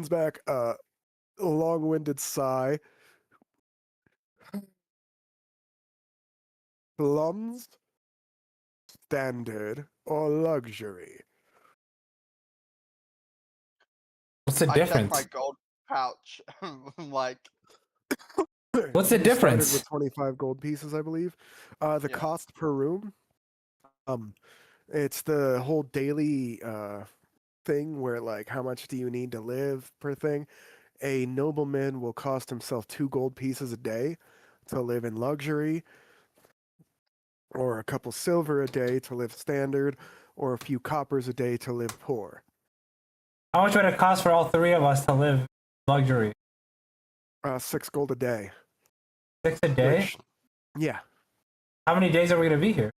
back a long-winded sigh. Plums, standard, or luxury? What's the I checked my difference? gold pouch. I'm like, What's the You started difference? with 25 gold pieces, I believe. The yeah. cost per room, um, it's the whole daily thing where like how much do you need to live per thing. A nobleman will cost himself 2 gold pieces a day to live in luxury, or a couple silver a day to live standard, or a few coppers a day to live poor. How much would it cost for all three of us to live luxury? 6 gold a day. 6 a day? Which, yeah, How many days are we gonna be here?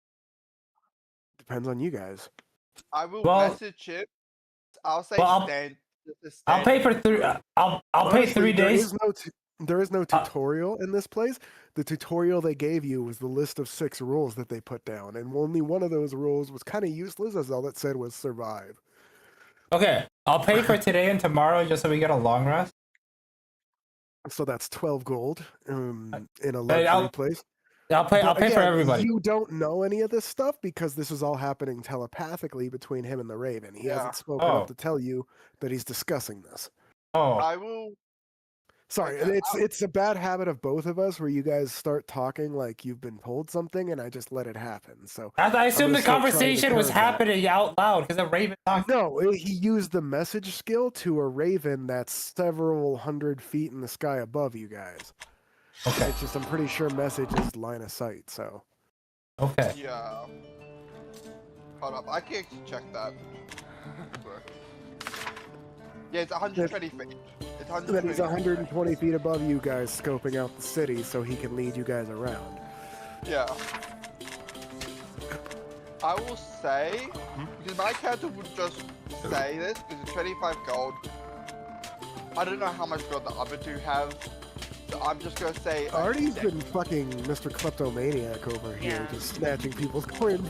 depends on you guys. I will Well- message him. I'll say Well, stand. I'll pay for 3. I'll pay Honestly, 3 days. There is no tutorial in this place. The tutorial they gave you was the list of 6 rules that they put down, and only one of those rules was kind of useless, as all it said was survive. Okay, I'll pay for today and tomorrow just so we get a long rest. So that's 12 gold in a Hey, luxury place. I'll pay for again, everybody. You don't know any of this stuff because this is all happening telepathically between him and the Raven. He hasn't spoken Oh. up to tell you that he's discussing this. Oh, I will. Sorry, Okay, it's a bad habit of both of us where you guys start talking like you've been told something, and I just let it happen. So I assumed the gonna start trying to conversation was curb that. happening out loud because the Raven talked. no, he used the message skill to a Raven that's several hundred feet in the sky above you guys. Okay, It's just I'm pretty sure message is line of sight. So okay. Yeah. Hold up. I can check that. Yeah, it's 120 feet. It's then 120 he's 120 feet above you guys, scoping out the city, so he can lead you guys around. Yeah. I will say, because my character would just say this, because it's 25 gold. I don't know how much gold the other two have, so I'm just gonna say. Artie's been fucking Mr. Kleptomaniac over here, just snatching people's coins.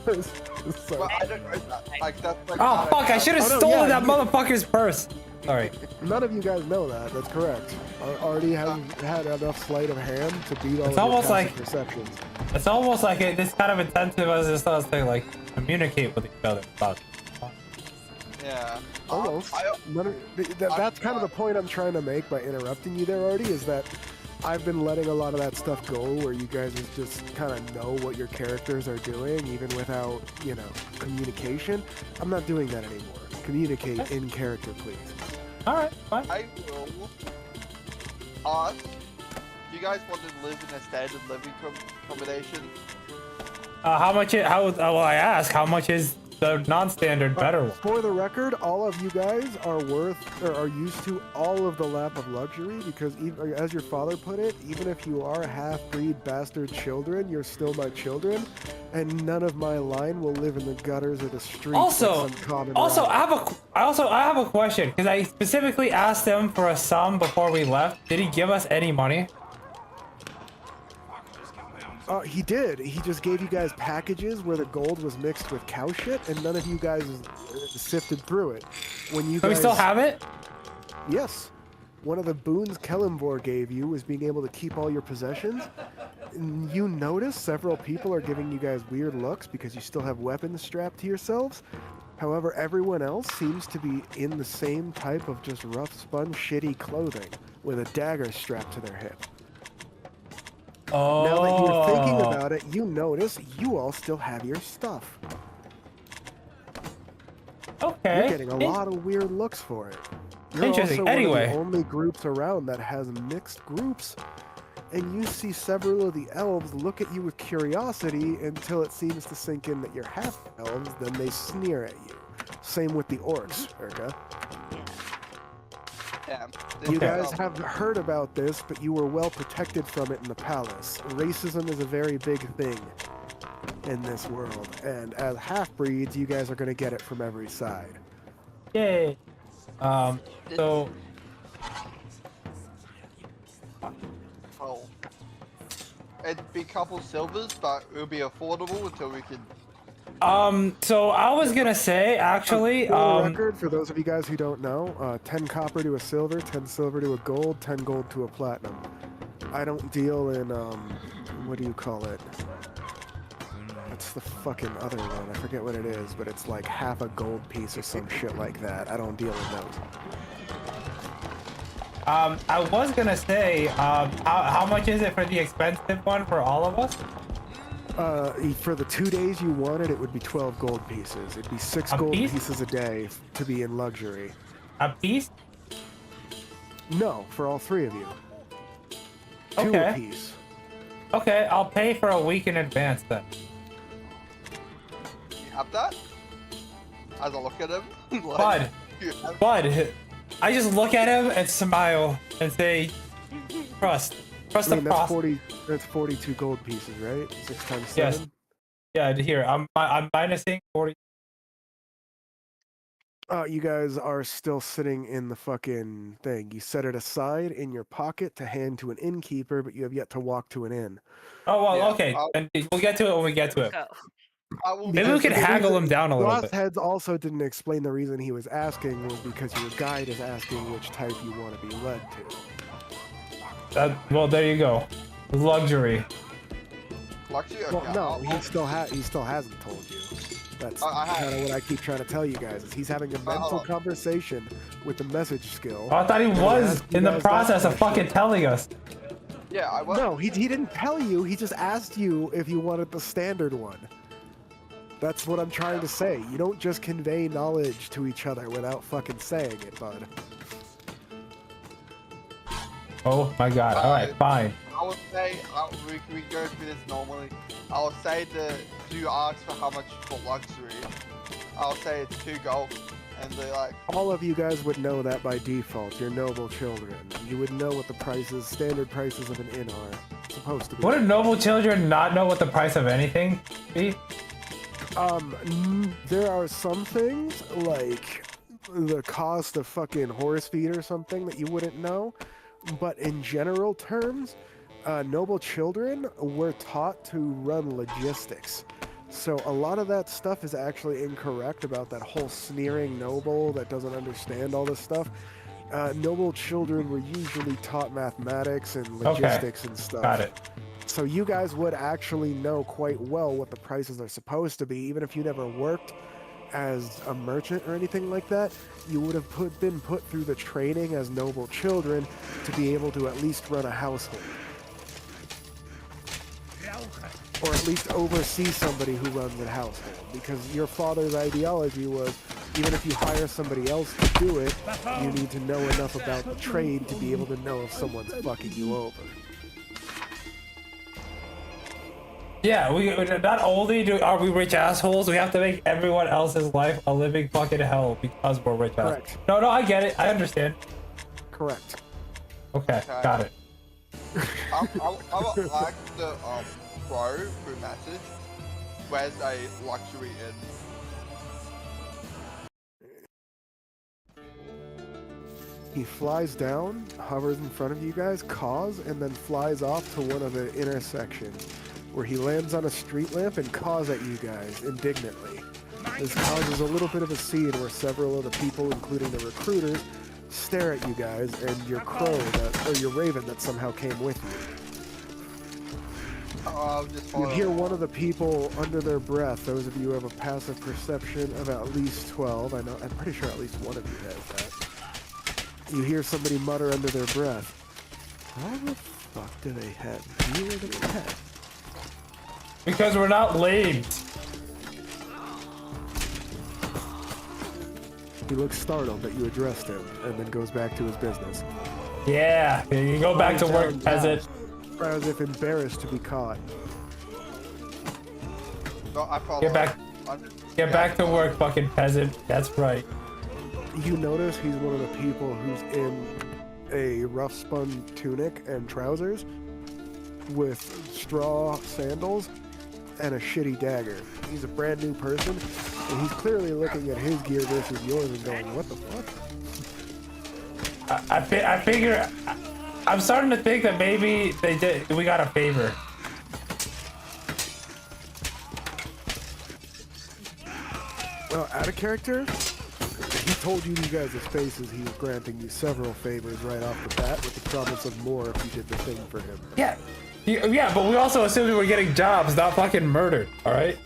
So, Well, I don't know that. Like, that's like. Oh fuck! I should have Oh, no, stolen yeah, that motherfucker's purse. Sorry. none of you guys know that. That's correct. Artie hasn't had enough sleight of hand to beat all It's of your almost passive like- perceptions. It's almost like this kind of incentivizes us to like communicate with each other. Yeah. Almost. That's kind of the point I'm trying to make by interrupting you there, Artie, is that I've been letting a lot of that stuff go where you guys just kind of know what your characters are doing, even without, communication. I'm not doing that anymore. Communicate in character, please. All right, fine. I will ask. Do you guys want to live in a standard living accommodation? How much? Well, I ask. How much is the non-standard better one? For the record, all of you guys are used to all of the lap of luxury because, as your father put it, even if you are half-breed bastard children, you're still my children, and none of my line will live in the gutters or the streets. Also, like some common also, rat. I have a question because I specifically asked him for a sum before we left. Did he give us any money? He did. He just gave you guys packages where the gold was mixed with cow shit, and none of you guys sifted through it. When you Do guys, we still have it? Yes. One of the boons Kellenvor gave you was being able to keep all your possessions. And you notice several people are giving you guys weird looks because you still have weapons strapped to yourselves. However, everyone else seems to be in the same type of just rough spun shitty clothing with a dagger strapped to their hip. Oh. Now that you're thinking about it, you notice you all still have your stuff. Okay. You're getting a lot of weird looks for it. You're Interesting. also Anyway. one of the only groups around that has mixed groups, and you see several of the elves look at you with curiosity until it seems to sink in that you're half elves, then they sneer at you. Same with the orcs, Urka. Yeah. You guys have heard about this, but you were well protected from it in the palace. Racism is a very big thing in this world, and as half-breeds, you guys are going to get it from every side. Yay. So. Well, it'd be a couple silvers, but it'll be affordable until we can So I was gonna say actually, For the record, for those of you guys who don't know, 10 copper to a silver, 10 silver to a gold, 10 gold to a platinum. I don't deal in, what do you call it? What's the fucking other one? I forget what it is, but it's like half a gold piece or some shit like that. I don't deal with those. I was gonna say, how much is it for the expensive one for all of us? For the 2 days you wanted, it would be 12 gold pieces. It'd be 6 A gold piece? pieces a day to be in luxury. A piece? No, for all 3 of you. 2 Okay. a piece. Okay, I'll pay for a week in advance then. You have that? As I look at him, like, Bud, you have- Bud, I just look at him and smile and say, trust I the mean, that's process. that's 42 gold pieces, right? 6 times 7? Yes. Yeah, here, I'm minusing 40. You guys are still sitting in the fucking thing. You set it aside in your pocket to hand to an innkeeper, but you have yet to walk to an inn. Oh, well, Yeah, okay, I'll- and we'll get to it when we get to it. Go. I will Maybe we Because can the haggle reason- him down a little Lost bit. Heads also didn't explain the reason he was asking was because your guide is asking which type you want to be led to. Well, there you go. Luxury. luxury. Well, Okay, no, I'll- he still hasn't told you. That's I have. kind of what I keep trying to tell you guys. Is he's having a mental conversation with the message skill. Oh, I thought he And was ask you in the guys that process of question. fucking telling us. Yeah, I will. No, he didn't tell you. He just asked you if you wanted the standard one. That's what I'm trying to say. You don't just convey knowledge to each other without fucking saying it, bud. Oh my god. Alright, fine. I would say we go through this normally. I'll say you ask for how much for luxury. I'll say it's 2 gold, and they're like, All of you guys would know that by default. You're noble children. You would know what the prices, standard prices of an inn are. Supposed to be. Wouldn't noble children not know what the price of anything be? There are some things like the cost of fucking horse feed or something that you wouldn't know, but in general terms, noble children were taught to run logistics. So a lot of that stuff is actually incorrect about that whole sneering noble that doesn't understand all this stuff. Noble children were usually taught mathematics and logistics and stuff. Got it. So you guys would actually know quite well what the prices are supposed to be, even if you never worked as a merchant or anything like that. You would have been put through the training as noble children to be able to at least run a household. Or at least oversee somebody who runs a household. Because your father's ideology was, even if you hire somebody else to do it, you need to know enough about the trade to be able to know if someone's fucking you over. Yeah, we not only are we rich assholes, we have to make everyone else's life a living fucking hell because we're rich assholes. Correct. No, I get it. I understand. Correct. Okay, got it. I would like the pro through message. Where's a luxury inn? He flies down, hovers in front of you guys, caws, and then flies off to one of the intersections, where he lands on a street lamp and caws at you guys indignantly. This causes a little bit of a scene where several of the people, including the recruiters, stare at you guys and your crow, or your raven that somehow came with you. I'll just You follow hear along. one of the people under their breath. Those of you who have a passive perception of at least 12, I'm pretty sure at least one of you has that. You hear somebody mutter under their breath, "How the fuck do they have you as a pet?" Because we're not lame. He looks startled that you addressed him, and then goes back to his business. Yeah, you go back to work, peasant. As if embarrassed to be caught. No, I follow. Get back. Get back to work, fucking peasant. That's right. You notice he's one of the people who's in a rough spun tunic and trousers with straw sandals and a shitty dagger. He's a brand new person, and he's clearly looking at his gear versus yours and going, "What the fuck?" I figure. I'm starting to think that maybe we got a favor. out of character, he told you guys' faces he was granting you several favors right off the bat with the promise of more if you did the thing for him. Yeah. Yeah, but we also assumed we were getting jobs, not fucking murdered, alright?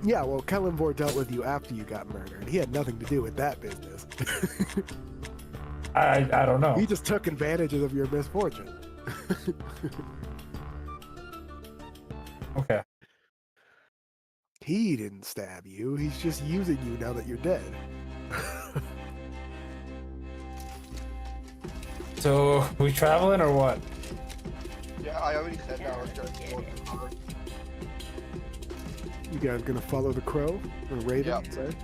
Yeah, well, Kellenvor dealt with you after you got murdered. He had nothing to do with that business. I don't know. He just took advantage of your misfortune. Okay. He didn't stab you. He's just using you now that you're dead. So, we traveling or what? Yeah, I already said that I was going towards the cover. You guys gonna follow the crow or raven? Yep. Sorry.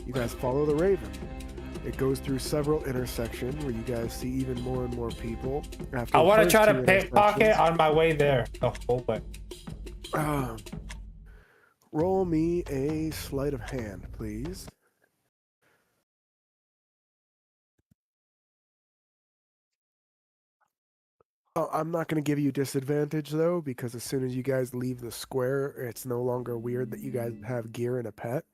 You guys follow the raven. It goes through several intersections where you guys see even more and more people. After I the want to first try to two pickpocket intersections- on my way there the whole way. Roll me a sleight of hand, please. Oh, I'm not going to give you disadvantage though, because as soon as you guys leave the square, it's no longer weird that you guys have gear and a pet.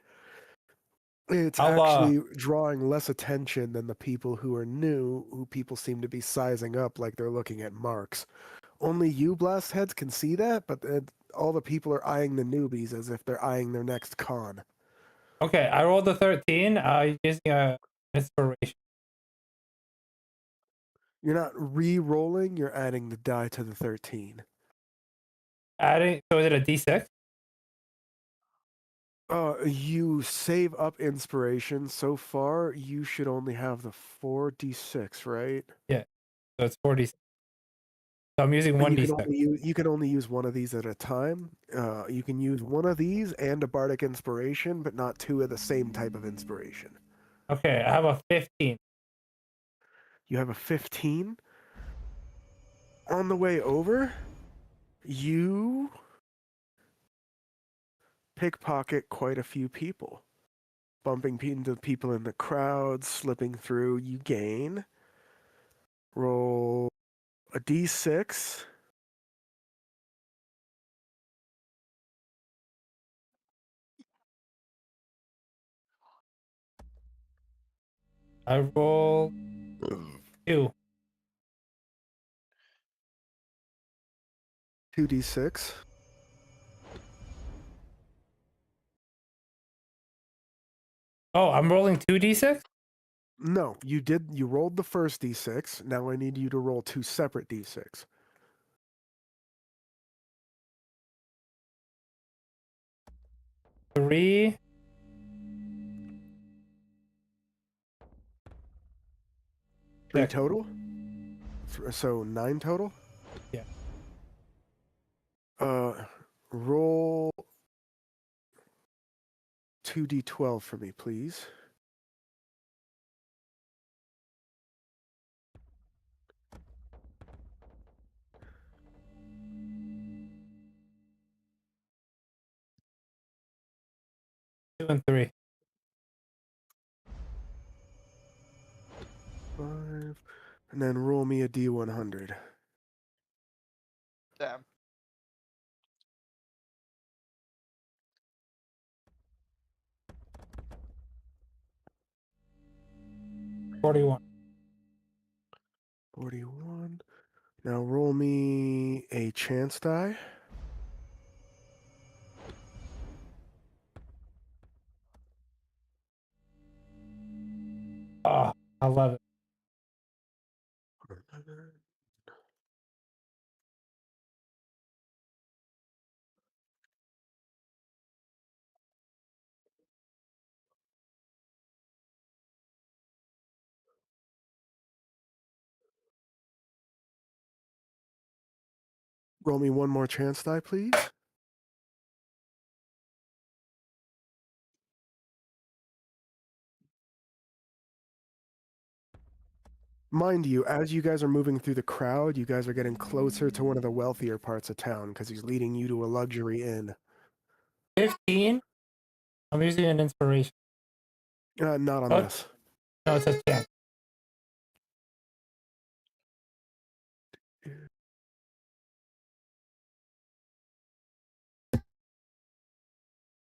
It's I'll, actually drawing less attention than the people who are new, who people seem to be sizing up like they're looking at marks. Only you blast heads can see that, but all the people are eyeing the newbies as if they're eyeing their next con. Okay, I rolled a 13 using a inspiration. You're not re-rolling, you're adding the die to the 13. Adding, so is it a d6? You save up inspiration. So far, you should only have the 4d6, right? So it's 40. So I'm using And one you d6. you can only use one of these at a time. You can use one of these and a bardic inspiration, but not two of the same type of inspiration. Okay, I have a 15. You have a 15. On the way over, you pickpocket quite a few people. Bumping into people in the crowd, slipping through, you gain. Roll a d6. I rolled 2. 2d6. Oh, I'm rolling 2d6? No, you did. You rolled the first d6. Now I need you to roll two separate d6. Three. Three Yeah. total? So 9 total? Yeah. Roll 2d12 for me, please. Two and 3. 5. And then roll me a d100. Damn. $41. 41. Now roll me a chance die. Ah, 11. Roll me one more chance die, please. Mind you, as you guys are moving through the crowd, you guys are getting closer to one of the wealthier parts of town because he's leading you to a luxury inn. 15. I'm using an inspiration. Not on Oh. this. No, it says chance.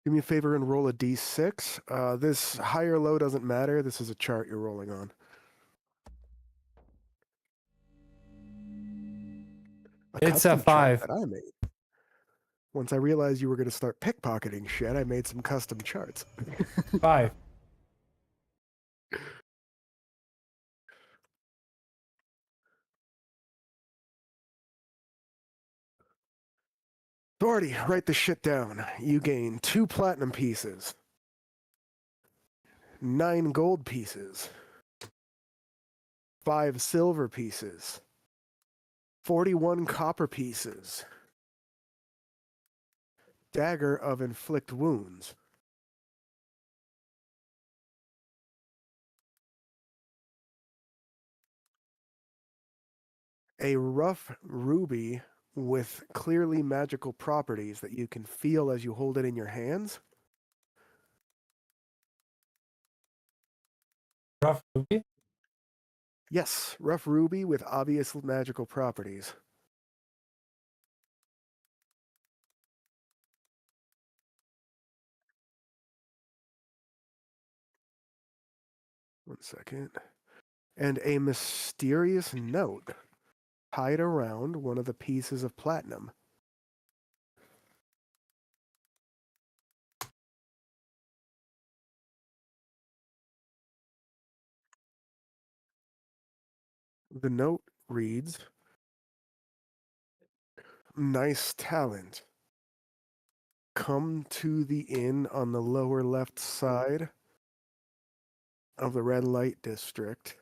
Do me a favor and roll a d6. This high or low doesn't matter. This is a chart you're rolling on. It's a custom chart 5. that I made. Once I realized you were going to start pickpocketing shit, I made some custom charts. 5. Authority, write this shit down. You gain 2 platinum pieces, 9 gold pieces, 5 silver pieces, 41 copper pieces, dagger of inflict wounds, a rough ruby with clearly magical properties that you can feel as you hold it in your hands, Rough ruby? yes, rough ruby with obvious magical properties. One second. And a mysterious note tied around one of the pieces of platinum. The note reads, "Nice talent. Come to the inn on the lower left side of the red light district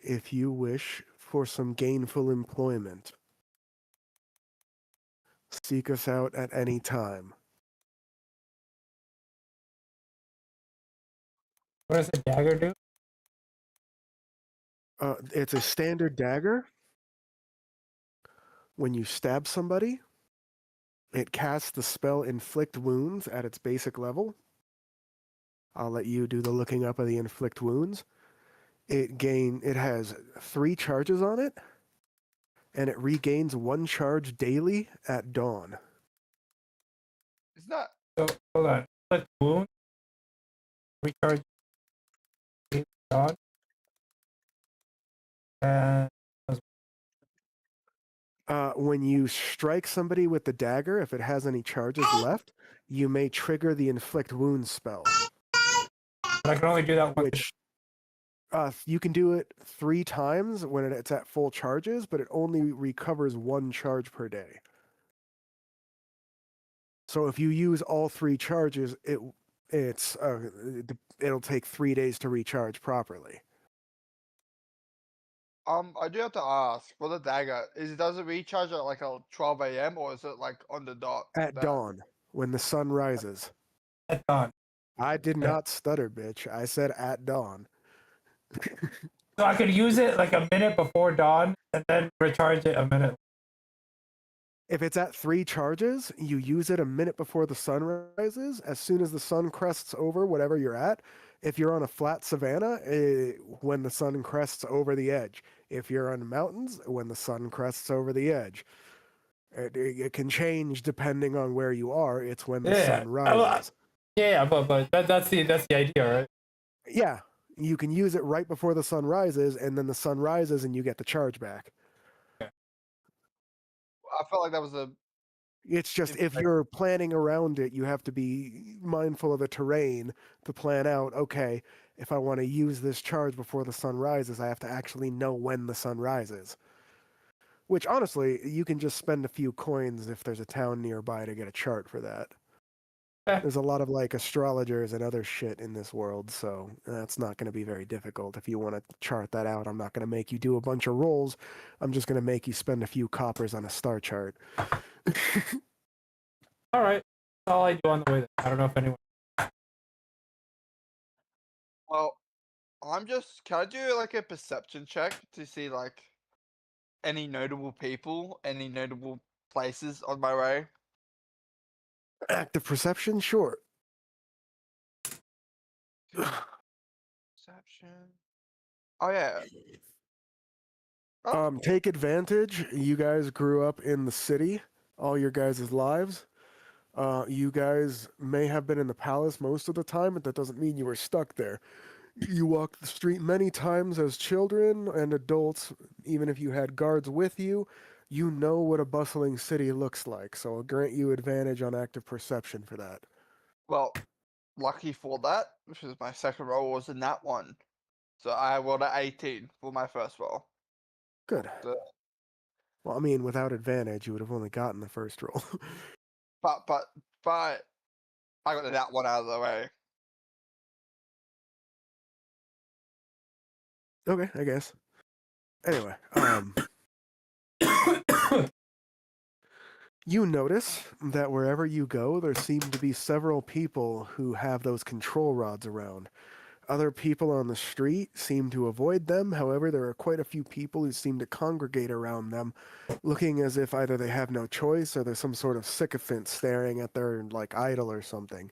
if you wish for some gainful employment. Seek us out at any time." What does the dagger do? It's a standard dagger. When you stab somebody, it casts the spell Inflict Wounds at its basic level. I'll let you do the looking up of the Inflict Wounds. It has 3 charges on it, and it regains 1 charge daily at dawn. Isn't that So, hold on. Click wound. Recharge. Dog. And When you strike somebody with the dagger, if it has any charges left, you may trigger the Inflict Wounds spell, I can only do that once. which you can do it 3 times when it's at full charges, but it only recovers 1 charge per day. So if you use all 3 charges, it'll take 3 days to recharge properly. I do have to ask for the dagger. Does it recharge at like 12 a.m. or is it like on the dot? At there? dawn, when the sun rises. At dawn. I did not stutter, bitch. I said at dawn. So I could use it like a minute before dawn and then recharge it a minute. If it's at 3 charges, you use it a minute before the sun rises. As soon as the sun crests over whatever you're at, if you're on a flat savanna, when the sun crests over the edge. If you're on mountains, when the sun crests over the edge. It can change depending on where you are. It's when the sun rises. Yeah, but that's the idea, right? Yeah, you can use it right before the sun rises, and then the sun rises and you get the charge back. I felt like that was a. It's just if you're planning around it, you have to be mindful of the terrain to plan out, okay, if I want to use this charge before the sun rises, I have to actually know when the sun rises. Which, honestly, you can just spend a few coins if there's a town nearby to get a chart for that. There's a lot of, like, astrologers and other shit in this world, so that's not going to be very difficult. If you want to chart that out, I'm not going to make you do a bunch of rolls. I'm just going to make you spend a few coppers on a star chart. All right. That's all I do on the way there. I don't know if anyone. Well, can I do like a perception check to see like any notable people, any notable places on my way? Active perception? Sure. Perception. Oh yeah. Take advantage. You guys grew up in the city all your guys' lives. You guys may have been in the palace most of the time, but that doesn't mean you were stuck there. You walked the street many times as children and adults, even if you had guards with you. You know what a bustling city looks like, so I'll grant you advantage on active perception for that. Well, lucky for that, which is my second roll, was in that one. So I rolled an 18 for my first roll. Good. So, Well, I mean, without advantage, you would have only gotten the first roll. but I got that one out of the way. Okay, I guess. Anyway, you notice that wherever you go, there seem to be several people who have those control rods around. Other people on the street seem to avoid them. However, there are quite a few people who seem to congregate around them, looking as if either they have no choice or there's some sort of sycophant staring at their like idol or something.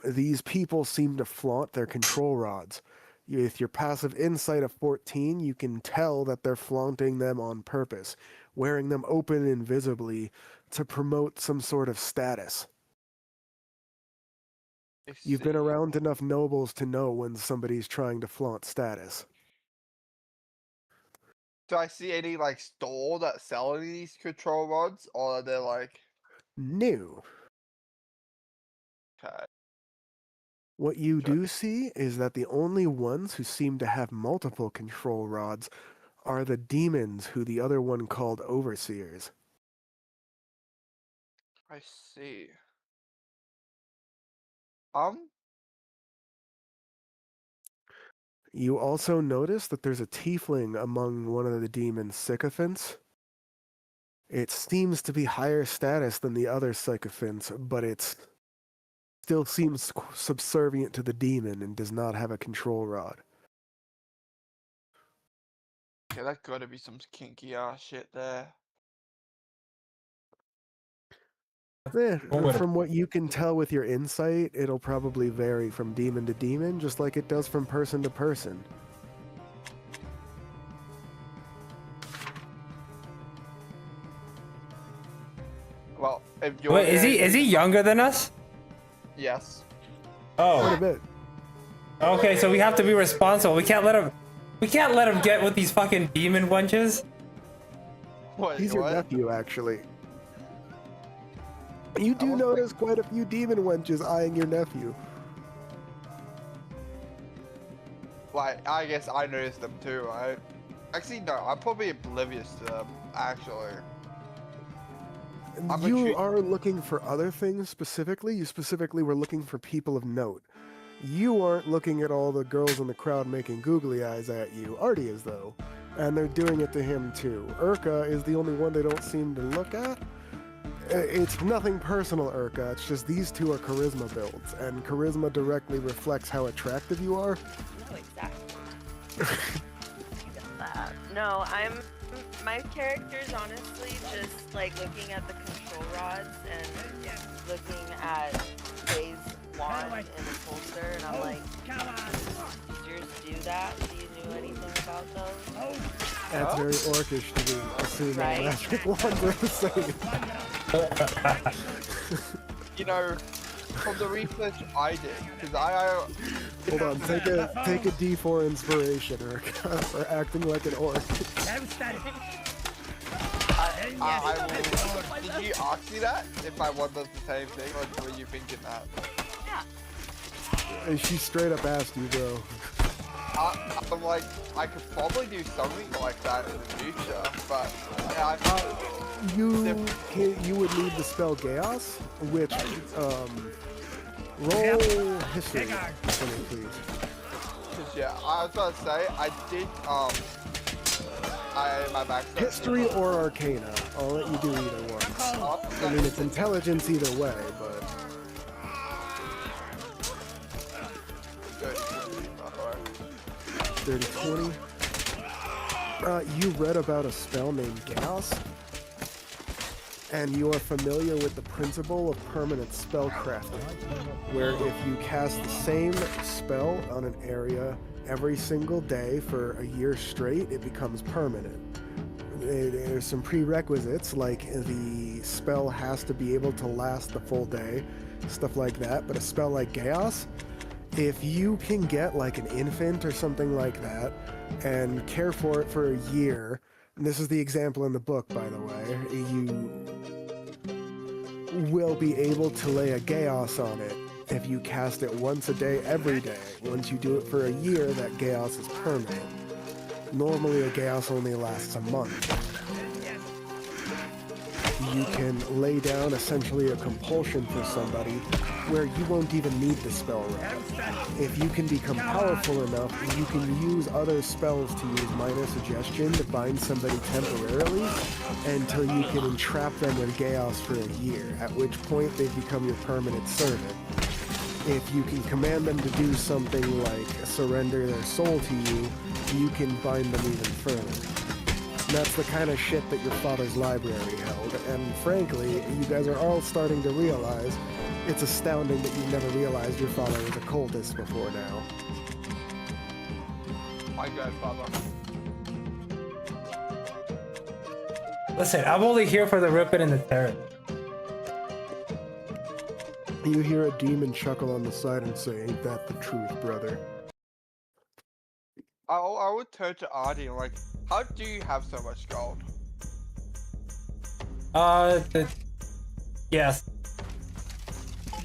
These people seem to flaunt their control rods. With your passive insight of 14, you can tell that they're flaunting them on purpose, wearing them open and visibly to promote some sort of status. You've been around enough nobles to know when somebody's trying to flaunt status. Do I see any like store that sell these control rods, or are they like New. okay? What you Sure. do see is that the only ones who seem to have multiple control rods are the demons who the other one called overseers. I see. You also notice that there's a tiefling among one of the demons' sycophants. It seems to be higher status than the other sycophants, but it still seems subservient to the demon and does not have a control rod. Yeah, that gotta be some kinky ass shit there. From what you can tell with your insight, it'll probably vary from demon to demon, just like it does from person to person. Well, if you're Wait, is he younger than us? Yes. Quite a Oh, bit. okay. So we have to be responsible. We can't let him get with these fucking demon wenches. What? He's your what? nephew, actually. You do was notice quite a few demon wenches eyeing your nephew. Like, I guess I noticed them too, right? Actually, no, I'm probably oblivious to them, actually. I'm You intrigued. are looking for other things specifically. You specifically were looking for people of note. You aren't looking at all the girls in the crowd making googly eyes at you. Artie is, though. And they're doing it to him, too. Urka is the only one they don't seem to look at. It's nothing personal, Urka. It's just these two are charisma builds, and charisma directly reflects how attractive you are. No, exactly. No, my character's honestly just like looking at the control rods and looking at Faye's wand in the holster, and I'm like, does yours do that? Do you know anything about those? That's very orcish to me. Assume Right. all magic wands are the same. You know, from the research I did, because I Hold on, take a D4 inspiration, Urka, for acting like an orc. did you ask me that? If I won does the same thing, or were you thinking that? Yeah. And she straight up asked you, bro. I'm like, I could probably do something like that in the future, but You would need the spell Chaos, which roll history for me, please. Cause yeah, I was about to say, I did, my back. History or Arcana. I'll let you do either one. I mean, it's intelligence either way, but Good. 30-20. You read about a spell named Chaos, and you are familiar with the principle of permanent spellcrafting, where if you cast the same spell on an area every single day for a year straight, it becomes permanent. there's some prerequisites, like the spell has to be able to last the full day, stuff like that. But a spell like Chaos, if you can get like an infant or something like that and care for it for a year, and this is the example in the book, by the way, you will be able to lay a Chaos on it if you cast it once a day, every day. Once you do it for a year, that Chaos is permanent. Normally, a Chaos only lasts a month. You can lay down essentially a compulsion for somebody where you won't even need the spell rod. If you can become powerful enough, you can use other spells to use minor suggestion to bind somebody temporarily until you can entrap them with Chaos for a year, at which point they become your permanent servant. If you can command them to do something like surrender their soul to you, you can bind them even further. That's the kind of shit that your father's library held, and frankly, you guys are all starting to realize it's astounding that you never realized your father was a cultist before now. My grandfather. Listen, I'm only here for the ripping and the tearing. You hear a demon chuckle on the side and say, "Ain't that the truth, brother?" I would turn to Artie and like, how do you have so much gold? Yes.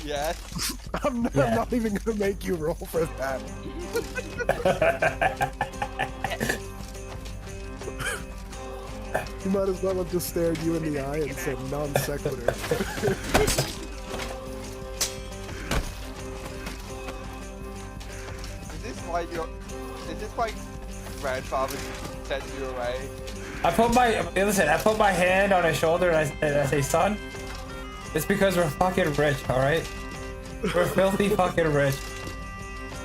Yes. I'm not even gonna make you roll for that. You might as well have just stared you in the eye and said non sequitur. Is this like grandfather sent you away? I put my hand on his shoulder and I say, son, it's because we're fucking rich, alright? We're filthy fucking rich.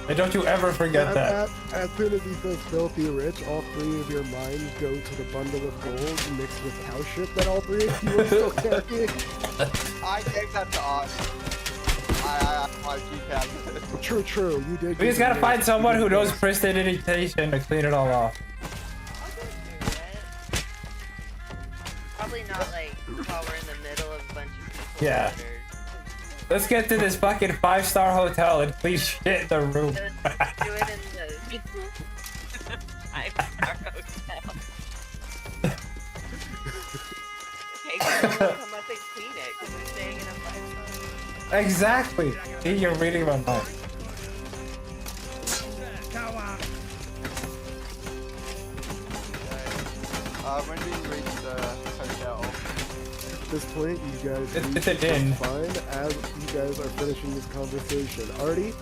And don't you ever forget that. As soon as he says filthy rich, all three of your minds go to the bundle of gold mixed with cow shit that all three of you are still carrying. I gave that to Art. I keep having it. True, you did. We just gotta find someone who knows prestidigitation to clean it all off. I'll just do it. Probably not like while we're in the middle of a bunch of people. Yeah. that Let's get to this fucking 5-star hotel and please shit in the room. Let's do it in the 5-star hotel. Okay, come up and clean it because we're staying in a 5-star. Exactly. See, you're reading my mind. When do you reach the hotel? At this point, you guys It's a din. fine as you guys are finishing this conversation. Artie,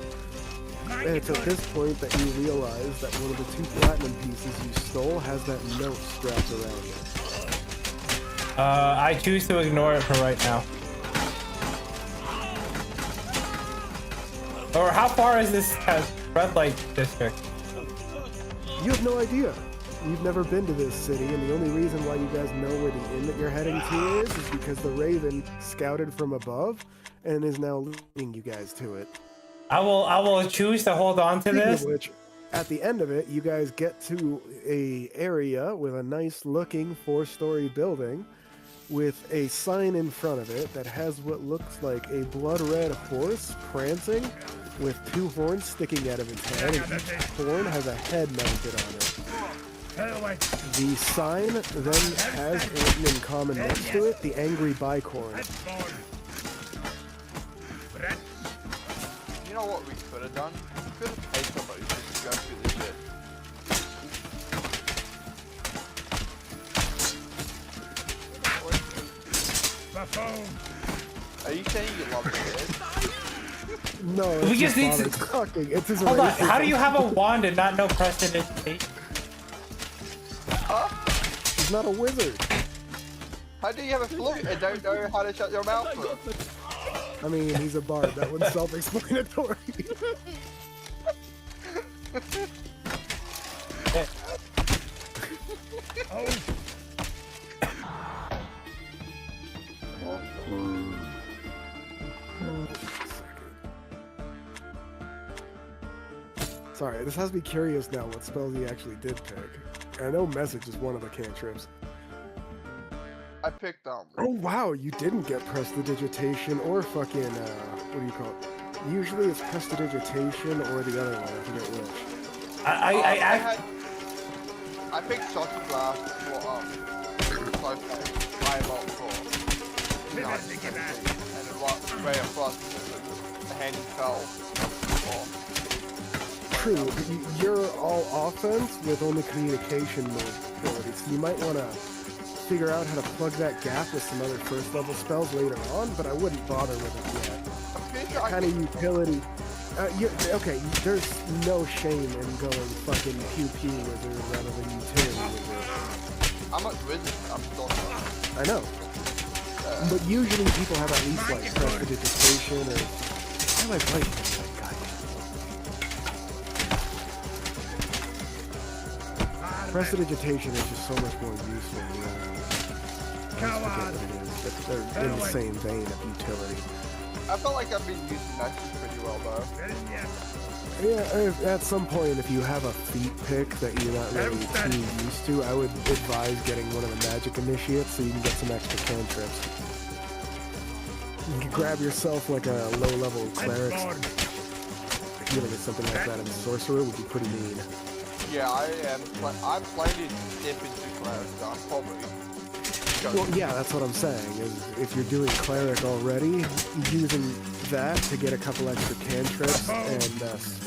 it's at this point that you realize that one of the 2 platinum pieces you stole has that note strapped around it. I choose to ignore it for right now. Or how far is this red light district? You have no idea. You've never been to this city, and the only reason why you guys know where the inn that you're heading to is because the Raven scouted from above and is now leading you guys to it. I will choose to hold on to Speaking this. of which, at the end of it, you guys get to a area with a nice looking 4-story building with a sign in front of it that has what looks like a blood red horse prancing with 2 horns sticking out of its head, and each horn has a head mounted on it. The sign then has written in common next to it the Angry Bicorn. You know what we could have done? We could have paid somebody to go through this shit. Are you saying you love this? No, it's We just his need to- father's talking. It's his Hold on. racism. How do you have a wand and not know prestidigitation? He's not a wizard. How do you have a flute and don't know how to shut your mouth up? I mean, he's a bard. That one's self-explanatory. Sorry, this has me curious now what spells he actually did pick. I know message is one of the cantrips. I picked Oh wow, you didn't get prestidigitation or fucking what do you call it? Usually it's prestidigitation or the other one. I forget which. I picked shotgun blast for fireball for and it was way across the hand fell. True, but you're all offense with only communication ability, so you might want to figure out how to plug that gap with some other first level spells later on, but I wouldn't bother with it yet. Kind of utility. Okay, there's no shame in going fucking pew-pew wizard rather than utility wizard. I'm not wizard, I'm sorcerer. I know. But usually people have at least like prestidigitation or... Why am I playing this? Prestidigitation is just so much more useful, you know. I forget what it is, but they're in the same vein of utility. I felt like I've been using matches pretty well though. Yeah, at some point, if you have a feat pick that you're not really too used to, I would advise getting one of the magic initiates so you can get some extra cantrips. You can grab yourself like a low-level cleric. Healing or something like that in sorcerer would be pretty mean. Yeah, I'm planning to dip into cleric, so I'm probably... Well, yeah, that's what I'm saying, is if you're doing cleric already, using that to get a couple extra cantrips and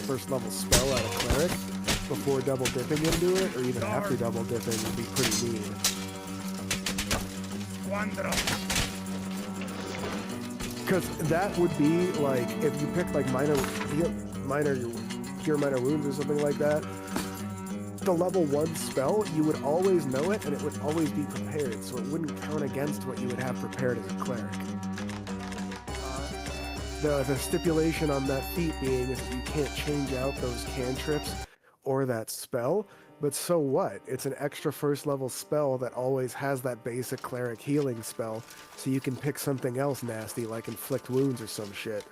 first level spell out of cleric before double dipping into it, or even after double dipping, would be pretty mean. Because that would be like, if you pick like cure minor wounds or something like that, the level 1 spell, you would always know it, and it would always be prepared, so it wouldn't count against what you would have prepared as a cleric. The stipulation on that feat being is that you can't change out those cantrips or that spell, but so what? It's an extra first level spell that always has that basic cleric healing spell, so you can pick something else nasty like inflict wounds or some shit.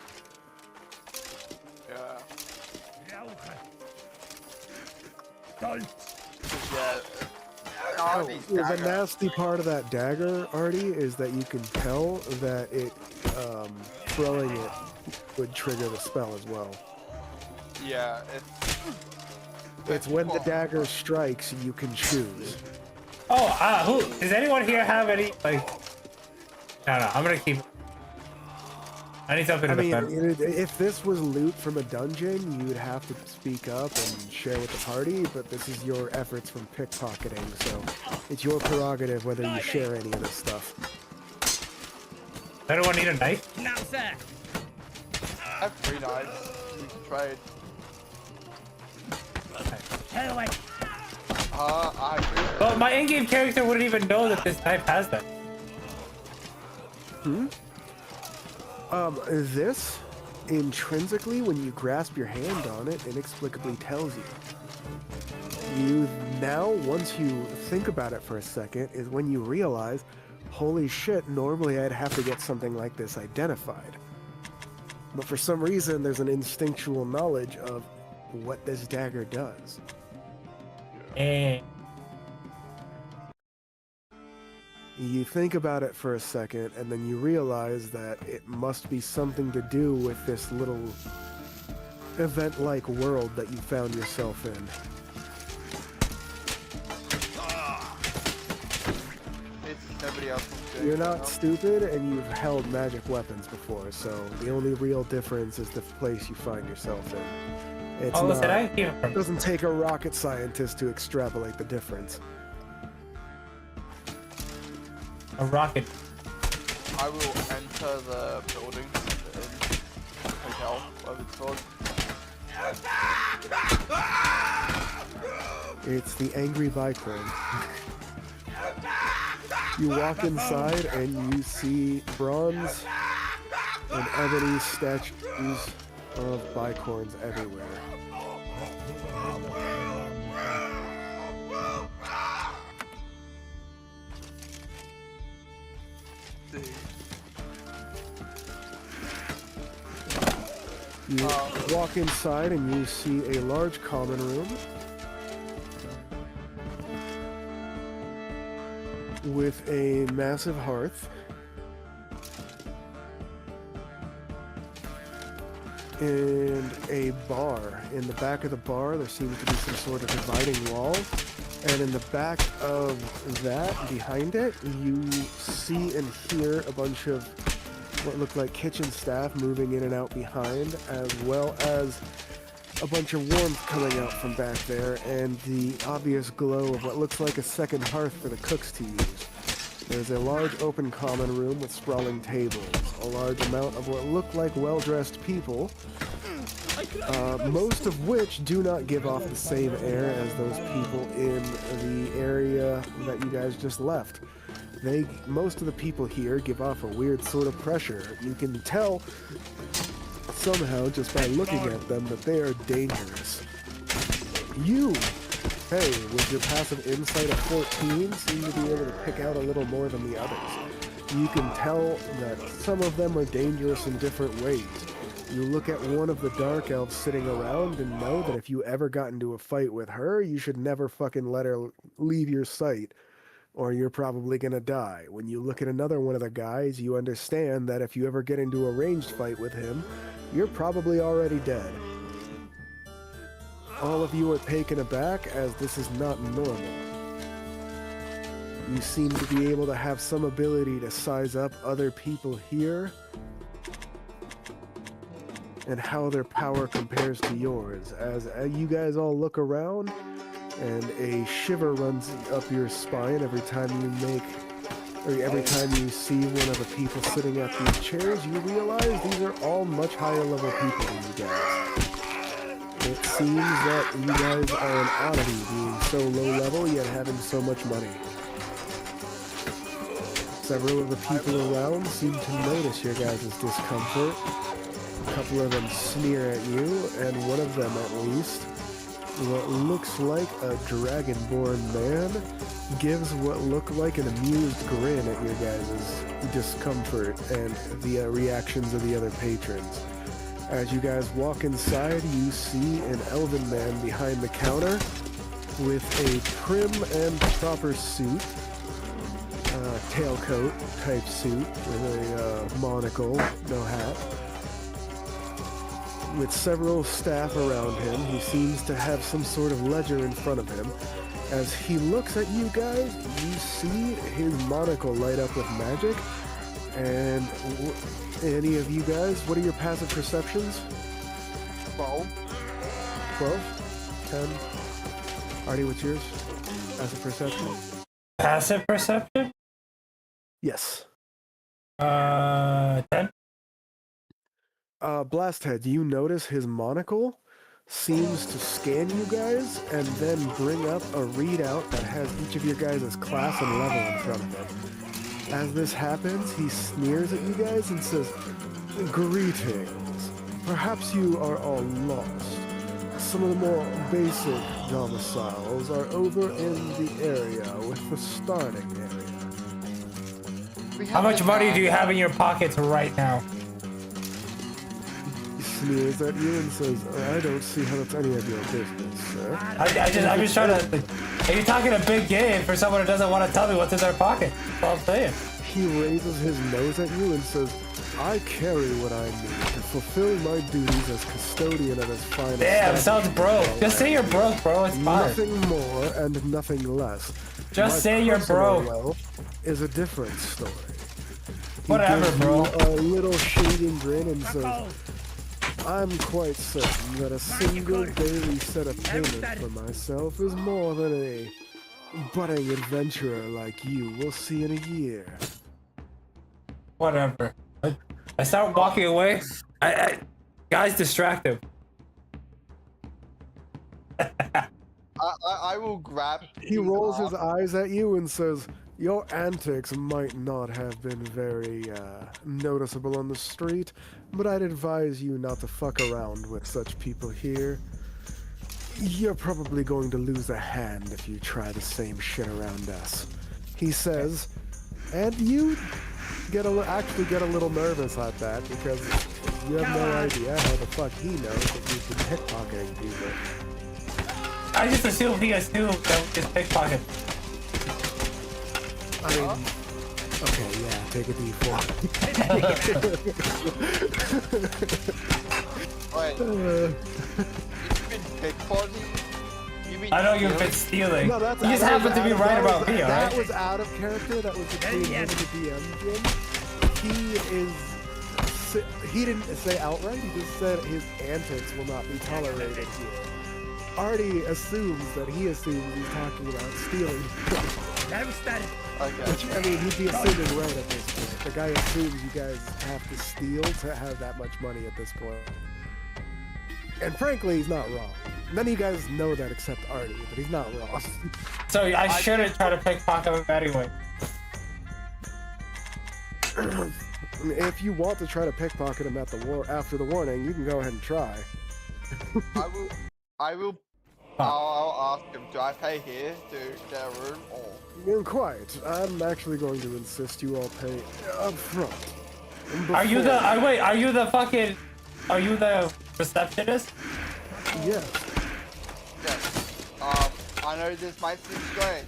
The nasty part of that dagger, Artie, is that you can tell that it throwing it would trigger the spell as well. Yeah, it's when the dagger strikes, you can choose. Oh, does anyone here have any, like... No, I'm gonna keep... I need something to defend. If this was loot from a dungeon, you would have to speak up and share with the party, but this is your efforts from pickpocketing, so it's your prerogative whether you share any of this stuff. Anyone need a knife? No, sir. I have 3 knives. We can trade. I agree. Well, my in-game character wouldn't even know that this knife has that. This, intrinsically, when you grasp your hand on it, inexplicably tells you. You now, once you think about it for a second, is when you realize, holy shit, normally I'd have to get something like this identified. But for some reason, there's an instinctual knowledge of what this dagger does. You think about it for a second, and then you realize that it must be something to do with this little event-like world that you found yourself in. You're not stupid, and you've held magic weapons before, so the only real difference is the place you find yourself in. It's it doesn't take a rocket scientist to extrapolate the difference. A rocket. I will enter the building, the hotel, whatever it's called. It's the Angry Bicorn. You walk inside and you see bronze and ebony statues of bicorns everywhere. You walk inside and you see a large common room. with a massive hearth. And a bar. In the back of the bar, there seems to be some sort of dividing wall. And in the back of that, behind it, you see and hear a bunch of what look like kitchen staff moving in and out behind, as well as a bunch of warmth coming out from back there, and the obvious glow of what looks like a second hearth for the cooks to use. There's a large open common room with sprawling tables, a large amount of what look like well-dressed people, most of which do not give off the same air as those people in the area that you guys just left. Most of the people here give off a weird sort of pressure. You can tell somehow just by looking at them that they are dangerous. You, hey, with your passive insight of 14, seem to be able to pick out a little more than the others. You can tell that some of them are dangerous in different ways. You look at one of the dark elves sitting around and know that if you ever got into a fight with her, you should never fucking let her leave your sight, or you're probably gonna die. When you look at another one of the guys, you understand that if you ever get into a ranged fight with him, you're probably already dead. All of you are taken aback, as this is not normal. You seem to be able to have some ability to size up other people here, and how their power compares to yours. As you guys all look around, and a shiver runs up your spine every time you see one of the people sitting at these chairs, you realize these are all much higher level people than you guys. It seems that you guys are an oddity, being so low level yet having so much money. Several of the people around seem to notice your guys' discomfort. A couple of them sneer at you, and one of them at least, what looks like a dragonborn man, gives what look like an amused grin at your guys' discomfort and the reactions of the other patrons. As you guys walk inside, you see an elven man behind the counter with a prim and proper suit, tailcoat type suit with a monocle, no hat. With several staff around him, he seems to have some sort of ledger in front of him. As he looks at you guys, you see his monocle light up with magic. And any of you guys, what are your passive perceptions? 12. 12? 10? Artie, what's yours? Passive perception? Passive perception? Yes. 10? Blasthead, you notice his monocle seems to scan you guys and then bring up a readout that has each of your guys' class and level in front of him. As this happens, he sneers at you guys and says, "Greetings. Perhaps you are all lost. Some of the more basic domiciles are over in the area with the starting area." How much money do you have in your pockets right now? Sneers at you and says, "I don't see how that's any of your business, sir." I'm just trying to. Are you talking a big game for someone who doesn't want to tell me what's in their pocket? That's all I'm saying. He raises his nose at you and says, "I carry what I need to fulfill my duties as custodian of this fine." Damn, sounds broke. Just say you're broke, bro. It's fine. Nothing more and nothing less. Just My say you're personal broke. wealth is a different story. He Whatever, gives bro. you a little shading grin and says, "I'm quite certain that a single daily set of payment for myself is more than a budding adventurer like you will see in a year." Whatever. I start walking away. Guys, distract him. I will grab. He rolls his eyes at you and says, "Your antics might not have been very noticeable on the street, but I'd advise you not to fuck around with such people here. You're probably going to lose a hand if you try the same shit around us," he says, and you actually get a little nervous at that because you have no idea how the fuck he knows that you've been pickpocketing people. I just assumed he assumed that we just pickpocket. I mean, okay, yeah, take a D4. Wait, you mean pickpocketing? You mean I know you've stealing? been stealing. No, that's You just that happen was to be out of- right that about was- me, That alright? was out of character. That was between him and the DM, Jim. He didn't say outright. He just said his antics will not be tolerated here. Artie assumes that he assumes he's talking about stealing. Okay. Which, I mean, he'd be assuming right at this point. The guy assumes you guys have to steal to have that much money at this point. And frankly, he's not wrong. None of you guys know that except Artie, but he's not wrong. So I shouldn't try to pickpocket him anyway. If you want to try to pickpocket him at after the warning, you can go ahead and try. I will. I'll ask him. Do I pay here to get a room or? And quiet. I'm actually going to insist you all pay up front. Are you the? Wait. Are you the fucking? Are you the receptionist? Yes. Yes. I know this might seem strange.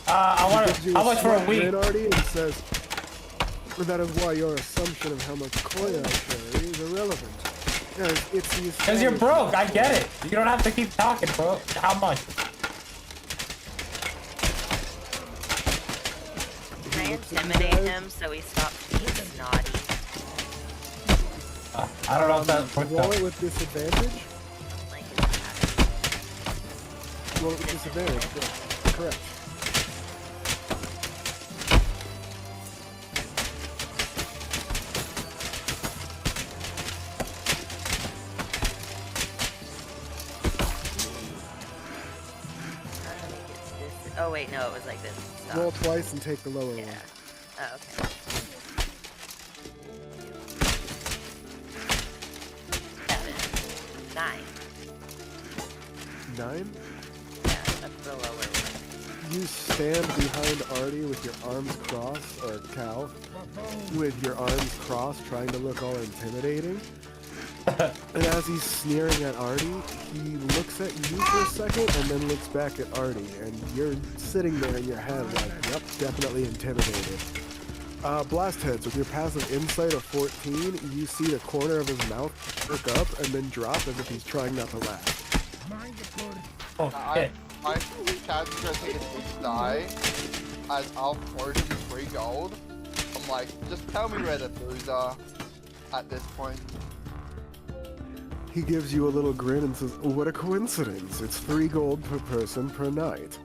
I want Gives to. you How much for a smart week? grin, Artie, and says, that is why your assumption of how much coin I carry is irrelevant. It's the Because you're broke. I get it. You don't have to keep talking, bro. How much? Can I intimidate him so he stops being snotty? I don't know if that worked Roll out. it with disadvantage? Like his habit. Roll it with disadvantage. Correct. Oh wait, no, it was like this. Stop. Roll twice and take the lower Yeah. one. Oh, okay. 7, 9. 9? Yeah, that's the lower one. You stand behind Artie with your arms crossed, or Cal, with your arms crossed, trying to look all intimidating. And as he's sneering at Artie, he looks at you for a second and then looks back at Artie, and you're sitting there in your head like, yep, definitely intimidated. Blast Heads, with your passive insight of 14, you see the corner of his mouth perk up and then drop as if he's trying not to laugh. Oh shit. My cat's gonna take a deep die as I'll force him 3 gold. I'm like, just tell me where the booze are at this point. He gives you a little grin and says, what a coincidence. It's 3 gold per person per night.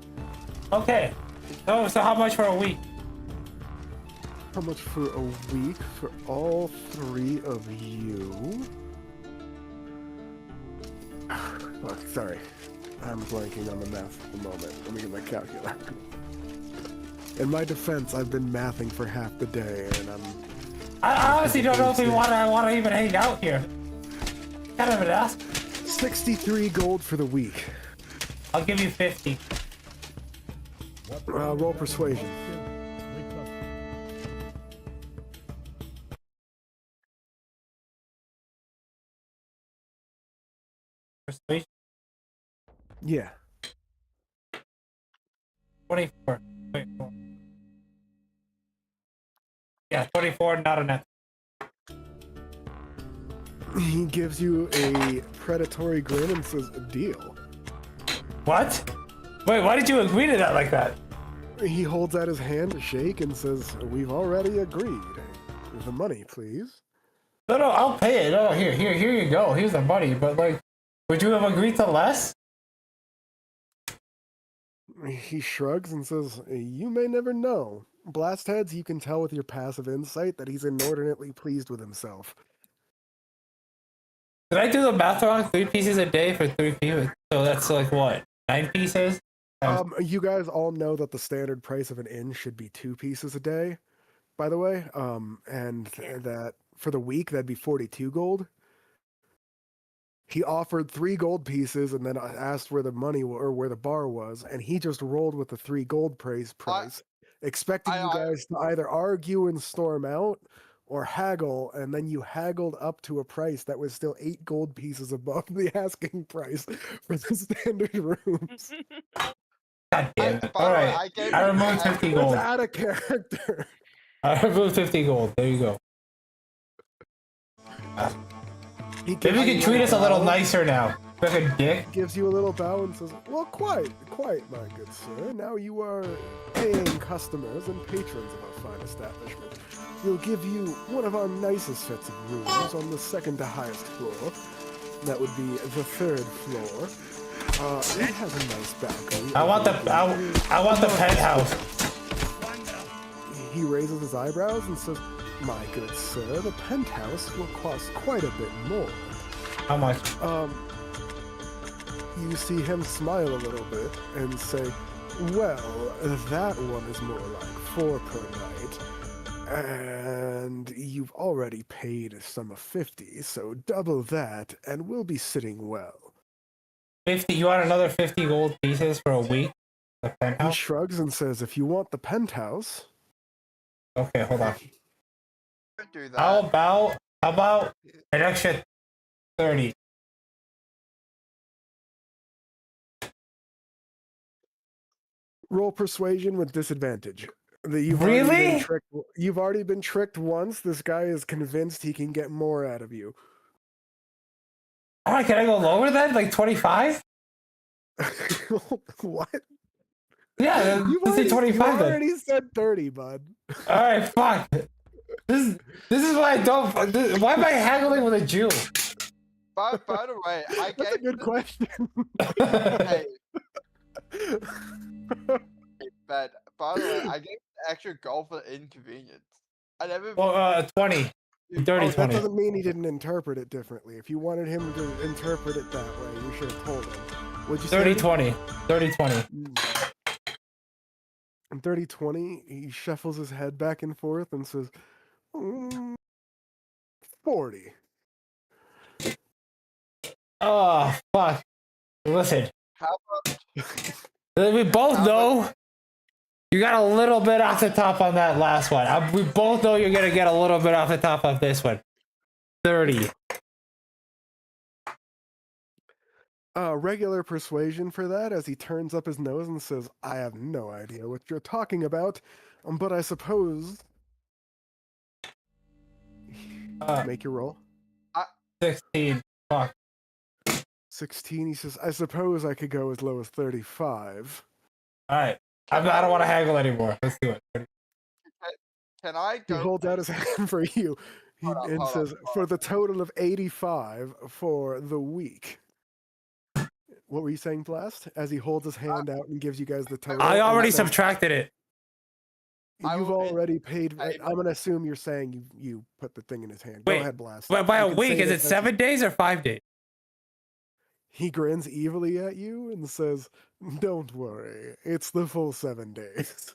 Okay. So how much for a week? How much for a week for all 3 of you? Look, sorry. I'm blanking on the math at the moment. Let me get my calculator. In my defense, I've been mathing for half the day, and I honestly don't know if I want to even hang out here. Kind of an ask. 63 gold for the week. I'll give you 50. Roll persuasion. Persuasion. Yeah. 24. 24. Yeah, 24, not enough. He gives you a predatory grin and says, deal. What? Wait, why did you agree to that like that? He holds out his hand to shake and says, we've already agreed. The money, please. No, I'll pay it. No, here you go. Here's the money. But like, would you have agreed to less? He shrugs and says, you may never know. Blast Heads, you can tell with your passive insight that he's inordinately pleased with himself. Did I do the math wrong? 3 pieces a day for 3 people. So that's like what? 9 pieces? You guys all know that the standard price of an inn should be 2 pieces a day, by the way. And that for the week, that'd be 42 gold. He offered 3 gold pieces and then asked where the money or where the bar was, and he just rolled with the 3 gold price, expecting you guys to either argue and storm out or haggle, and then you haggled up to a price that was still 8 gold pieces above the asking price for the standard rooms. God damn it. By the way, Alright. I gave I you removed the 50 extra- gold. Let's add a character. I removed 50 gold. There you go. He Maybe gives you you can treat us a little bow, nicer now. Like a dick. Gives you a little bow and says, "Well, quite, my good sir. Now you are paying customers and patrons of our fine establishment. We'll give you one of our nicest sets of rooms on the second to highest floor. That would be the third floor. It has a nice balcony. I want the penthouse. He raises his eyebrows and says, "My good sir, the penthouse will cost quite a bit more." How much? You see him smile a little bit and say, "Well, that one is more like 4 per night. And you've already paid a sum of 50, so double that, and we'll be sitting well." 50. You want another 50 gold pieces for a week? The He penthouse? shrugs and says, "If you want the penthouse..." Okay, hold on. Don't do that. How about an extra 30? Roll persuasion with disadvantage. You've Really? You've already been tricked once. This guy is convinced he can get more out of you. Alright, can I go lower then? Like 25? What? Yeah, let's say 25 you then. already said 30, bud. Alright, fuck. This is why I don't. Why am I haggling with a Jew? By the way, I That's a gave good question. hey, but by the way, I gave the extra gold for the inconvenience. I never. Well, 20. 30, Oh, that 20. doesn't mean he didn't interpret it differently. If you wanted him to interpret it that way, you should have told him. What'd you 30, say? 20. 30, 20. In 30-20, he shuffles his head back and forth and says, 40. Oh, fuck. Listen, How about we both know you got a little bit off the top on that last one. We both know you're going to get a little bit off the top of this one. 30. Regular persuasion for that as he turns up his nose and says, "I have no idea what you're talking about, but I suppose..." Make your roll. 16. Fuck. 16, he says, "I suppose I could go as low as 35. Alright. I don't want to haggle anymore. Let's do it. can I He go? holds out his hand for you and says, "For the total of 85 for the week." What were you saying, Blast? As he holds his hand out and gives you guys the total. I and already says, subtracted it. "You've already paid." I- I'm gonna assume you're saying you put the thing in his hand. Wait, Go ahead, Blast. By You a can week, say is it 7 days or 5 days? He grins evilly at you and says, "Don't worry, it's the full 7 days.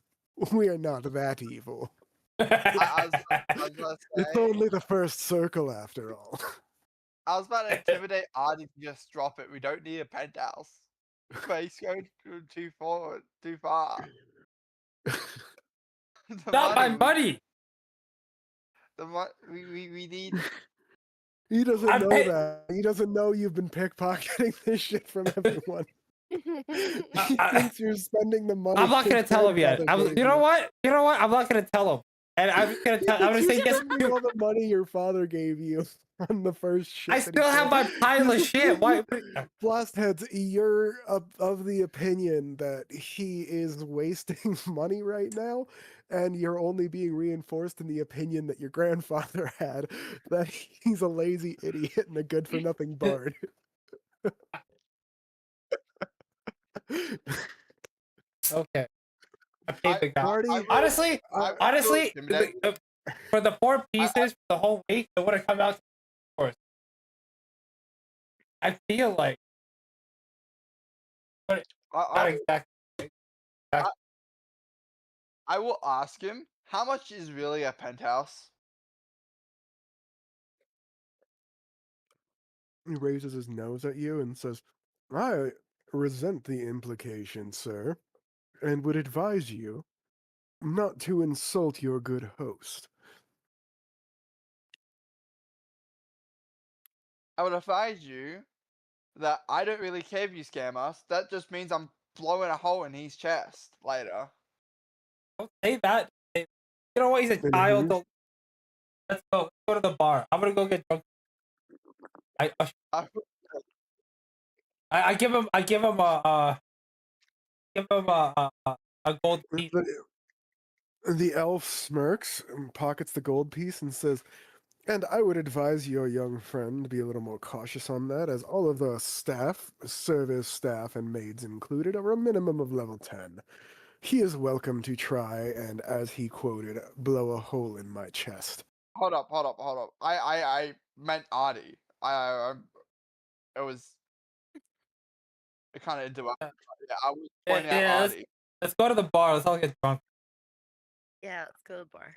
We are not that evil. I was gonna It's say, only the first circle after all." I was about to intimidate Arnie to just drop it. We don't need a penthouse. But he's going too far. The Not my money, money. we need. He doesn't I know pay- that. He doesn't know you've been pickpocketing this shit from everyone. He I- thinks you're spending the money. I'm not gonna his tell him yet. grandfather gave You know what? You know what? I'm not gonna tell him. And I'm just gonna tell. I'm gonna say You're yes. spending all the money your father gave you on the first shit. I that he still have said. my pile of shit. Why? Blastheads, you're of the opinion that he is wasting money right now, and you're only being reinforced in the opinion that your grandfather had, that he's a lazy idiot and a good-for-nothing bard. Okay. I paid the guy. Marty, Honestly, I- honestly, Intimidate. for the 4 pieces for the whole week, it would have come out to 4. I feel like not exactly. I will ask him how much is really a penthouse. he raises his nose at you and says, "I resent the implication, sir, and would advise you not to insult your good host." I would advise you that I don't really care if you scam us. That just means I'm blowing a hole in his chest later. Don't say that. You know what? He's a child. Don't... Let's go. Let's go to the bar. I'm gonna go get drunk. I I, I give him a gold piece. The elf smirks and pockets the gold piece and says, "And I would advise your young friend to be a little more cautious on that, as all of the staff, service staff and maids included, are a minimum of level 10. He is welcome to try and, as he quoted, blow a hole in my chest." hold up. I meant Artie. It was. It kind of interrupted. Yeah, I was pointing out Yeah, Artie. let's go to the bar. Let's all get drunk. Yeah, let's go to the bar.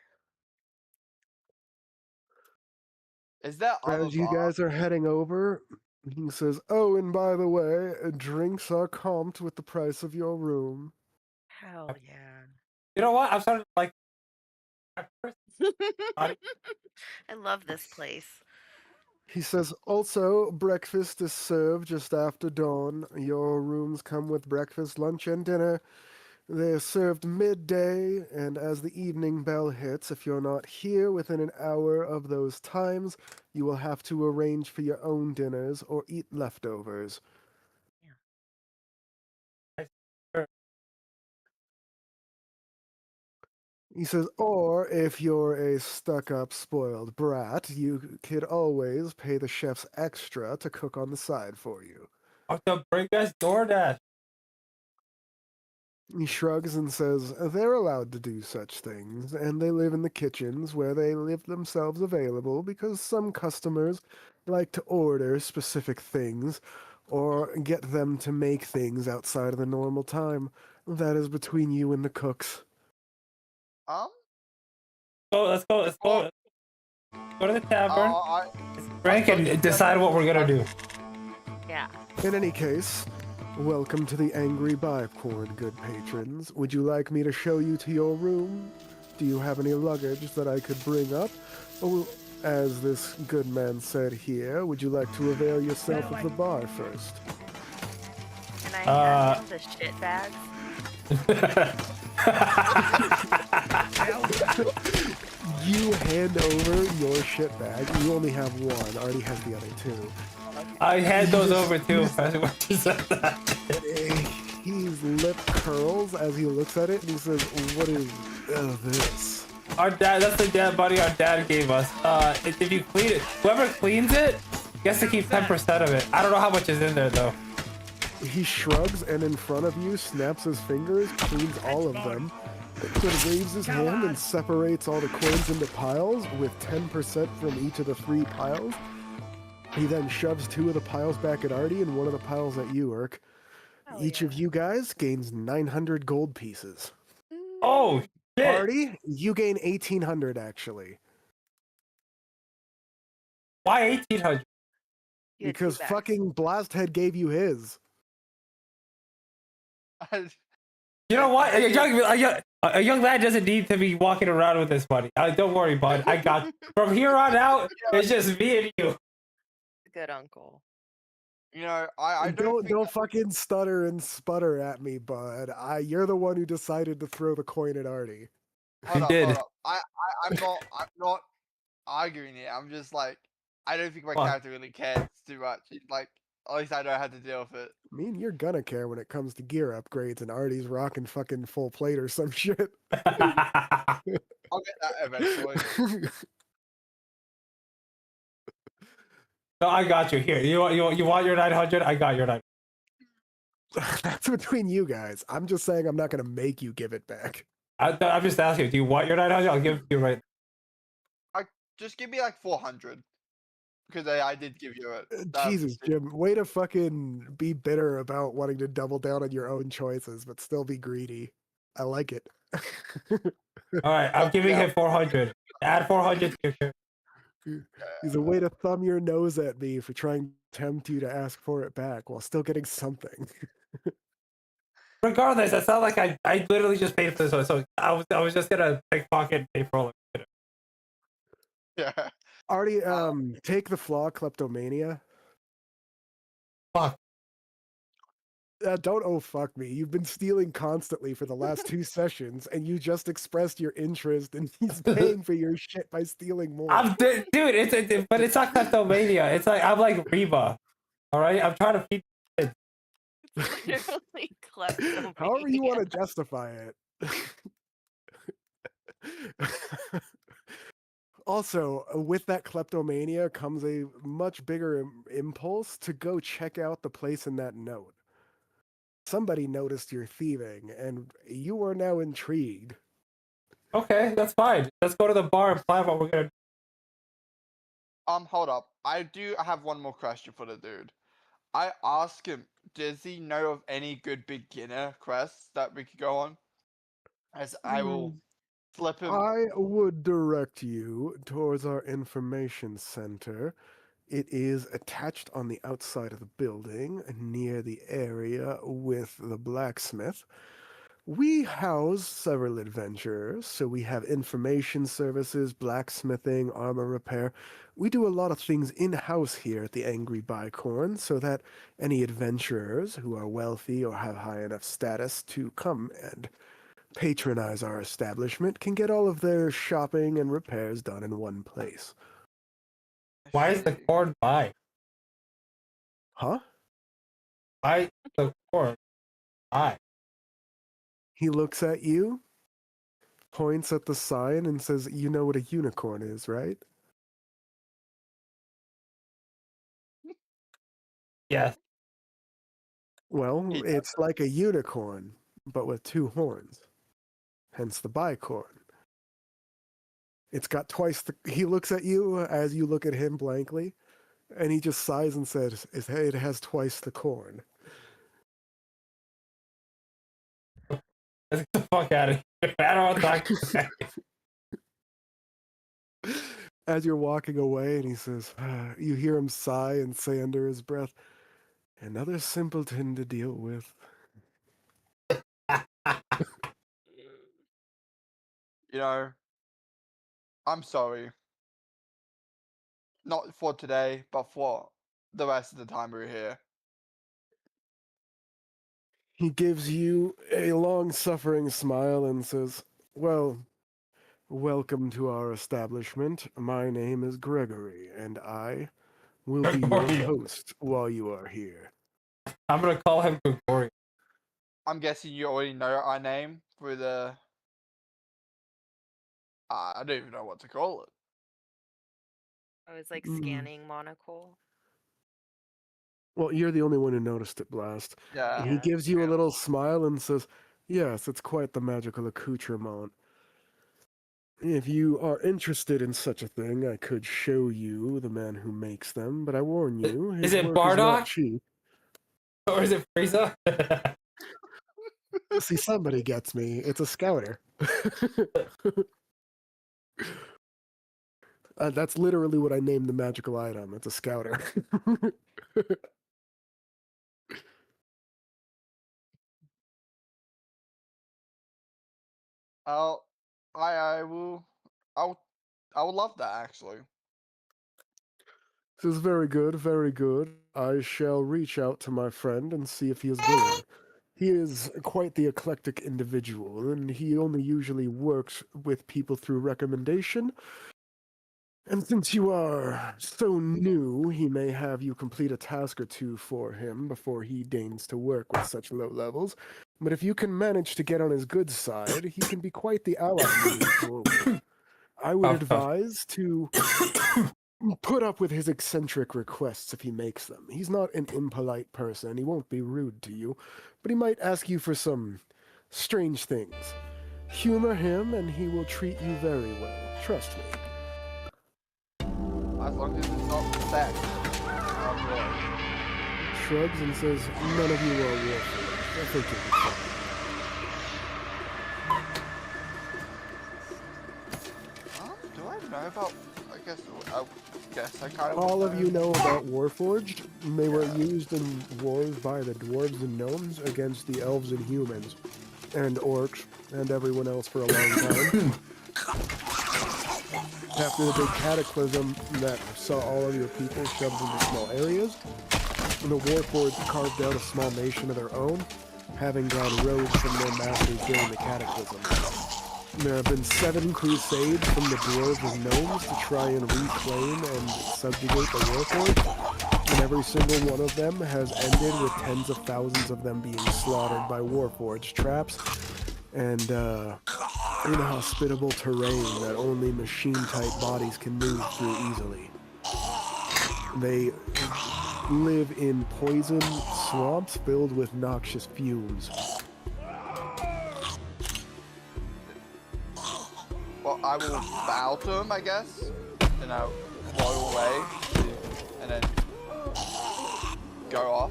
Is that other As you bar? guys are heading over, he says, "Oh, and by the way, drinks are comped with the price of your room." Hell yeah. You know what? I'm starting to like. Artie? I love this place. He says, "Also, breakfast is served just after dawn. Your rooms come with breakfast, lunch, and dinner. They're served midday, and as the evening bell hits, if you're not here within an hour of those times, you will have to arrange for your own dinners or eat leftovers." He says, "Or if you're a stuck-up, spoiled brat, you could always pay the chefs extra to cook on the side for you." Oh, to bring us DoorDash. He shrugs and says, "They're allowed to do such things, and they live in the kitchens where they live themselves available because some customers like to order specific things or get them to make things outside of the normal time. That is between you and the cooks." Let's go. Let's go. Go to the tavern. I Drink and decide what we're gonna do. Yeah. In any case, welcome to the Angry Bicorn, good patrons. Would you like me to show you to your room? Do you have any luggage that I could bring up? Or, as this good man said here, would you like to avail yourself of the bar first? Can I hand him the shit bags? You hand over your shit bag. You only have one. Artie has the other two. I hand those over too. When you said that. His lip curls as he looks at it and he says, "What is this?" Our dad, that's the dad buddy our dad gave us. If you clean it, whoever cleans it gets to keep 10% of it. I don't know how much is in there though. He shrugs and in front of you snaps his fingers, cleans all of them, then waves his hand and separates all the coins into piles with 10% from each of the 3 piles. He then shoves 2 of the piles back at Artie and 1 of the piles at you, Urk. Each of you guys gains 900 gold pieces. Oh shit! Artie, you gain 1,800 actually. Why 1,800? You had Because 2 bags. fucking Blasthead gave you his. You know what? A young lad doesn't need to be walking around with this money. Don't worry, bud. I got from here on out. It's just me and you. Good uncle. You know, I Don't fucking stutter and sputter at me, bud. You're the one who decided to throw the coin at Artie. Hold up, did. hold up. I'm not arguing it. I'm just like, I don't think my What? character really cares too much. Like, at least I know how to deal with it. I mean, you're gonna care when it comes to gear upgrades and Artie's rocking fucking full plate or some shit. I'll get that eventually. No, I got you. Here, you want your 900? I got your 900. That's between you guys. I'm just saying I'm not gonna make you give it back. I'm just asking. Do you want your 900? I'll give it to you right. Just give me like 400. Because I did give you it. Jesus, Jim, way to fucking be bitter about wanting to double down on your own choices, but still be greedy. I like it. All right, I'm giving him 400. Add 400 to your shirt. He's a way to thumb your nose at me for trying to tempt you to ask for it back while still getting something. Regardless, it's not like I literally just paid for this one, so I was just gonna pickpocket and pay for all of it. Yeah. Artie, take the flaw kleptomania. Fuck. Don't oh fuck me. You've been stealing constantly for the last 2 sessions, and you just expressed your interest, and he's paying for your shit by stealing more. Dude, but it's not kleptomania. It's like I'm like Reba. All right, I'm trying to feed. Literally kleptomania. However you want to justify it. Also, with that kleptomania comes a much bigger impulse to go check out the place in that note. Somebody noticed your thieving, and you are now intrigued. Okay, that's fine. Let's go to the bar and plan what we're gonna. Hold up. I have one more question for the dude. I asked him, does he know of any good beginner quests that we could go on? As I will flip him. I would direct you towards our information center. It is attached on the outside of the building near the area with the blacksmith. We house several adventurers, so we have information services, blacksmithing, armor repair. We do a lot of things in-house here at the Angry Bicorn, so that any adventurers who are wealthy or have high enough status to come and patronize our establishment can get all of their shopping and repairs done in one place. Why is the corn mine? Huh? Why is the corn mine? He looks at you, points at the sign, and says, "You know what a unicorn is, right?" Yes. Well, He does. it's like a unicorn, but with 2 horns. Hence the bicorn. It's got twice the... He looks at you as you look at him blankly, and he just sighs and says, "It has twice the corn." Let's get the fuck out of here. I don't want to talk to you. As you're walking away, and he says, you hear him sigh and say under his breath, "Another simpleton to deal with." You know, I'm sorry. Not for today, but for the rest of the time we're here. He gives you a long-suffering smile and says, "Well, welcome to our establishment. My name is Gregory, and I will be your Gregorio. host while you are here." I'm gonna call him Gregorio. I'm guessing you already know our name for the... I don't even know what to call it. I was like Mm. scanning Monocle. Well, you're the only one who noticed it, Blast. Yeah. He gives you a true. little smile and says, "Yes, it's quite the magical accoutrement. If you are interested in such a thing, I could show you the man who makes them, but I warn you, his Is it work is not Bardock? cheap." Or is it Frieza? See, somebody gets me. It's a scouter. That's literally what I named the magical item. It's a scouter. I would love that actually. This is very good, very good. I shall reach out to my friend and see if he is willing. He is quite the eclectic individual, and he only usually works with people through recommendation. And since you are so new, he may have you complete a task or 2 for him before he deigns to work with such low levels. But if you can manage to get on his good side, he can be quite the ally moving forward. I would advise to put up with his eccentric requests if he makes them. He's not an impolite person, he won't be rude to you, but he might ask you for some strange things. Humor him and he will treat you very well, trust me. As long as it's not sex. I'm good. Shrugs and says, "None of you are warfighters. I forgive Do I know about... I guess I kind you." of... All of you know about Warforged. They were used in wars by the dwarves and gnomes against the elves and humans, and orcs, and everyone else for a long time. After the big cataclysm that saw all of your people shoved into small areas, The Warforged carved out a small nation of their own, having gone rogue from their masters during the Cataclysm. There have been 7 crusades from the dwarves and gnomes to try and reclaim and subjugate the Warforged, and every single one of them has ended with tens of thousands of them being slaughtered by Warforged traps and inhospitable terrain that only machine-type bodies can move through easily. They live in poison swamps filled with noxious fumes. Well, I will bow to him, I guess, and I'll roll away, and then go off.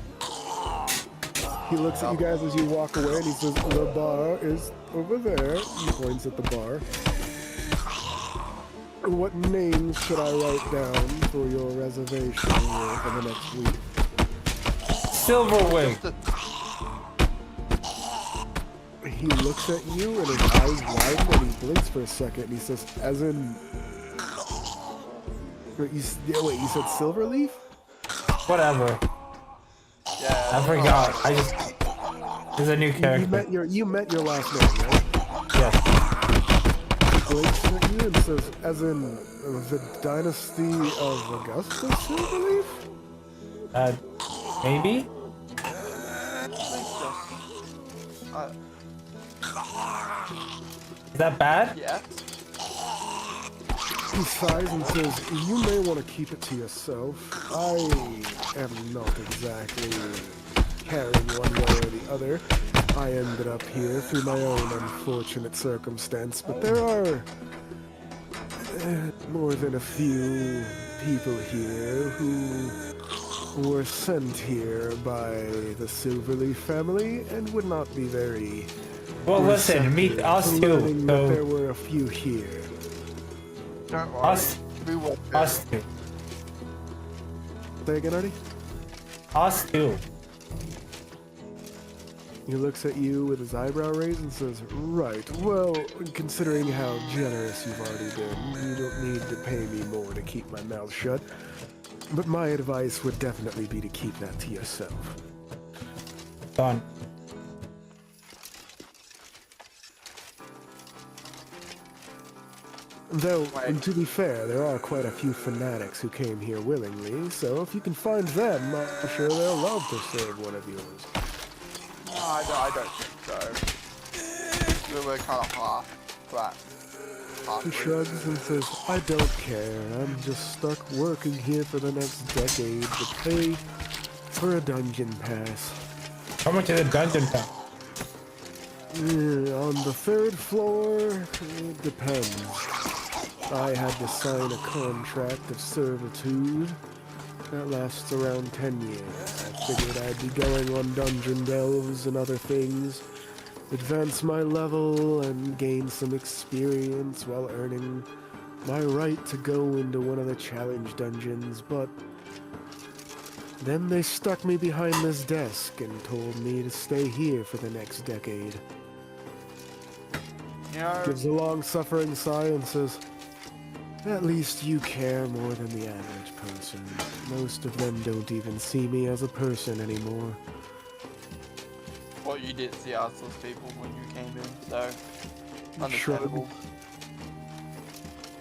He looks at you guys as you walk away and he says, "The bar is over there." He points at the bar. What names should I write down for your reservation here for the next week? Silverwing. He looks at you and his eyes widen and he blinks for a second and he says, as in... Wait, you said Silverleaf? Whatever. Yeah. I forgot. I just. There's a new character. You met your last name, right? Yes. He blinks at you and says, as in the dynasty of Augustus Silverleaf? Maybe? Is that bad? Yeah. He sighs and says, "You may want to keep it to yourself. I am not exactly caring one way or the other. I ended up here through my own unfortunate circumstance, but there are more than a few people here who were sent here by the Silverleaf family and would not be very Well, listen, meet us to too. learning that there So, were a few here." Don't worry. us, We will. us too. Say again, Artie? Us too. He looks at you with his eyebrow raised and says, "Right, well, considering how generous you've already been, you don't need to pay me more to keep my mouth shut. But my advice would definitely be to keep that to yourself." Done. Though, Right. to be fair, there are quite a few fanatics who came here willingly, so if you can find them, I'm sure they'll love to serve one of yours. No, I don't think so. We're kind of half. Right. He shrugs and says, "I don't care. I'm just stuck working here for the next decade to pay for a dungeon pass. How much is a dungeon pass? On the 3rd floor, it depends. I had to sign a contract of servitude that lasts around 10 years. I figured I'd be going on dungeon delves and other things, advance my level and gain some experience while earning my right to go into one of the challenge dungeons, but then they stuck me behind this desk and told me to stay here for the next decade." You know, Gives a long-suffering sigh and says, "At least you care more than the average person. Most of them don't even see me as a person anymore." well, you did see us as people when you came in, so Shrug. understandable.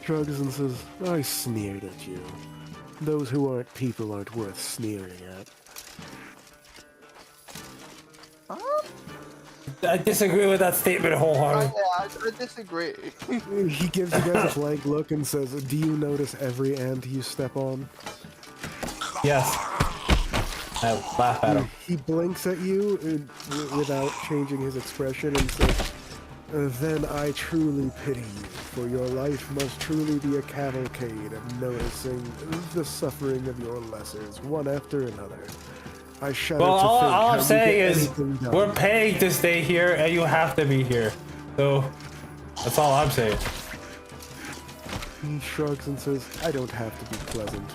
Shrugs and says, "I sneered at you. Those who aren't people aren't worth sneering at." I disagree with that statement wholeheartedly. Yeah, I disagree. He gives you guys a blank look and says, "Do you notice every ant you step on?" Yes. I laugh at him. He blinks at you without changing his expression and says, "Then I truly pity you, for your life must truly be a cavalcade of noticing the suffering of your lessers, one after another. I shudder Well, to all think how I'm you saying get is, anything done." we're paying to stay here, and you have to be here. So, that's all I'm saying. He shrugs and says, "I don't have to be pleasant."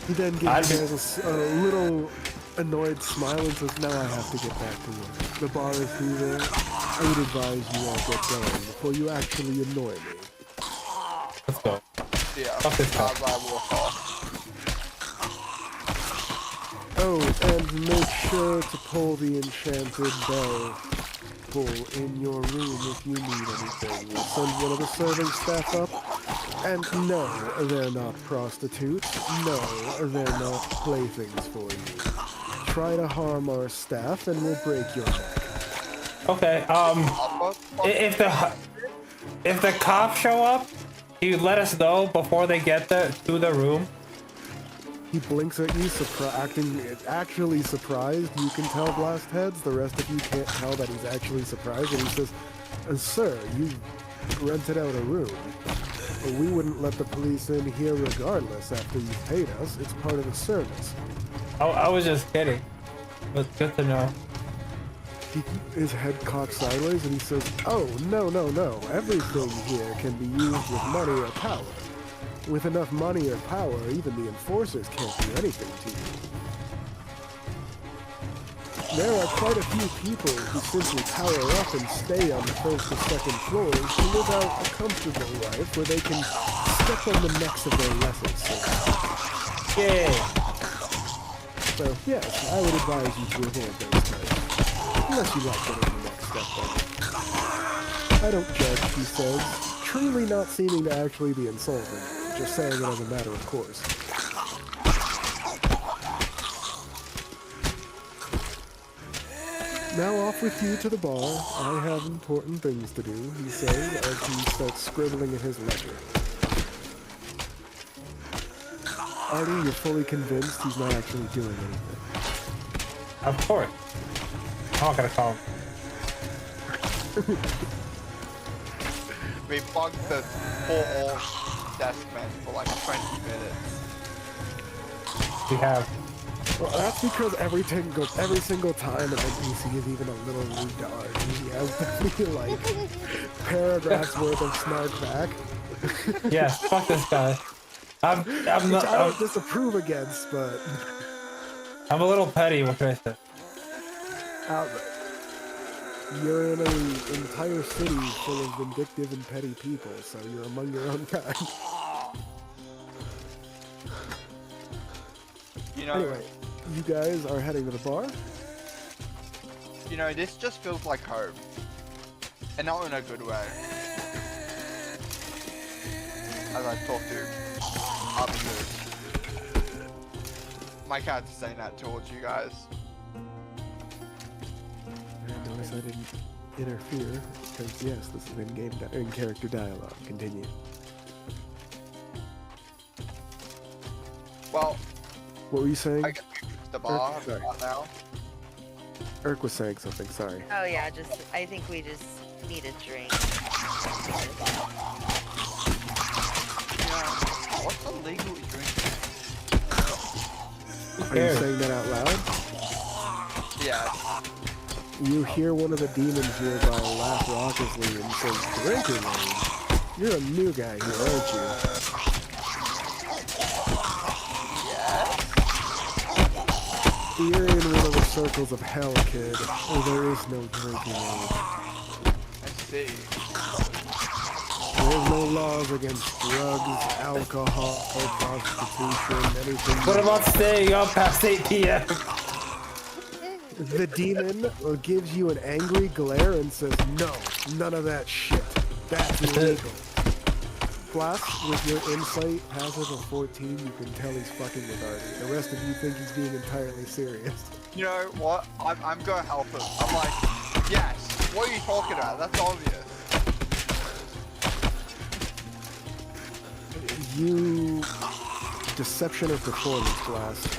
He then I'd gives be- you guys a little annoyed smile and says, "Now I have to get back to work. The bar is through there. I would advise you all get going before you actually annoy me." Let's go. Yeah. Fuck this guy. As I walk off. Oh, and make sure to pull the enchanted bell pull in your room if you need anything. We'll send one of the serving staff up. And no, they're not prostitutes. No, they're not playthings for you. Try to harm our staff and we'll break your neck. Okay. If the cops show up, you let us know before they get to the room. He blinks at you, acting actually surprised. You can tell Blast Heads. The rest of you can't tell that he's actually surprised. And he says, "Sir, you rented out a room. We wouldn't let the police in here regardless after you've paid us. It's part of the service." I was just kidding. But good to know. His head cocks sideways and he says, "Oh, no. Everything here can be used with money or power. With enough money or power, even the enforcers can't do anything to you. There are quite a few people who simply power up and stay on the first or second floors to live out a comfortable life where they can step on the necks of their lesser sins. Yeah. So, yes, I would advise you to avoid those types. Unless you like getting the next step done. I don't judge," he says, truly not seeming to actually be insulted, just saying it as a matter of course. "Now off with you to the bar. I have important things to do," he says as he starts scribbling in his ledger. Artie, you're fully convinced he's not actually doing anything. Of course. I'm not gonna call him. We bugged the poor desk man for like 20 minutes. We have. Well, that's because every single time an NPC is even a little retard. He has to be like paragraphs worth of snark back. Yes, fuck this guy. I'm Which not. I don't disapprove against, but I'm a little petty. What can I say? you're in an entire city full of vindictive and petty people, so you're among your own kind. You know, Anyway, you guys are heading to the bar. you know, this just feels like home. And not in a good way. As I talk to others. My cat's saying that towards you guys. Notice I didn't interfere, because yes, this is in-character dialogue. Continue. Well, What were you saying? I guess the bar sorry. right now. Irk was saying something, sorry. Oh yeah, I think we just need a drink. Yeah. What's the legal drink? Are you saying that out loud? Yeah. You hear one of the demons nearby laugh raucously and says, "Drinking age? You're a new guy here, aren't you?" You're in one of the circles of hell, kid. There is no drinking age. I see. There's no laws against drugs, alcohol, prostitution, anything. What about staying up past 8 p.m.? The demon gives you an angry glare and says, "No, none of that shit. That's illegal." Blast, with your insight passive of 14, you can tell he's fucking with Artie. The rest of you think he's being entirely serious. You know what? I'm gonna help him. I'm like, yes. What are you talking about? That's obvious. You... Deception or performance, Blast?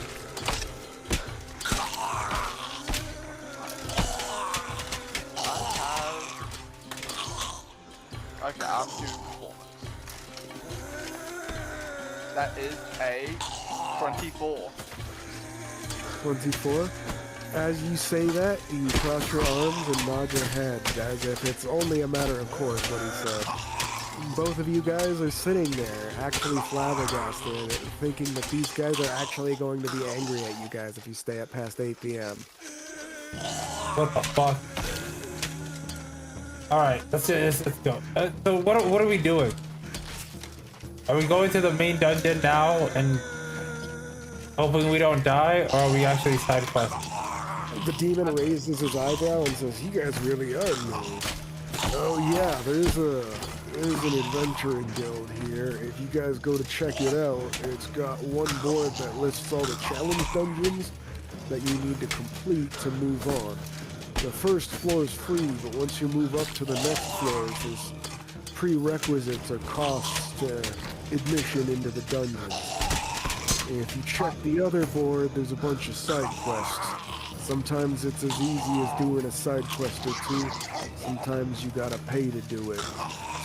Okay, I'm doing performance. That is a 24. 24? As you say that, you cross your arms and nod your head, as if it's only a matter of course what he said. Both of you guys are sitting there, actually flabbergasted, thinking that these guys are actually going to be angry at you guys if you stay up past 8 p.m. What the fuck? Alright, let's go. So what are we doing? Are we going to the main dungeon now and hoping we don't die, or are we actually side quest? The demon raises his eyebrow and says, "You guys really are new." Oh yeah, there's an adventuring guild here. If you guys go to check it out, it's got one board that lists all the challenge dungeons that you need to complete to move on. The first floor is free, but once you move up to the next floors, there's prerequisites or costs to admission into the dungeons. And if you check the other board, there's a bunch of side quests. Sometimes it's as easy as doing a side quest or two. Sometimes you gotta pay to do it.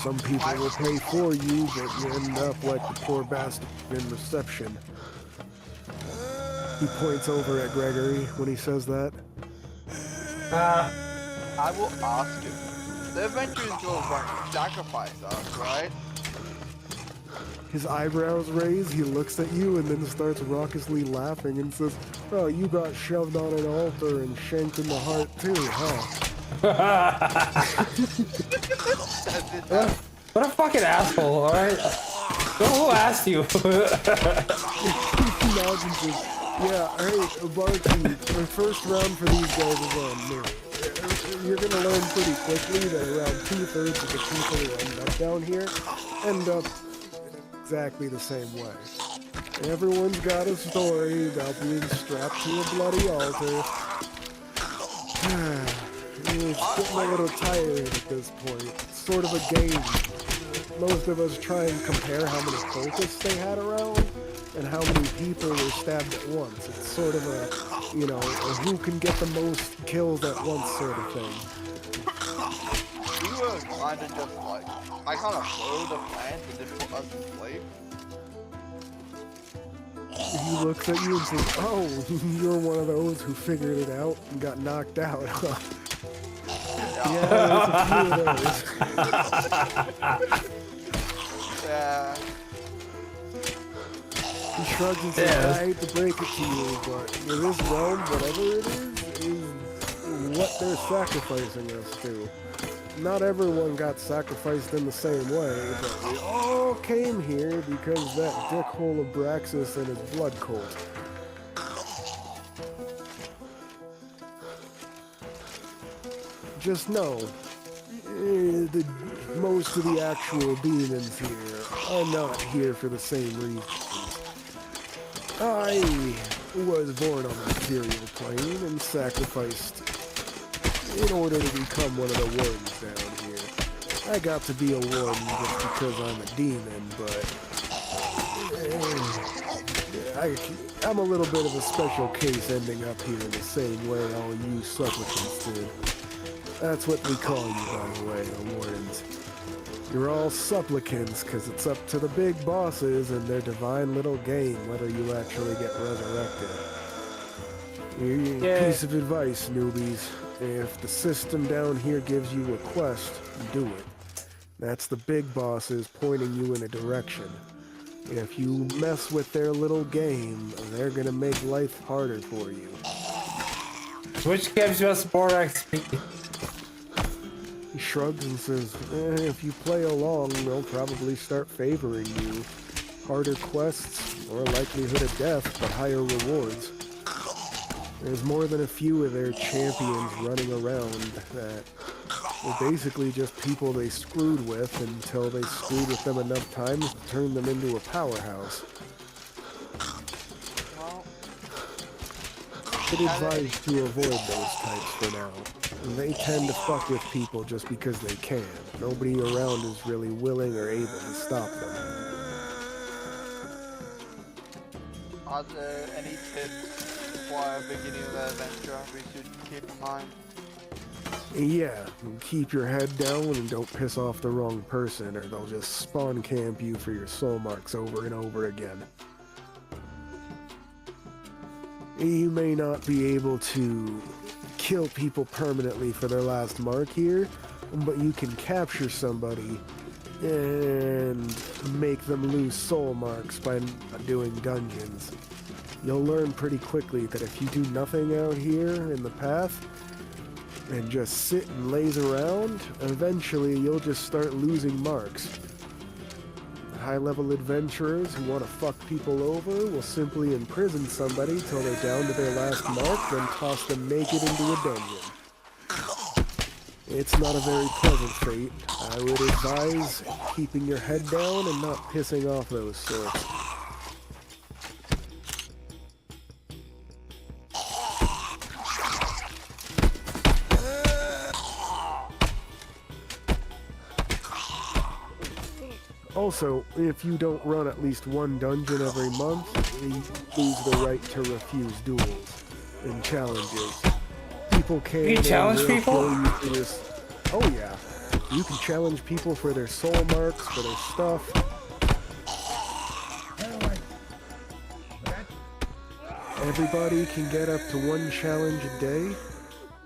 Some people will pay for you, but you end up like the poor bastard in reception. He points over at Gregory when he says that. I will ask him. The Adventurers Guild won't sacrifice us, right? His eyebrows raise, he looks at you and then starts raucously laughing and says, "Oh, you got shoved on an altar and shanked in the heart too, huh?" What a fucking asshole, alright? Who asked you? He nods and says, "Yeah, hey, Barkeep, the first round for these guys is on me. You're gonna learn pretty quickly that around 2/3 of the people who end up down here end up exactly the same way. Everyone's got a story about being strapped to a bloody altar. It's getting a little tired at this point. It's sort of a game. Most of us try and compare how many cultists they had around and how many people were stabbed at once. It's sort of a, you know, a who can get the most kills at once sort of thing." We were kind of just like, I kind of followed the plan to just put us to sleep. He looks at you and says, "Oh, you're one of those who figured it out and got knocked out, huh?" Yeah, there's a few of those. Yeah. He shrugs and says, "I hate to break it to you, but in this realm, whatever it is what they're sacrificing us to. Not everyone got sacrificed in the same way, but we all came here because that dickhole of Braxis and his blood cult. Just know, most of the actual demons here are not here for the same reasons. I was born on the material plane and sacrificed in order to become one of the wardens down here. I got to be a warden just because I'm a demon, but I'm a little bit of a special case ending up here in the same way all you supplicants did. That's what we call you, by the way, the wardens. You're all supplicants because it's up to the big bosses and their divine little game whether you actually get resurrected. Piece of advice, newbies. If the system down here gives you a quest, do it. That's the big bosses pointing you in a direction. If you mess with their little game, they're gonna make life harder for you." Which gives us more XP. He shrugs and says, "If you play along, they'll probably start favoring you. Harder quests, more likelihood of death, but higher rewards. There's more than a few of their champions running around that were basically just people they screwed with until they screwed with them enough times to turn them into a powerhouse. Well, I'd advise to avoid those types for now. They tend to fuck with people just because they can. Nobody around is really willing or able to stop them." are there any tips for a beginning of the adventure we should keep in mind? Yeah, keep your head down and don't piss off the wrong person or they'll just spawn camp you for your soul marks over and over again. You may not be able to kill people permanently for their last mark here, but you can capture somebody and make them lose soul marks by not doing dungeons. You'll learn pretty quickly that if you do nothing out here in the path and just sit and laze around, eventually you'll just start losing marks. high-level adventurers who want to fuck people over will simply imprison somebody till they're down to their last mark, then toss them naked into a dungeon. It's not a very pleasant fate. I would advise keeping your head down and not pissing off those sorts. Also, if you don't run at least one dungeon every month, you lose the right to refuse duels and challenges. People can... You challenge people? Oh yeah. You can challenge people for their soul marks, for their stuff. Everybody can get up to one challenge a day.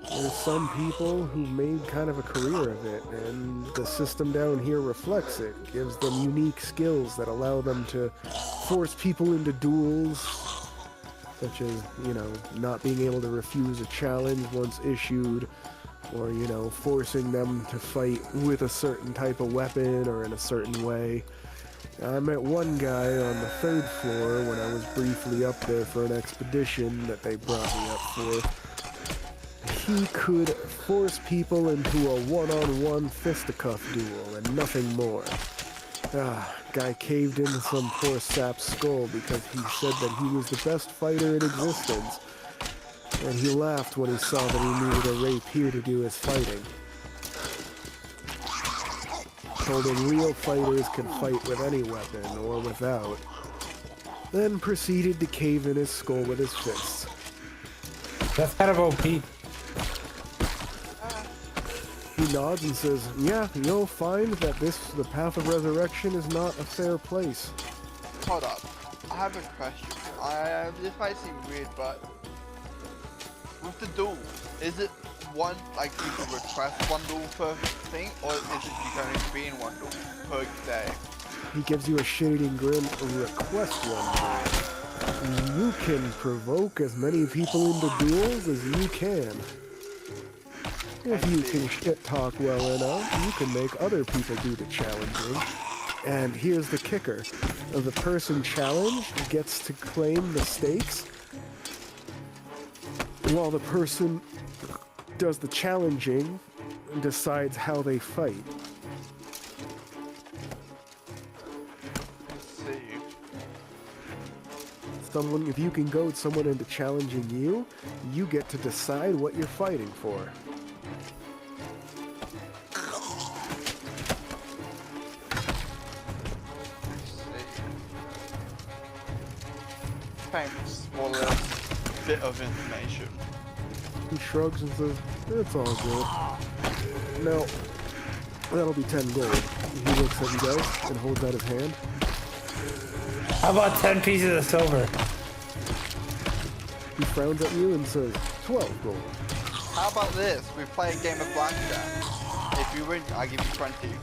There's some people who made kind of a career of it, and the system down here reflects it. Gives them unique skills that allow them to force people into duels, such as, you know, not being able to refuse a challenge once issued, or, you know, forcing them to fight with a certain type of weapon or in a certain way. I met one guy on the 3rd floor when I was briefly up there for an expedition that they brought me up for. He could force people into a one-on-one fisticuff duel and nothing more. Guy caved into some poor sap's skull because he said that he was the best fighter in existence. And he laughed when he saw that he needed a rapier to do his fighting. Told him real fighters can fight with any weapon or without. Then proceeded to cave in his skull with his fists. That's kind of OP. He nods and says, yeah, you'll find that the path of resurrection is not a fair place. Hold up. I have a question. This might seem weird, but with the duel, is it one, like you can request one duel per thing, or is it you can only be in one duel per day? He gives you a shitting grin and request one duel. You can provoke as many people into duels as you can. If you can shit talk well enough, you can make other people do the challenging. And here's the kicker. The person challenged gets to claim the stakes, while the person does the challenging and decides how they fight. Let's see. If you can goad someone into challenging you, you get to decide what you're fighting for. Thanks for this bit of information. He shrugs and says, it's all good. No, that'll be 10 gold. He looks at you guys and holds out his hand. How about 10 pieces of silver? He frowns at you and says, 12 gold. How about this? We play a game of blackjack. If you win, I give you 20.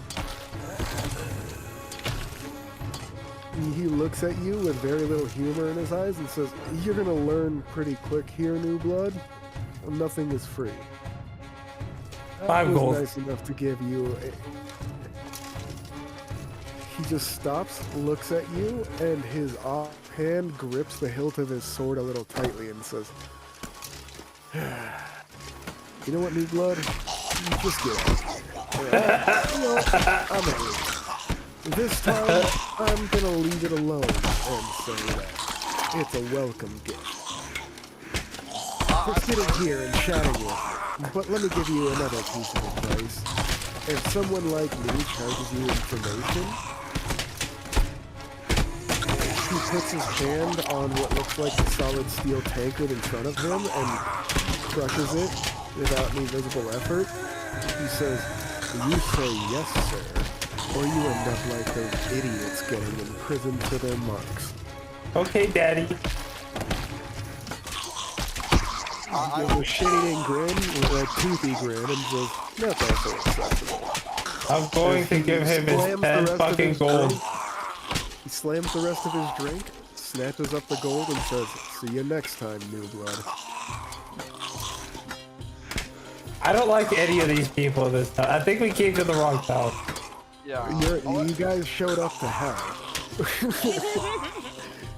He looks at you with very little humor in his eyes and says, you're gonna learn pretty quick here, new blood. Nothing is free. 5 gold. Nice enough to give you He just stops, looks at you, and his offhand grips the hilt of his sword a little tightly and says, you know what, new blood? Just get out. You know, I'm out. This time, I'm gonna leave it alone and say that it's a welcome gift. For sitting here and chatting with me, but let me give you another piece of advice. If someone like me charges you information, he puts his hand on what looks like a solid steel tankard in front of him and crushes it without any visible effort. He says, you say yes, sir. Or you end up like those idiots getting imprisoned for their marks. Okay, Daddy. He gives a shading grin, with a toothy grin, and says, not that so acceptable. I'm going to give him his 10 fucking gold. He slams the rest of his drink, snatches up the gold, and says, see you next time, new blood. I don't like any of these people this time. I think we came to the wrong town. Yeah. You guys showed up to hell.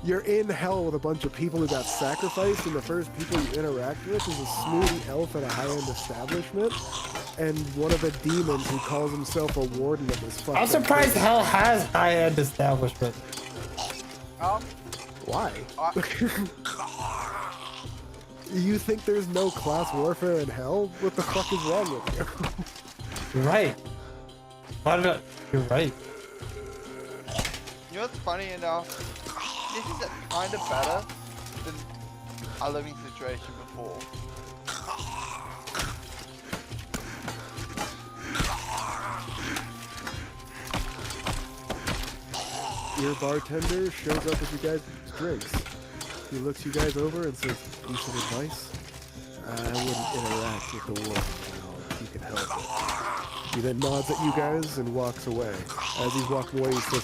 You're in hell with a bunch of people who got sacrificed, and the first people you interact with is a snooty elf at a high-end establishment, and one of the demons who calls himself a warden of this fucking I'm surprised place. hell has high-end establishment. Why? You think there's no class warfare in hell? What the fuck is wrong with you? You're right. Why did I... You're right. You know what's funny enough? This is kind of better than our living situation before. Your bartender shows up with you guys' drinks. He looks you guys over and says, "Piece of advice? I wouldn't interact with the warden, if you can help it." He then nods at you guys and walks away. As he's walking away, he says,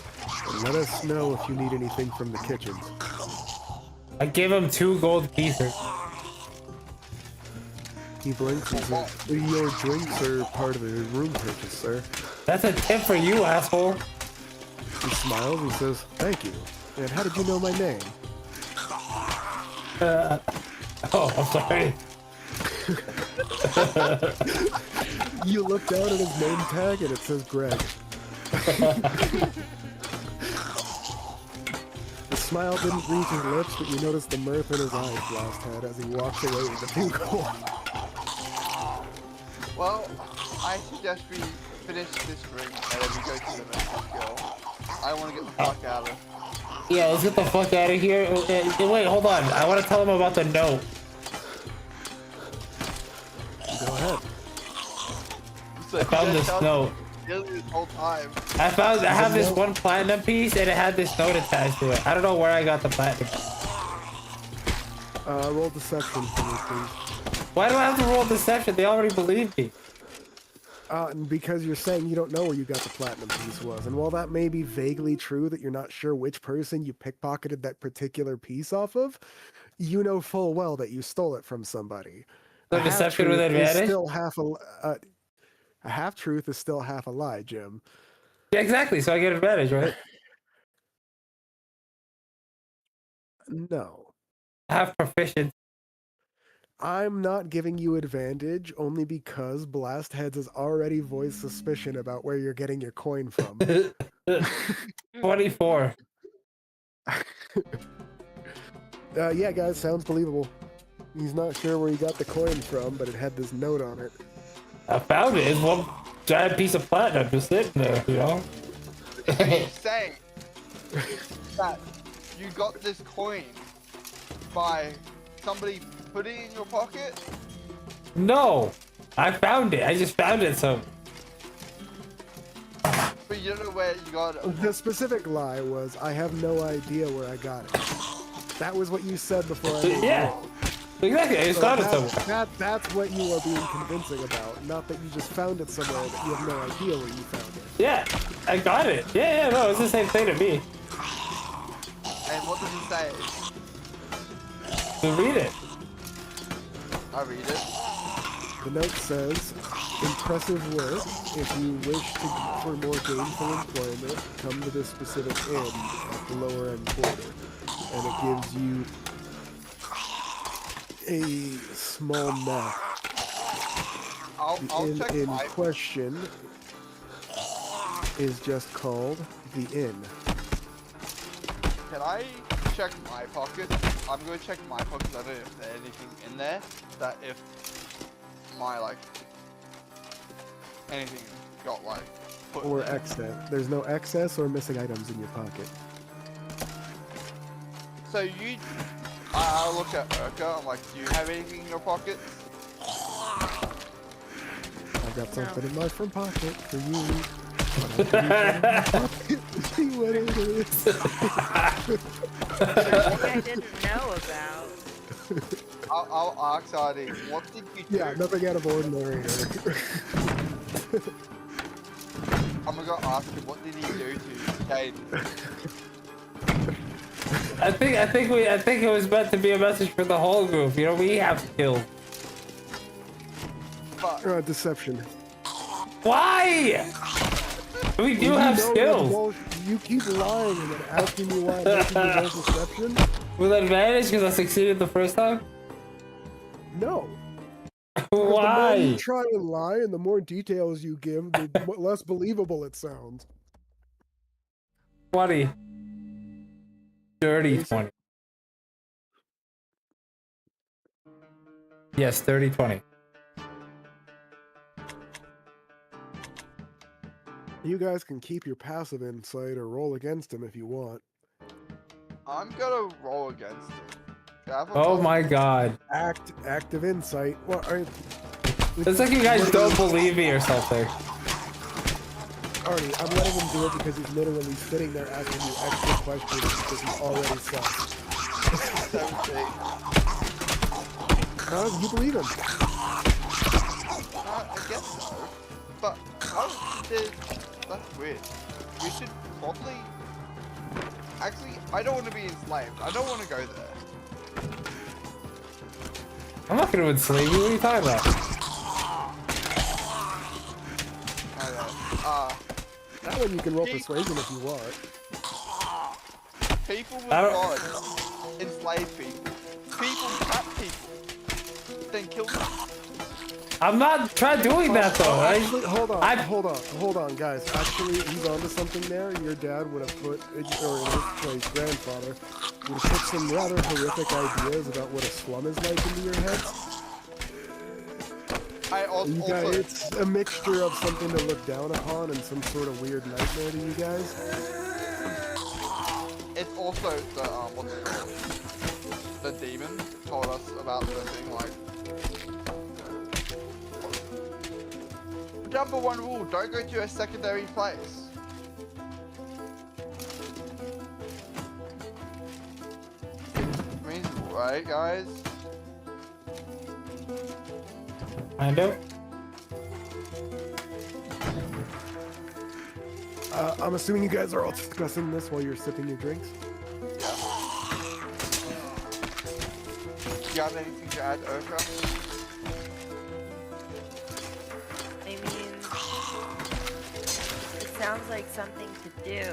"Let us know if you need anything from the kitchens." I gave him 2 gold pieces. He blinks and says, "Your drinks are part of the room purchase, sir." That's a tip for you, asshole. He smiles and says, "Thank you. And how did you know my name?" Oh, I'm sorry. You look down at his name tag and it says Greg. The smile didn't reach his lips, but you notice the mirth in his eyes, Blast had, as he walks away with the 2 gold. Well, I suggest we finish this drink and then we go to the next girl. I want to get the fuck out of. Yeah, let's get the fuck out of here. Wait, hold on. I want to tell him about the note. Go ahead. So I found this note. This whole time. I have this 1 platinum piece and it had this note attached to it. I don't know where I got the platinum. Roll deception for me, please. Why do I have to roll deception? They already believed me. Because you're saying you don't know where you got the platinum piece was. And while that may be vaguely true that you're not sure which person you pickpocketed that particular piece off of, you know full well that you stole it from somebody. So A deception with half-truth is advantage? Still a half-truth is still half a lie, Jim. Yeah, exactly. So I get advantage, right? No. Half proficient. I'm not giving you advantage only because Blast Heads has already voiced suspicion about where you're getting your coin from. 24. Yeah, guys, sounds believable. He's not sure where he got the coin from, but it had this note on it. I found it. It's 1 giant piece of platinum just sitting there, you know? He's saying that you got this coin by somebody putting it in your pocket? No! I found it. I just found it, so... But you don't know where you got it. The specific lie was, I have no idea where I got it. That was what you said before I made the Yeah. roll. Exactly. I just So found it somewhere. that's what you are being convincing about, not that you just found it somewhere that you have no idea where you found it. Yeah. I got it. Yeah, no, it's the same thing to me. And what does it say? So read it. I read it. The note says, "Impressive work. If you wish for more gainful employment, come to this specific inn at the lower end quarter." And it gives you a small map. I'll The check inn in my question is just called the Inn. Can I check my pocket? I'm going to check my pocket. I don't know if there's anything in there that if my like anything got like put Or in there. excess. There's no excess or missing items in your pocket. So you, I'll look at Urka. I'm like, do you have anything in your pocket? I've got something in my front pocket for you. But I see what it is. Something I didn't know about. I'll ask Artie, what did you do? Yeah, nothing out of ordinary. I'm gonna ask him, what did he do to Jade? I think it was meant to be a message for the whole group. You know, we have skills. But Deception. Why? We do have skills. you keep lying and then asking me why I'm making you roll deception? With advantage because I succeeded the first time? No. 'Cause the more Why? you try and lie and the more details you give, the less believable it sounds. 20. Dirty 20. Yes, 30, 20. You guys can keep your passive insight or roll against him if you want. I'm gonna roll against it. Oh my god. Active insight. What are It's like you guys don't believe me or something. Artie, I'm letting him do it because he's literally sitting there asking you extra questions because he's already sucks. You believe him. I guess so. But that's weird. We should probably... Actually, I don't want to be enslaved. I don't want to go there. I'm not gonna enslave you. What are you talking about? That one you can roll persuasion if you want. People with gods enslave people. People trap people. Then kill them. I'm not trying doing that though. Actually, hold on, guys. Actually, he's onto something there. Your dad would have put, or in this case, grandfather, would have put some rather horrific ideas about what a slum is like into your heads. It's a mixture of something to look down upon and some sort of weird nightmare to you guys. It's also the what's it called? The demon told us about the thing like. Number one rule: don't go to a secondary place. Reasonable, right, guys? I do. I'm assuming you guys are all discussing this while you're sipping your drinks. Yeah. Do you have anything to add, Urka? I mean, it sounds like something to do,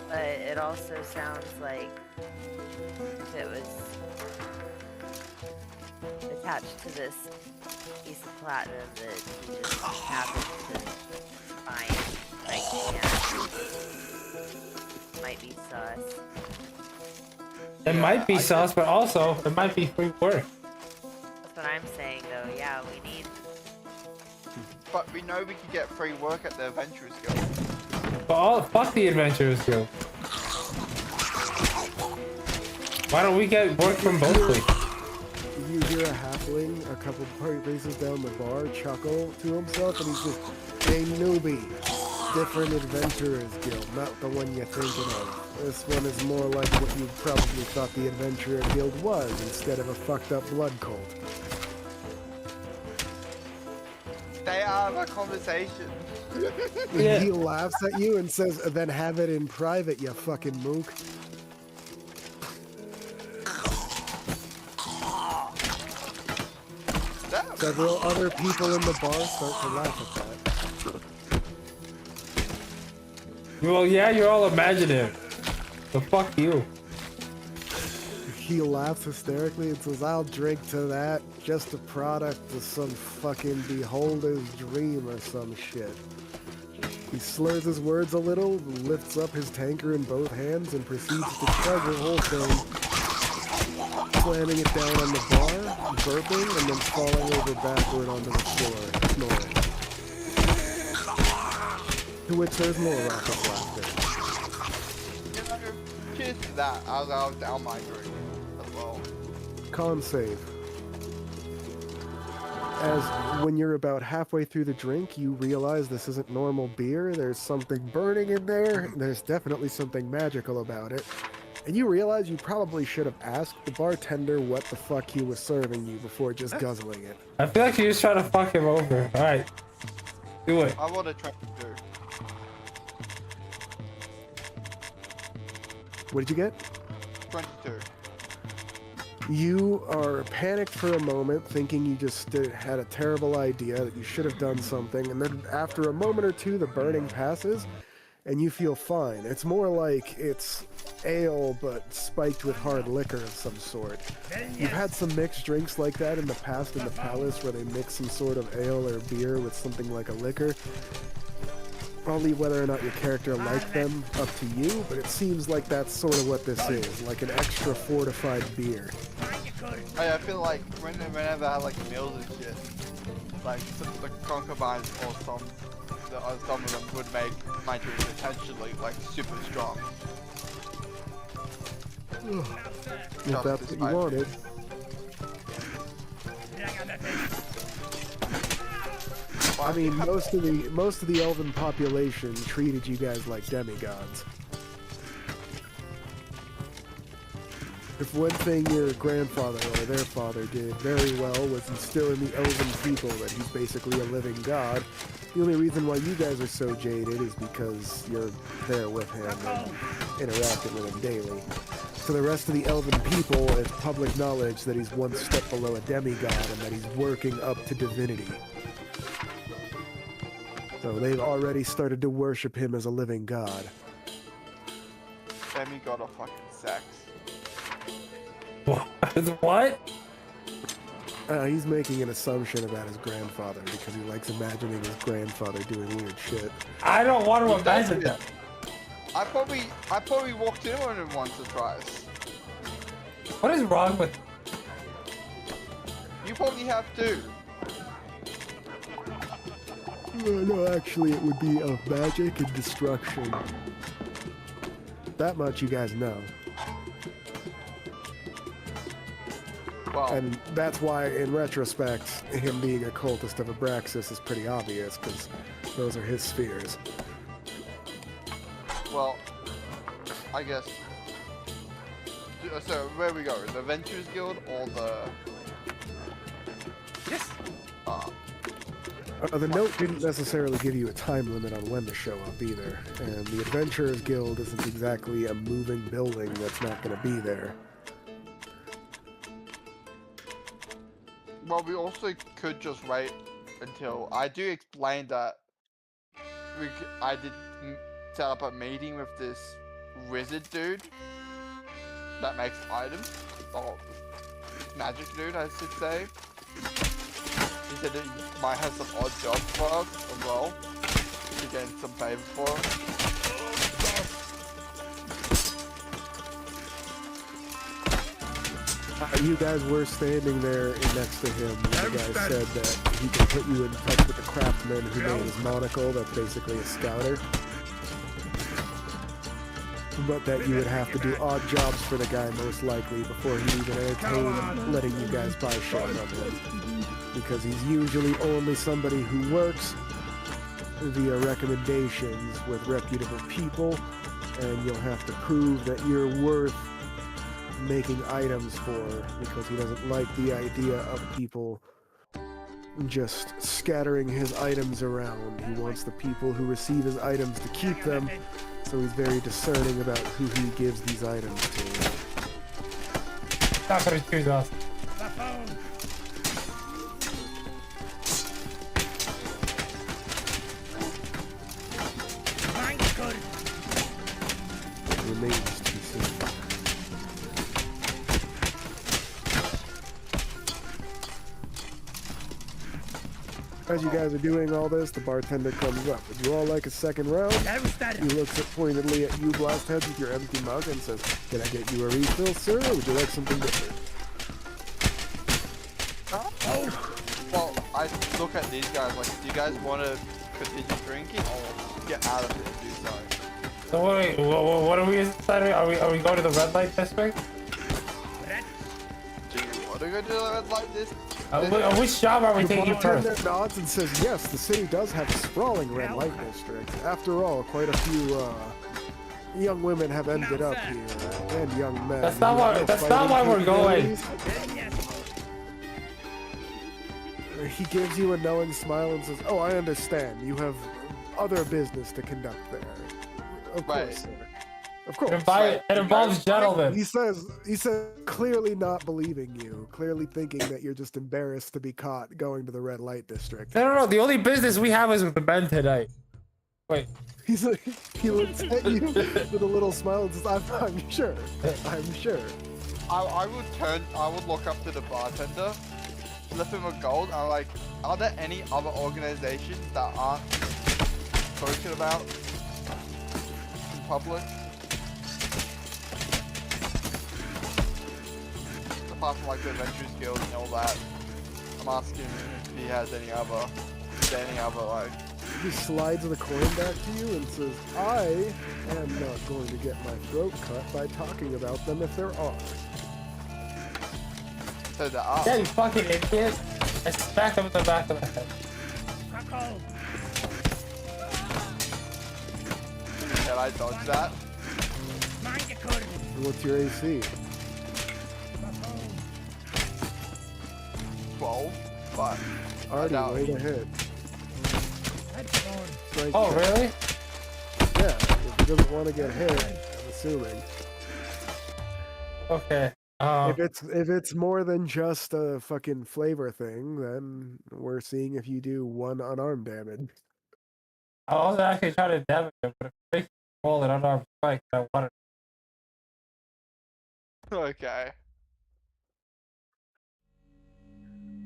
but it also sounds like if it was attached to this piece of platinum that he just happened to find. Like, yeah, might be sus. It might be sus, but also it might be free work. That's what I'm saying, though. Yeah, we need. But we know we can get free work at the Adventurers Guild. But fuck the Adventurers Guild. Why don't we get work from both places? You hear a halfling a couple places down the bar chuckle to himself, and he's just, "Hey newbie, different Adventurers Guild, not the one you're thinking of. This one is more like what you probably thought the Adventurer Guild was, instead of a fucked up blood cult." They have a conversation. Yeah. He laughs at you and says, "Then have it in private, you fucking mook." Several other people in the bar start to laugh at that. Well, yeah, you're all imaginative. So fuck you. He laughs hysterically and says, "I'll drink to that. Just a product of some fucking beholder's dream or some shit." He slurs his words a little, lifts up his tanker in both hands, and proceeds to chug the whole thing, slamming it down on the bar, burping, and then falling over backward onto the floor, snoring. To which there's more raucous laughter. Cheers to that. I'll down my drink as well. Con save. As when you're about halfway through the drink, you realize this isn't normal beer. There's something burning in there. There's definitely something magical about it. And you realize you probably should have asked the bartender what the fuck he was serving you before just guzzling it. I feel like you're just trying to fuck him over. Alright. Do it. I want to try to do. What did you get? 22. You are panicked for a moment, thinking you just had a terrible idea, that you should have done something, and then after a moment or two, the burning passes, and you feel fine. It's more like it's ale but spiked with hard liquor of some sort. You've had some mixed drinks like that in the past in the palace where they mix some sort of ale or beer with something like a liquor. I'll leave whether or not your character liked them up to you, but it seems like that's sort of what this is, like an extra fortified beer. I feel like whenever I had like meals and shit, like the concubines or some of them would make my drink potentially like super strong. If that's what you wanted. I mean, most of the elven population treated you guys like demigods. If one thing your grandfather or their father did very well was instill in the elven people that he's basically a living god, the only reason why you guys are so jaded is because you're there with him and interacting with him daily. To the rest of the elven people, it's public knowledge that he's one step below a demigod and that he's working up to divinity. So they've already started to worship him as a living god. Demigod of fucking sex. What? He's making an assumption about his grandfather because he likes imagining his grandfather doing weird shit. I don't want to imagine that. I probably walked in on him once or twice. What is wrong with? You probably have too. No, actually, it would be of magic and destruction. That much you guys know. Well, And that's why, in retrospect, him being a cultist of Abraxas is pretty obvious, because those are his spheres. well, I guess. So where we go? The Ventures Guild or the? Yes. The note didn't necessarily give you a time limit on when to show up either, and the Adventurers Guild isn't exactly a moving building that's not going to be there. Well, we also could just wait until I do explain that I did set up a meeting with this wizard dude that makes items. Oh, magic dude, I should say. He said that he might have some odd jobs for us as well to gain some favors for us. You guys were standing there next to him when the guy said that he can put you in touch with the craftsman who made his monocle, that's basically a scouter. But that you would have to do odd jobs for the guy most likely before he'd even entertain letting you guys buy shit from him. Because he's usually only somebody who works via recommendations with reputable people, and you'll have to prove that you're worth making items for, because he doesn't like the idea of people just scattering his items around. He wants the people who receive his items to keep them, so he's very discerning about who he gives these items to. Not gonna choose us. Remains to be seen. As you guys are doing all this, the bartender comes up. Would you all like a second round? He looks pointedly at you, Blastheads, with your empty mug and says, "Can I get you a refill, sir, or would you like something different?" Well, I look at these guys like, do you guys want to continue drinking or get out of it and do so? So what are we deciding? Are we going to the red light district? Do you want to go to the red light this? Which job are we The taking bartender first? nods and says, "Yes, the city does have a sprawling red light district. After all, quite a few young women have ended up here, and young men. That's not why. That's not why we're going. He gives you a knowing smile and says, "Oh, I understand. You have other business to conduct there. Of Right. course, sir. Of course." It involves gentlemen. He says, clearly not believing you, clearly thinking that you're just embarrassed to be caught going to the red light district. No. The only business we have is with the men tonight. Wait. He's like, he looks at you with a little smile and says, I'm sure. I'm sure. I would look up to the bartender, flip him a gold, and I'm like, are there any other organizations that aren't spoken about in public? Apart from like the Adventurers Guild and all that. I'm asking if he has any other, like... He slides the coin back to you and says, I am not going to get my throat cut by talking about them if there are. So there are. Yeah, you fucking idiot. I smacked him in the back of the head. Can I dodge that? What's your AC? 12, but Artie, doubt way he- to hit. Strike Oh, hit. really? Yeah, if he doesn't want to get hit, I'm assuming. Okay. If it's more than just a fucking flavor thing, then we're seeing if you do 1 unarmed damage. I was actually trying to damage him, but if I roll an unarmed strike, I wanted. Okay.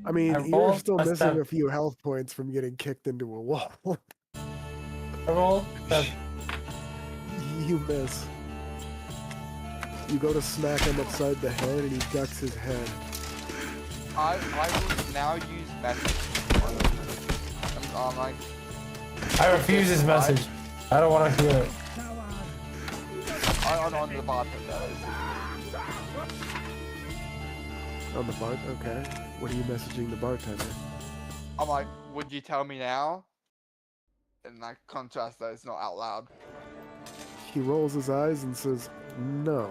I mean, I you're rolled still a missing seven. a few health points from getting kicked into a wall. I rolled. You miss. You go to smack him upside the head and he ducks his head. I will now use message. I'm like, I refuse his message. I don't want to hear it. on the bartender. On the bar? Okay. What are you messaging the bartender? I'm like, would you tell me now? And like contrast that it's not out loud. He rolls his eyes and says, no.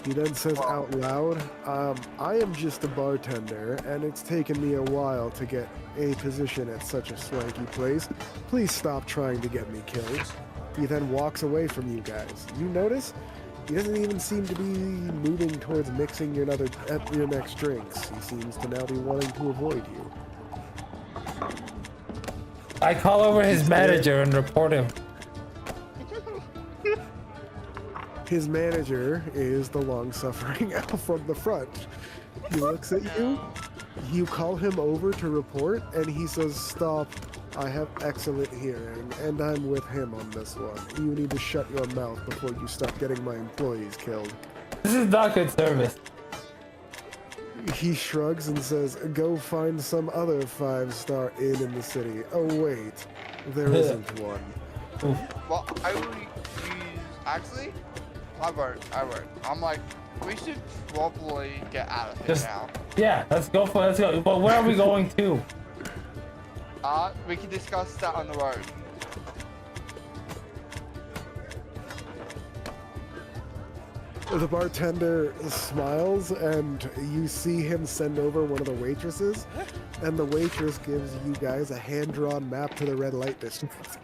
He then says out loud, I am just a bartender, and it's taken me a while to get a position at such a swanky place. Please stop trying to get me killed. He then walks away from you guys. You notice? He doesn't even seem to be moving towards mixing your next drinks. He seems to now be wanting to avoid you. I call over his manager and report him. His manager is the long-suffering elf from the front. He looks at you, you call him over to report, and he says, stop, I have excellent hearing, and I'm with him on this one. You need to shut your mouth before you start getting my employees killed. This is not good service. He shrugs and says, go find some other 5-star inn in the city. Oh wait, there isn't one. Oof. Well, I will use. Actually, I won't. I'm like, we should probably get out of here Just- now. Yeah, let's go. But where are we going to? We can discuss that on the road. The bartender smiles, and you see him send over one of the waitresses, and the waitress gives you guys a hand-drawn map to the red light district.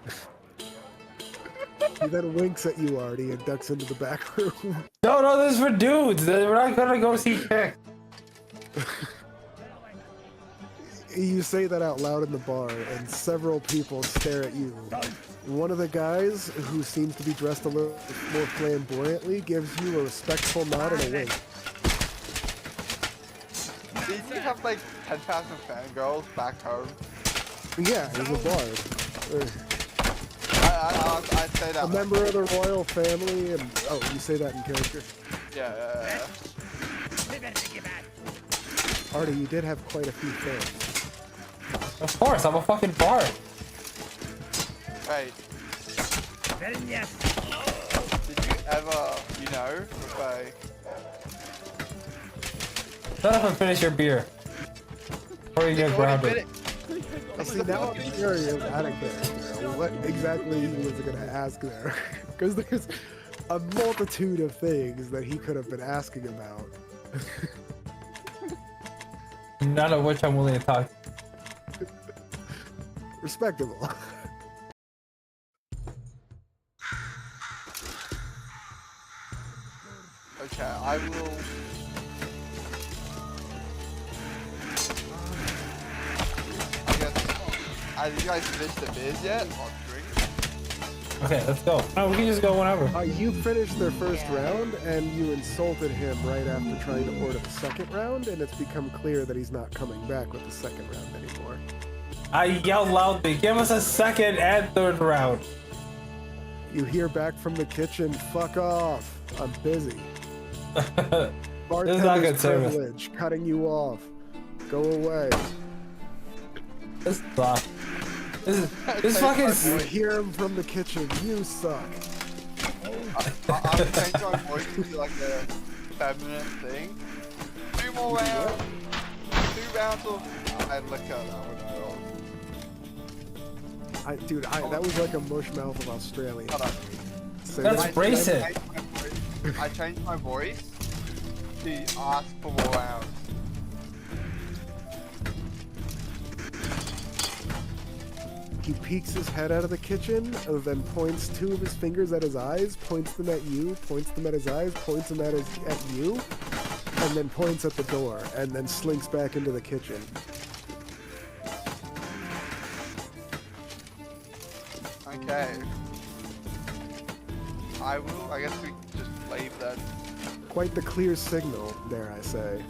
He then winks at you, Artie, and ducks into the back room. No, this is for dudes. We're not gonna go see chicks. You say that out loud in the bar, and several people stare at you. One of the guys, who seems to be dressed a little more flamboyantly, gives you a respectful nod and a wink. Did you have like 10,000 fangirls back home? Yeah, he's a bard. I say that. A member of the royal family, and oh, you say that in character. Yeah. Artie, you did have quite a few fans. Of course, I'm a fucking bard. Right. Yes. Did you ever, if Shut up and finish your beer. Before you get grounded. See, now I'm curious out of character. What exactly he was going to ask there? Because there's a multitude of things that he could have been asking about. None of which I'm willing to talk. Respectable. Okay, I will. Have you guys finished the beers yet? Or drinks? Okay, let's go. No, we can just go whenever. You finished their first round, and you insulted him right after trying to order the second round, and it's become clear that he's not coming back with the second round anymore. I yelled loudly, give us a second and third round. You hear back from the kitchen, fuck off, I'm busy. This is not Bartender's good service. privilege, cutting you off. Go away. This sucks. This fucking. You hear him from the kitchen, you suck. I'll change my voice to like a feminine thing. 2 more rounds. 2 rounds of. I look at that one. Dude, that was like a mush mouth of Australian. Shut up. Say That's that- racist. I changed my voice to ask for more rounds. He peeks his head out of the kitchen, and then points 2 of his fingers at his eyes, points them at you, points them at his eyes, points them at you, and then points at the door, and then slinks back into the kitchen. Okay. I guess we just leave that. Quite the clear signal, dare I say.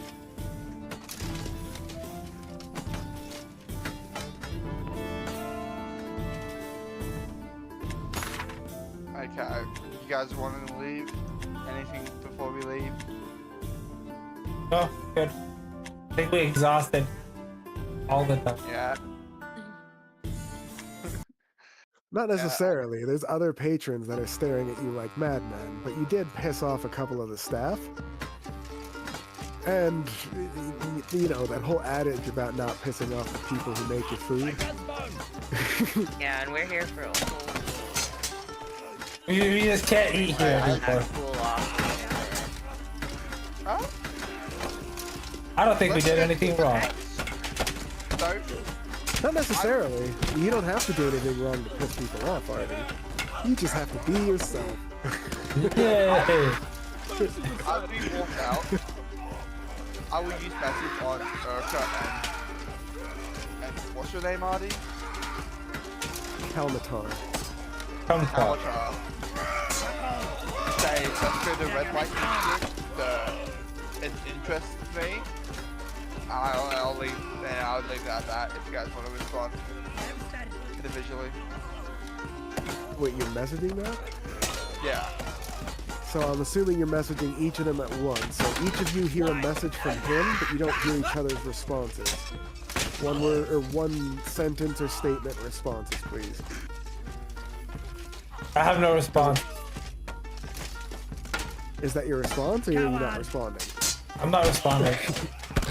Okay. You guys want to leave? Anything before we leave? Oh, good. I think we exhausted all the time. Yeah. Not necessarily. There's other patrons that are staring at you like madmen, but you did piss off a couple of the staff. And, you know, that whole adage about not pissing off the people who make your food. Yeah, and we're here for a whole We just can't eat here anymore. cool off. Huh? I don't think we did anything wrong. So, Not necessarily. You don't have to do anything wrong to piss people off, Artie. You just have to be yourself. Yay! as we walk out, I will use message on Urka and what's your name, Artie? Kalmatar. Come on. Kalmatar. Say, let's go to Red Light District. It interests me. I'll leave it at that if you guys want to respond individually. Wait, you're messaging that? Yeah. So I'm assuming you're messaging each of them at once. So each of you hear a message from him, but you don't hear each other's responses. One word or one sentence or statement responses, please. I have no response. Is that your response, or are you not responding? I'm not responding.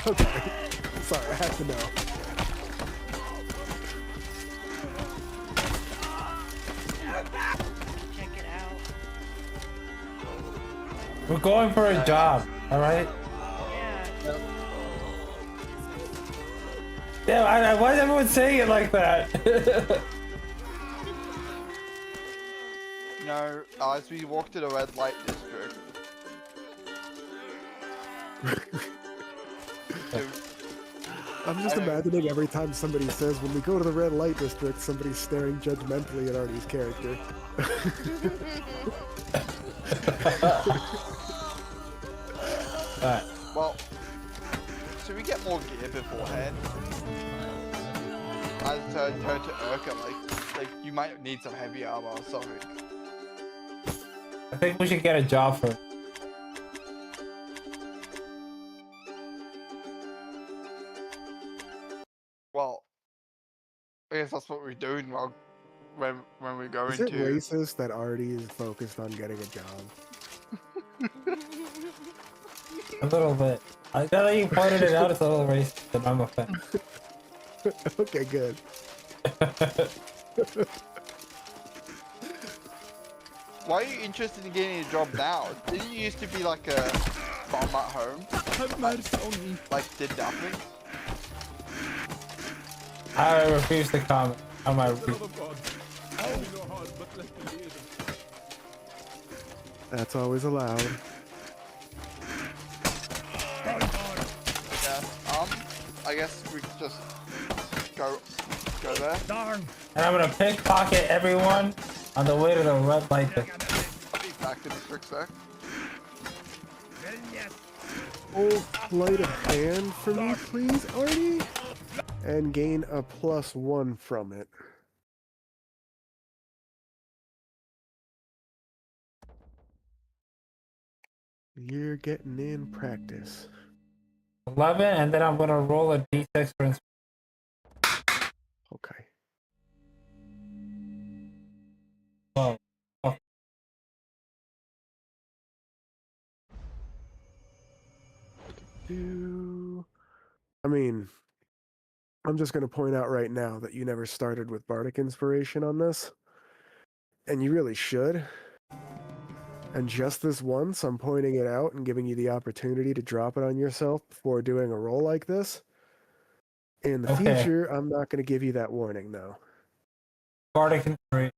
Okay. Sorry, I have to know. Check it out. We're going for a job, alright? Yeah. Yeah, why is everyone saying it like that? No, as we walk to the Red Light District. I'm just imagining every time somebody says, when we go to the red light district, somebody's staring judgmentally at Artie's character. Alright. Well, should we get more gear beforehand? I turned to Urka, like you might need some heavy armor or something. I think we should get a job first. Well, I guess that's what we're doing while when we're going Is it to. racist that Artie is focused on getting a job? A little bit. Now that you pointed it out, it's a little racist, and I'm a fan. Okay, good. Why are you interested in getting a job now? Didn't you used to be like a bum at home? Like did nothing? I refuse to comment on my That's always allowed. Yeah. I guess we just Go there. Darn. And I'm gonna pickpocket everyone on the way to the red light. I'll be back in a quick sec. Well, yes. Oh, sleight of hand for me, please, Artie? And gain a +1 from it. You're getting in practice. 11, and then I'm gonna roll a d6 for inspiration. Okay. Oh. I mean, I'm just going to point out right now that you never started with Bardic Inspiration on this. And you really should. And just this once, I'm pointing it out and giving you the opportunity to drop it on yourself before doing a roll like this. In the Okay. future, I'm not going to give you that warning, though. Bardic inspiration.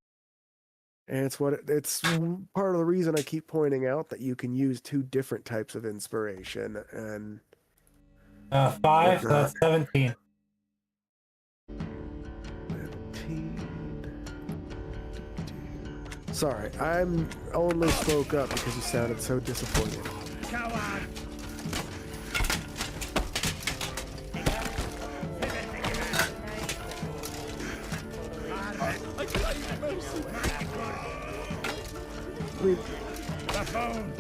And it's part of the reason I keep pointing out that you can use 2 different types of inspiration. And 5, so that's 17. 17. Sorry, I'm only spoke up because you sounded so disappointed. Come on. I mean, The phone.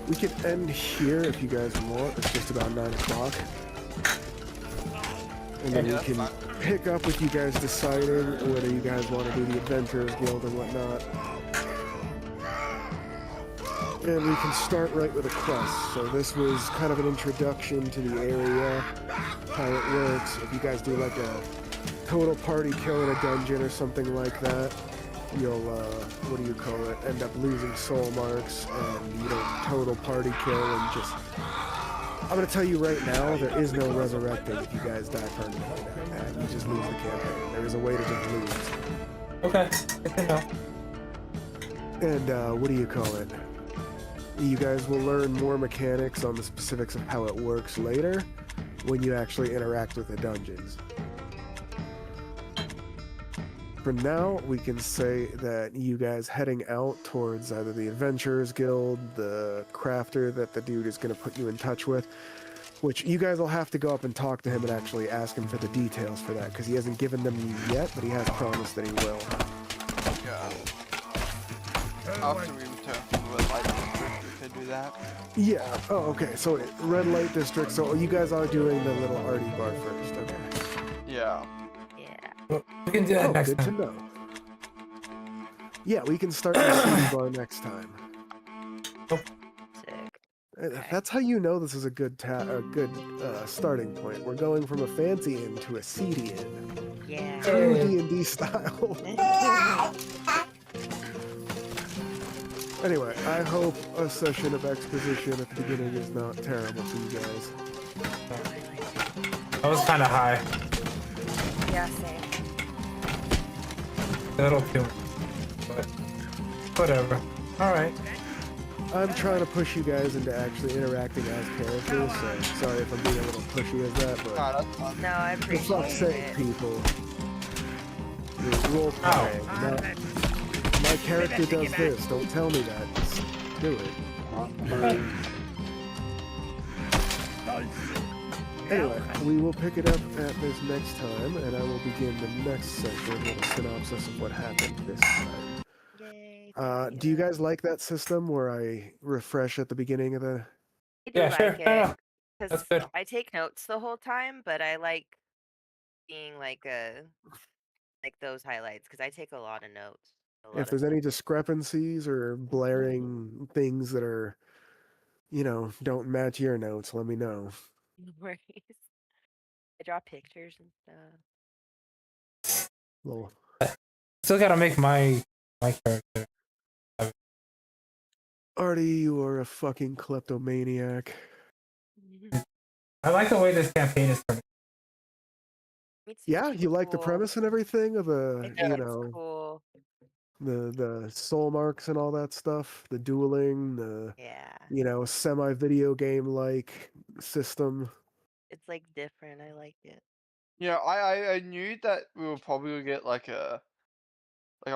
we can end here if you guys want. It's just about 9 o'clock. And then Yeah, we that's can fine. pick up with you guys deciding whether you guys want to do the Adventurers Guild or whatnot. And we can start right with a quest. So this was kind of an introduction to the area, how it works. If you guys do like a total party kill in a dungeon or something like that, you'll, end up losing soul marks, and you don't total party kill and just... I'm going to tell you right now, there is no resurrecting if you guys die permanently. You just lose the campaign. There is a way to just lose. Okay, good to know. And, you guys will learn more mechanics on the specifics of how it works later when you actually interact with the dungeons. For now, we can say that you guys heading out towards either the Adventurers Guild, the crafter that the dude is going to put you in touch with, which you guys will have to go up and talk to him and actually ask him for the details for that, because he hasn't given them you yet, but he has promised that he will. Yeah. After we return from the red light district, we could do that. Yeah. Oh, okay. So red light district. So you guys are doing the little Artie bar first. Okay. Yeah. Yeah. Well, we can do that Oh, next good to time. know. Yeah, we can start the CD bar next time. Sick. That's how you know this is a good starting point. We're going from a fancy inn to a seedy inn. Yeah. True D&D style. Anyway, I hope a session of exposition at the beginning is not terrible for you guys. I was kind of high. Yeah, same. A little too much. But whatever. Alright. I'm trying to push you guys into actually interacting as characters, so sorry if I'm being a little pushy as that, but Nah, that's fine. No, I for fuck's sake, appreciate it. people. You're role playing. My character does this. Don't tell me that. Just do it. Anyway, we will pick it up at this next time, and I will begin the next section with a synopsis of what happened this time. Yay. Do you guys like that system where I refresh at the beginning of the... I do Yeah, sure. like No, no. it. That's 'Cause good. I take notes the whole time, but I like being like those highlights because I take a lot of notes. If there's any discrepancies or blaring things that are, don't match your notes, let me know. No worries. I draw pictures and stuff. Well, Still gotta make my character. Artie, you are a fucking kleptomaniac. I like the way this campaign is turning. It's Yeah, you like the cool. premise and everything of I the, think it's cool. the soul marks and all that stuff, the dueling, the, Yeah. semi-video game-like system. It's like different. I like it. Yeah, I knew that we would probably get like a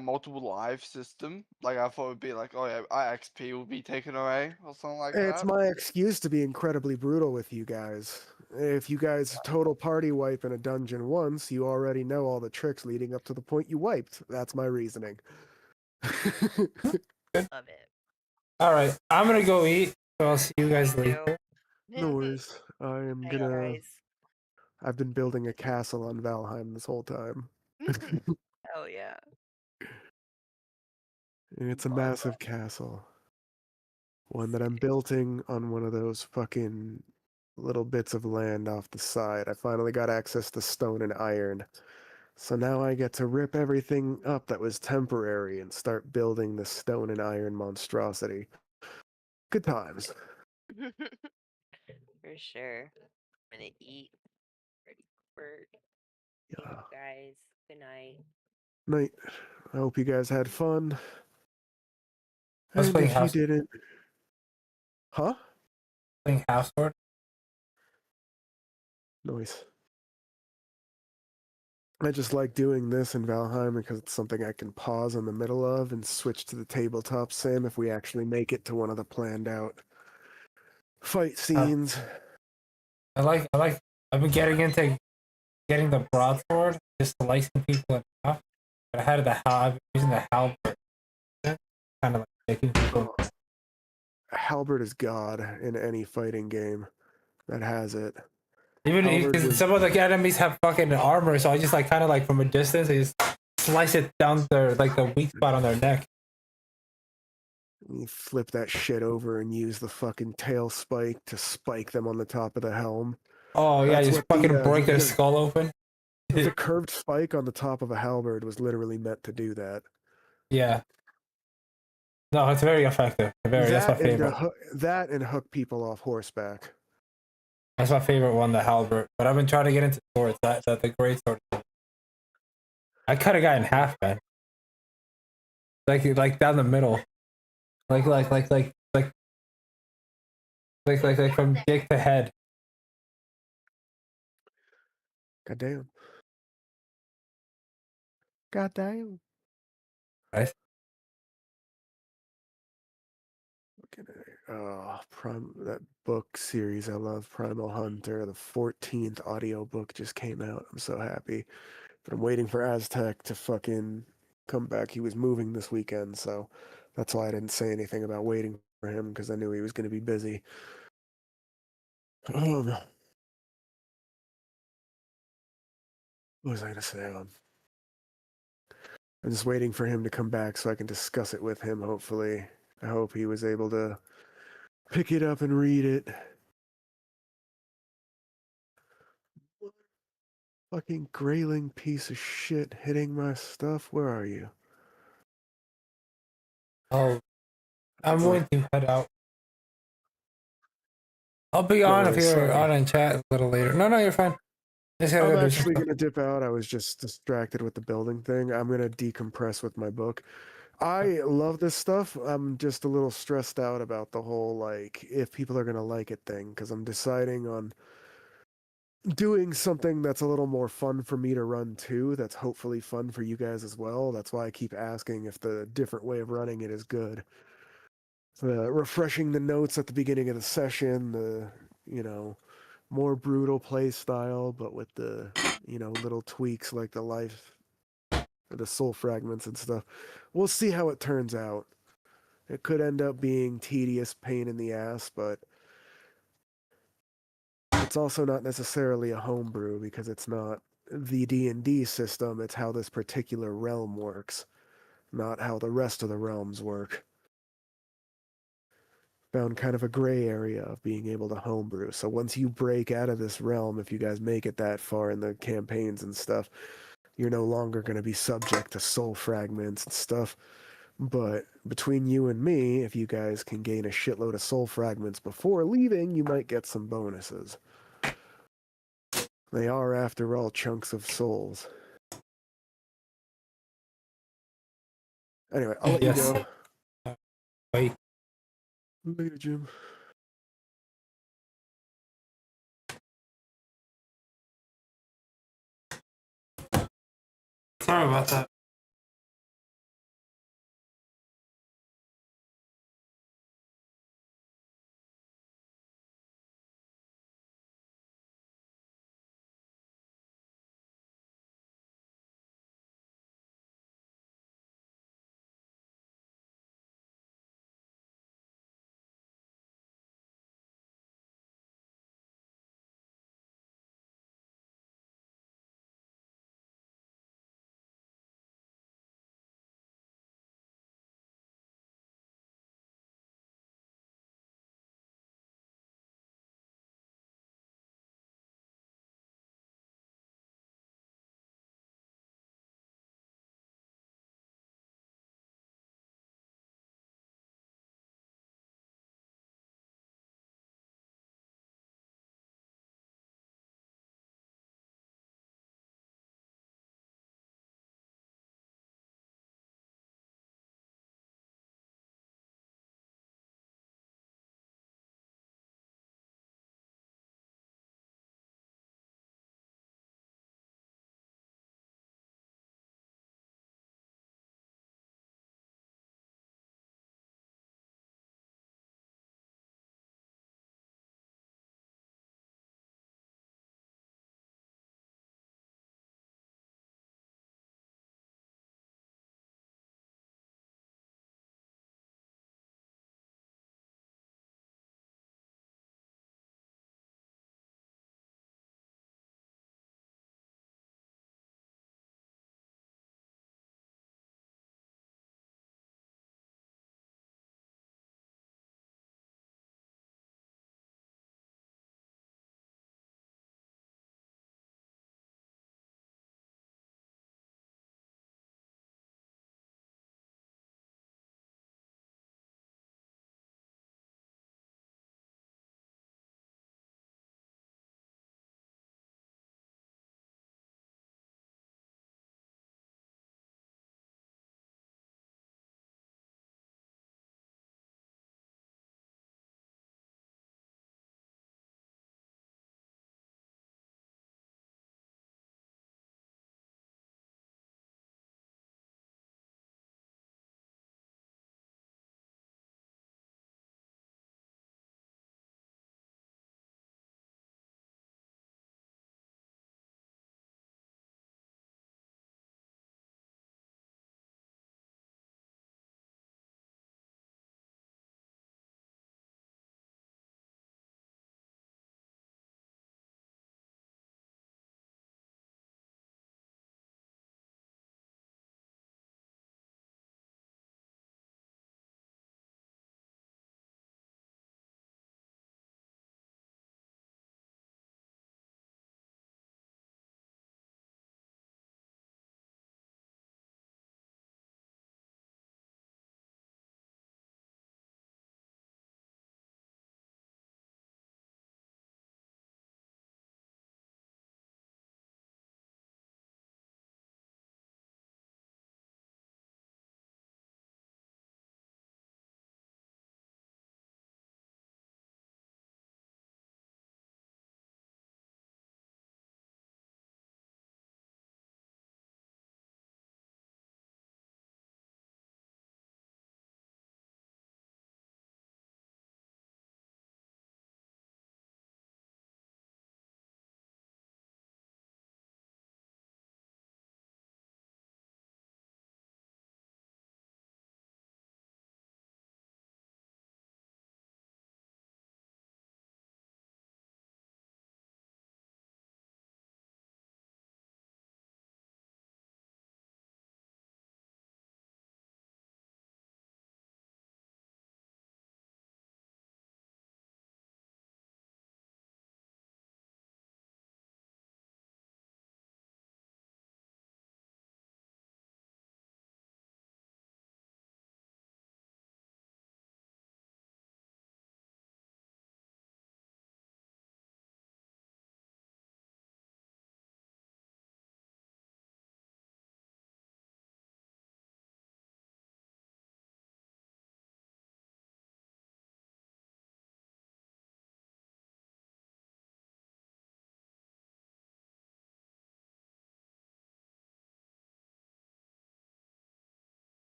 multiple live system. Like I thought it would be like, oh yeah, IXP will be taken away or something like It's that. my excuse to be incredibly brutal with you guys. If you guys total party wipe in a dungeon once, you already know all the tricks leading up to the point you wiped. That's my reasoning. Love it. All right, I'm gonna go eat. So I'll see you guys Me later. No worries. I am Bye, gonna. guys. I've been building a castle on Valheim this whole time. Hell yeah. And it's a Love massive castle. One that I'm building on one of those fucking little bits of land off the side. I finally got access to stone and iron. So now I get to rip everything up that was temporary and start building the stone and iron monstrosity. Good times. it. For sure. I'm gonna eat. Ready for work. Thank Yeah. you guys. Good night. Night. I hope you guys had fun. I was And playing if you house, didn't. Huh? playing house sword. Noise. I just like doing this in Valheim because it's something I can pause in the middle of and switch to the tabletop sim if we actually make it to one of the planned out fight scenes. I like. I've been getting into getting the broadsword, just slicing people in half. But I had I've been using the halberd, kind of like making people. Oh, Halberd is god in any fighting game that has it. Even Halberd because was some of the enemies have fucking armor, so I just like kind of like from a distance, I just slice it down their like the weak spot on their neck. you flip that shit over and use the fucking tail spike to spike them on the top of the helm. Oh yeah, That's just what fucking break their skull open. the curved spike on the top of a halberd was literally meant to do that. Yeah. No, it's very effective. That's my favorite. That and hook people off horseback. That's my favorite one, the halberd. But I've been trying to get into swords. That the great sword. I cut a guy in half, man. Like down the middle. Like from dick to head. Goddamn. Goddamn. Right? Looking at that book series I love, Primal Hunter. The 14th audiobook just came out. I'm so happy. But I'm waiting for Aztec to fucking come back. He was moving this weekend, so that's why I didn't say anything about waiting for him because I knew he was going to be busy. What was I going to say? I'm just waiting for him to come back so I can discuss it with him, hopefully. I hope he was able to pick it up and read it. Fucking grayling piece of shit hitting my stuff. Where are you? Oh, I'm going to head out. I'll be on if worries, you're sorry. on in chat a little later. No, you're fine. Just gotta I'm go do actually some going to dip out. I was just distracted with the building thing. I'm going to decompress with my book. I love this stuff. I'm just a little stressed out about the whole, like, if people are going to like it thing, because I'm deciding on doing something that's a little more fun for me to run too, that's hopefully fun for you guys as well. That's why I keep asking if the different way of running it is good. Refreshing the notes at the beginning of the session, more brutal play style, but with the, little tweaks like the life, the soul fragments and stuff. We'll see how it turns out. It could end up being tedious, pain in the ass, but it's also not necessarily a homebrew because it's not the D&D system, it's how this particular realm works, not how the rest of the realms work. Found kind of a gray area of being able to homebrew. So once you break out of this realm, if you guys make it that far in the campaigns and stuff, you're no longer going to be subject to soul fragments and stuff. But between you and me, if you guys can gain a shitload of soul fragments before leaving, you might get some bonuses. They are, after all, chunks of souls. Anyway, I'll let you go. Bye. Later, Jim. Sorry about that.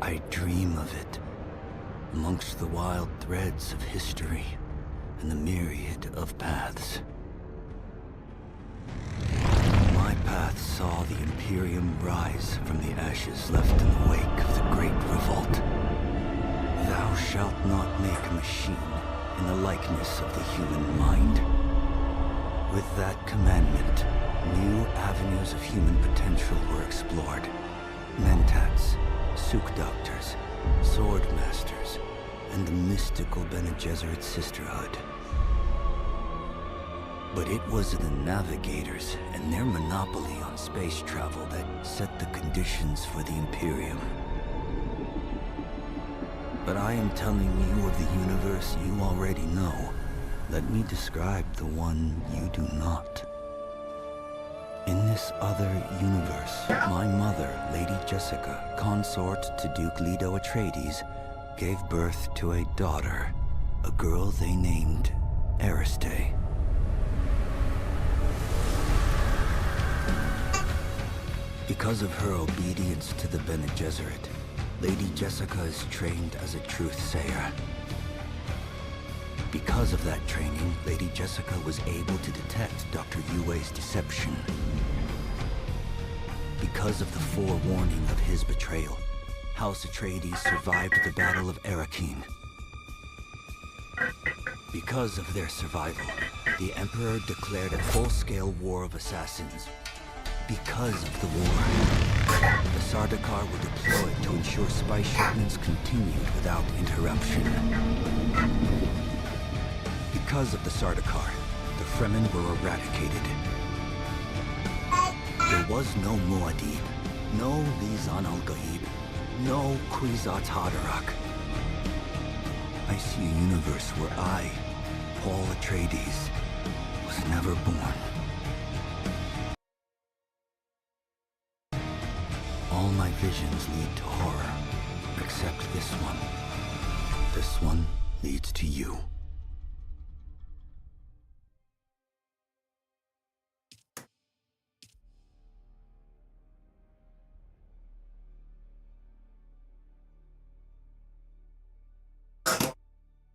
I dream of it, amongst the wild threads of history and the myriad of paths. My path saw the Imperium rise from the ashes left in the wake of the Great Revolt. Thou shalt not make a machine in the likeness of the human mind. With that commandment, new avenues of human potential were explored. Mentats, Suk Doctors, Sword Masters, and the mystical Bene Gesserit Sisterhood. But it was the Navigators and their monopoly on space travel that set the conditions for the Imperium. But I am telling you of the universe you already know. Let me describe the one you do not. In this other universe, my mother, Lady Jessica, consort to Duke Leto Atreides, gave birth to a daughter, a girl they named Ariste. Because of her obedience to the Bene Gesserit, Lady Jessica is trained as a truth-sayer. Because of that training, Lady Jessica was able to detect Dr. Yue's deception. Because of the forewarning of his betrayal, House Atreides survived the Battle of Arrakeen. Because of their survival, the Emperor declared a full-scale war of assassins. Because of the war, the Sardaukar were deployed to ensure spice shipments continued without interruption. Because of the Sardaukar, the Fremen were eradicated. There was no Muad'Dib, no Lisan al-Gaib, no Kwisatz Haderach. I see a universe where I, Paul Atreides, was never born. All my visions lead to horror, except this one. This one leads to you.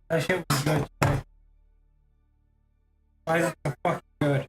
That shit was good. Why is it so fucking good?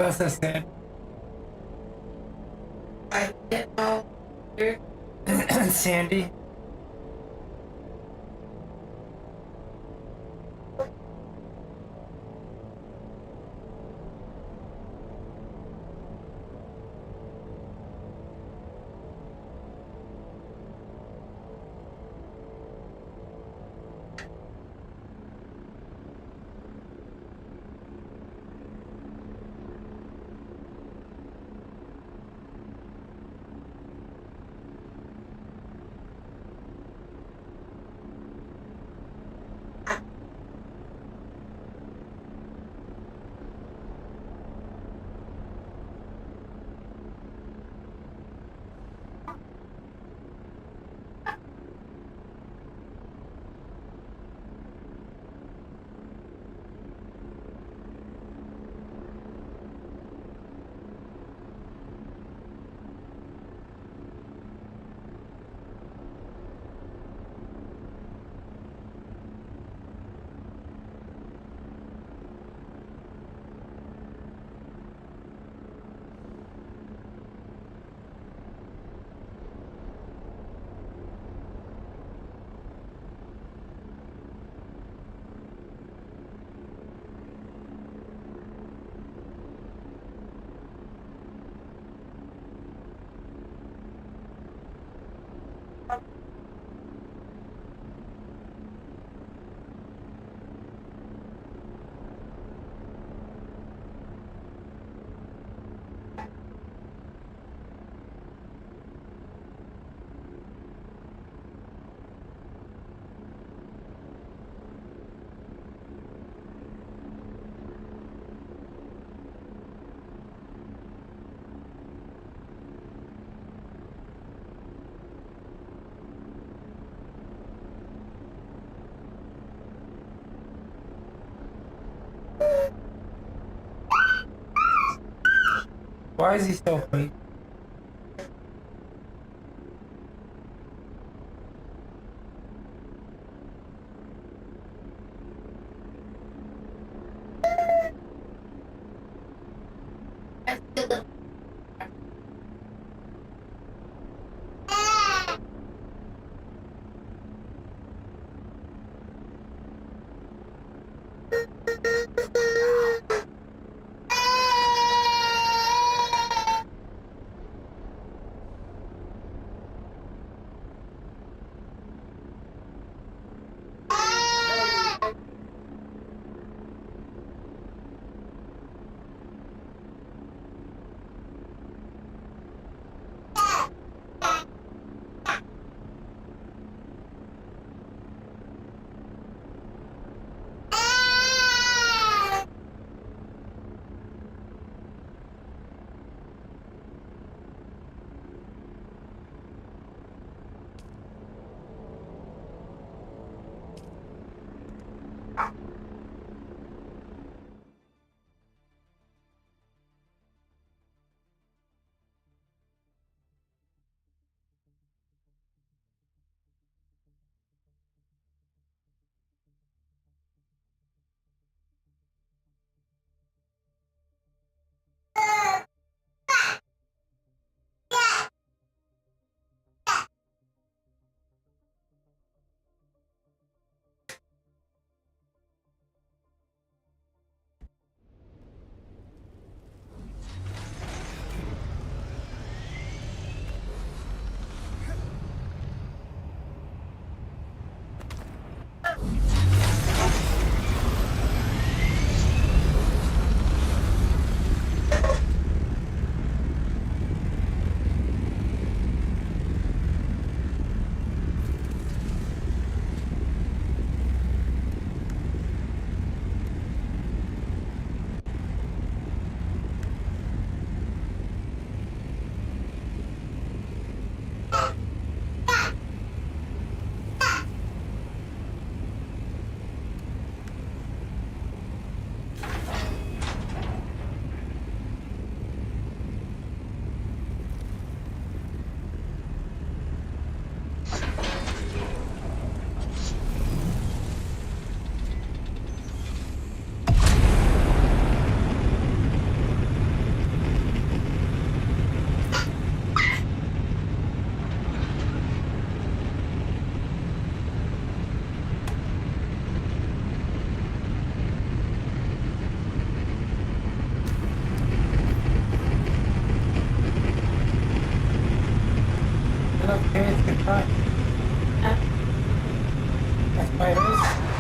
That's the same. I get no. Sandy. Why is he so weak? Okay, it's good time. That's why it is.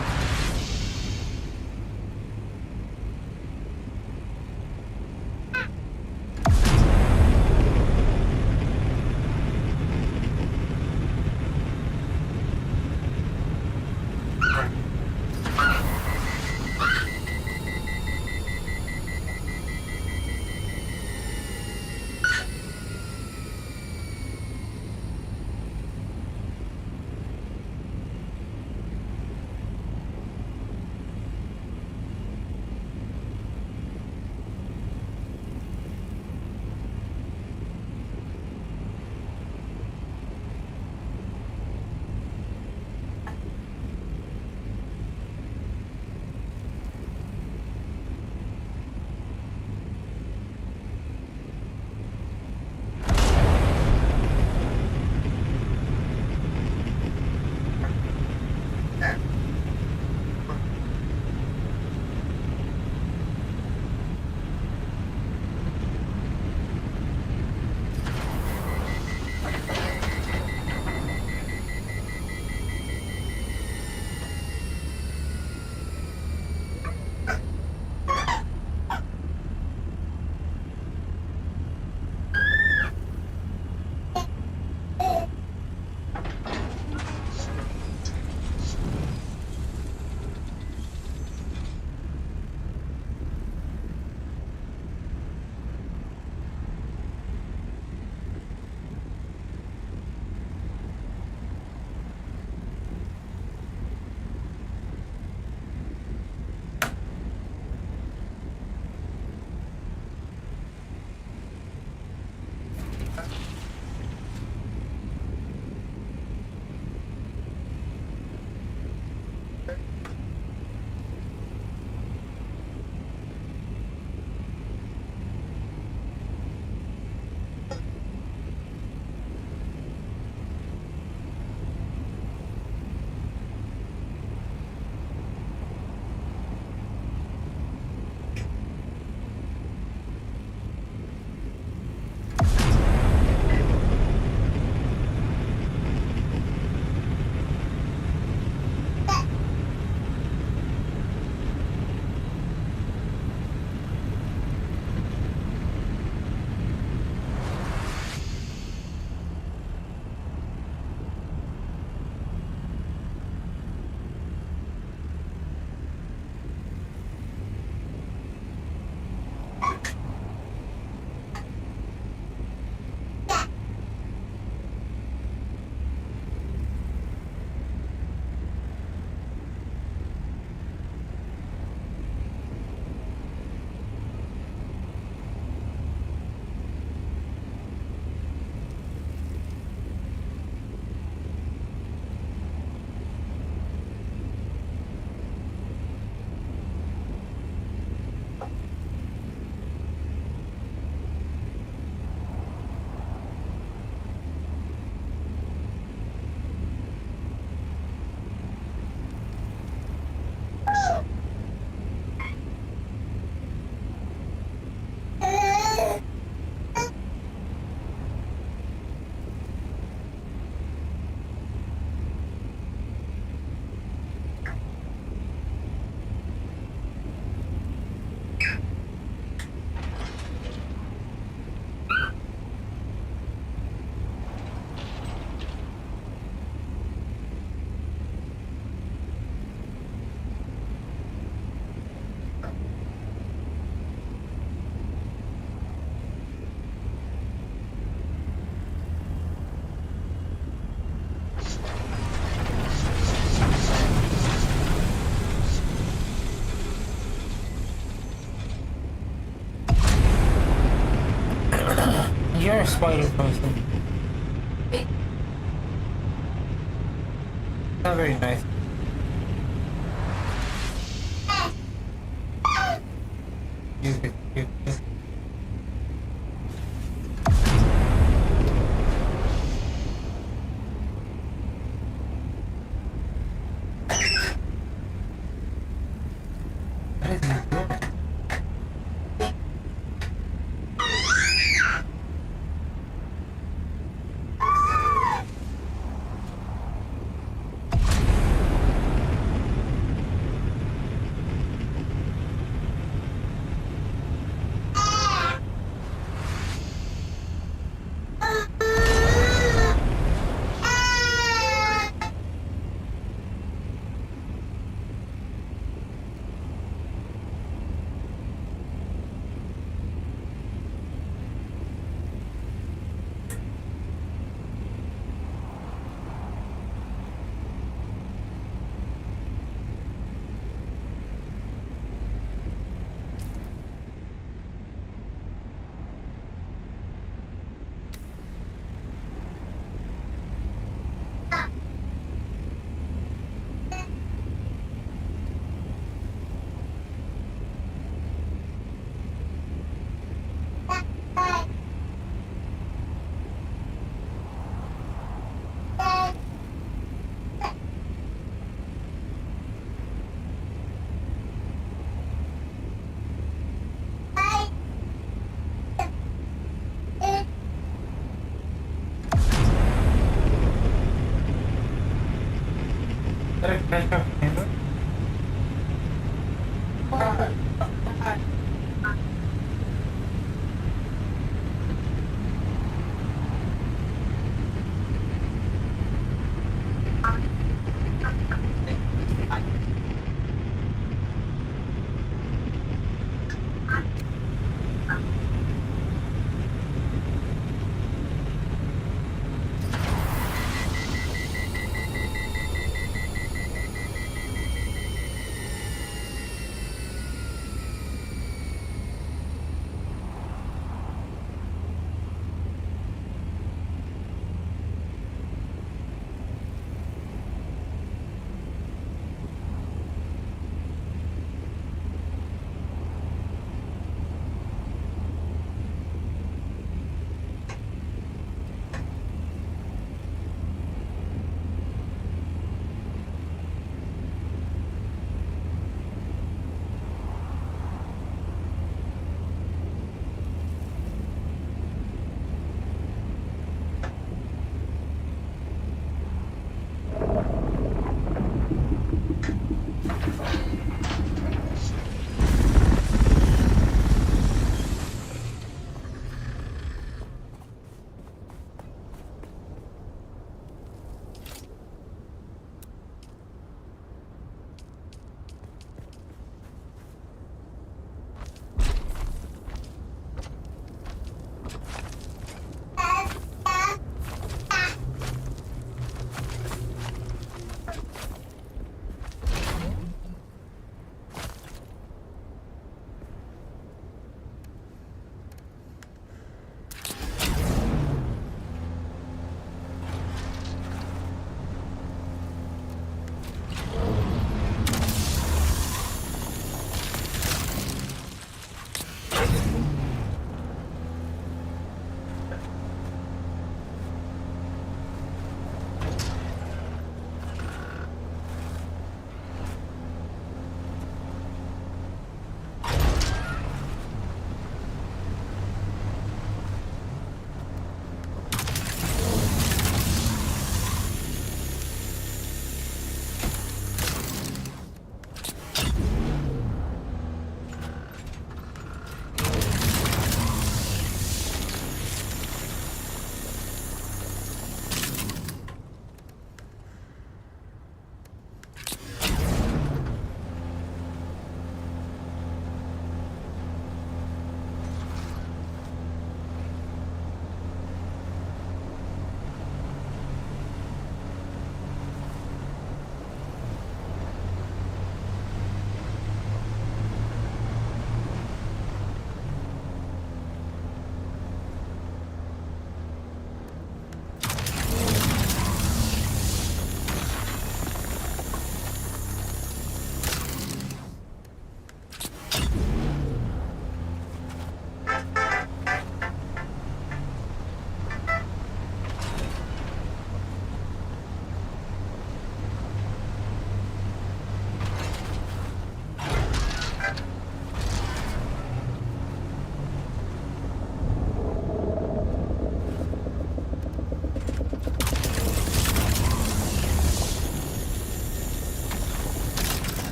You're a spider person. Not very nice. Music, music. What is he doing?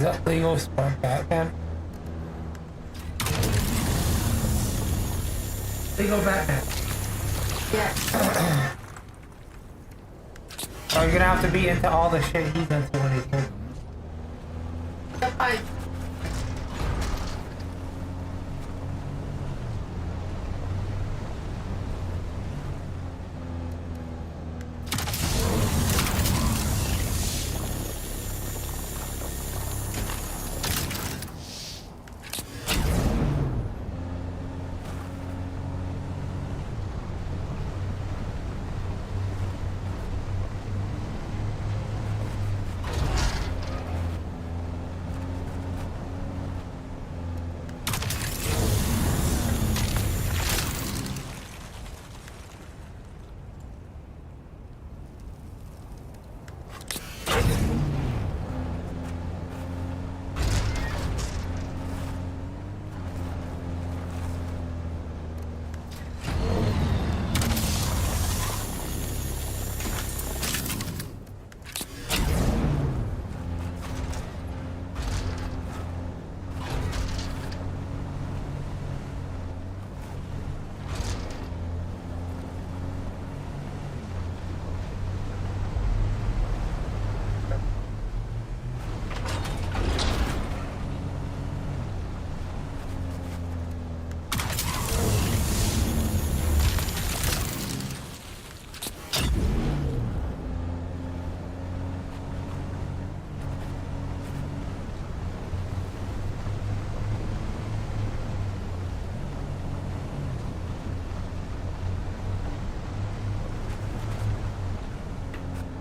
that legal smart Batman? Legal Batman. Yeah. Oh, you're gonna have to be into all the shit he's into when he's big. I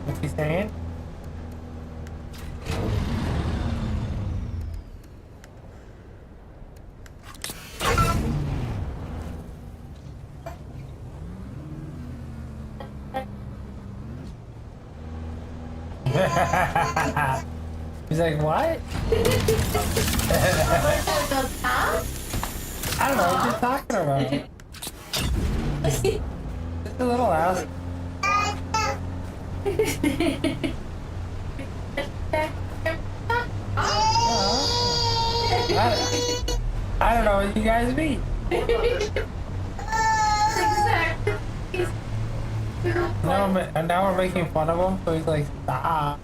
What's he saying? He's like, what? I don't know what you're talking about. Just a little ass. I don't know what you guys mean. Now we're making fun of him, so he's like, stop.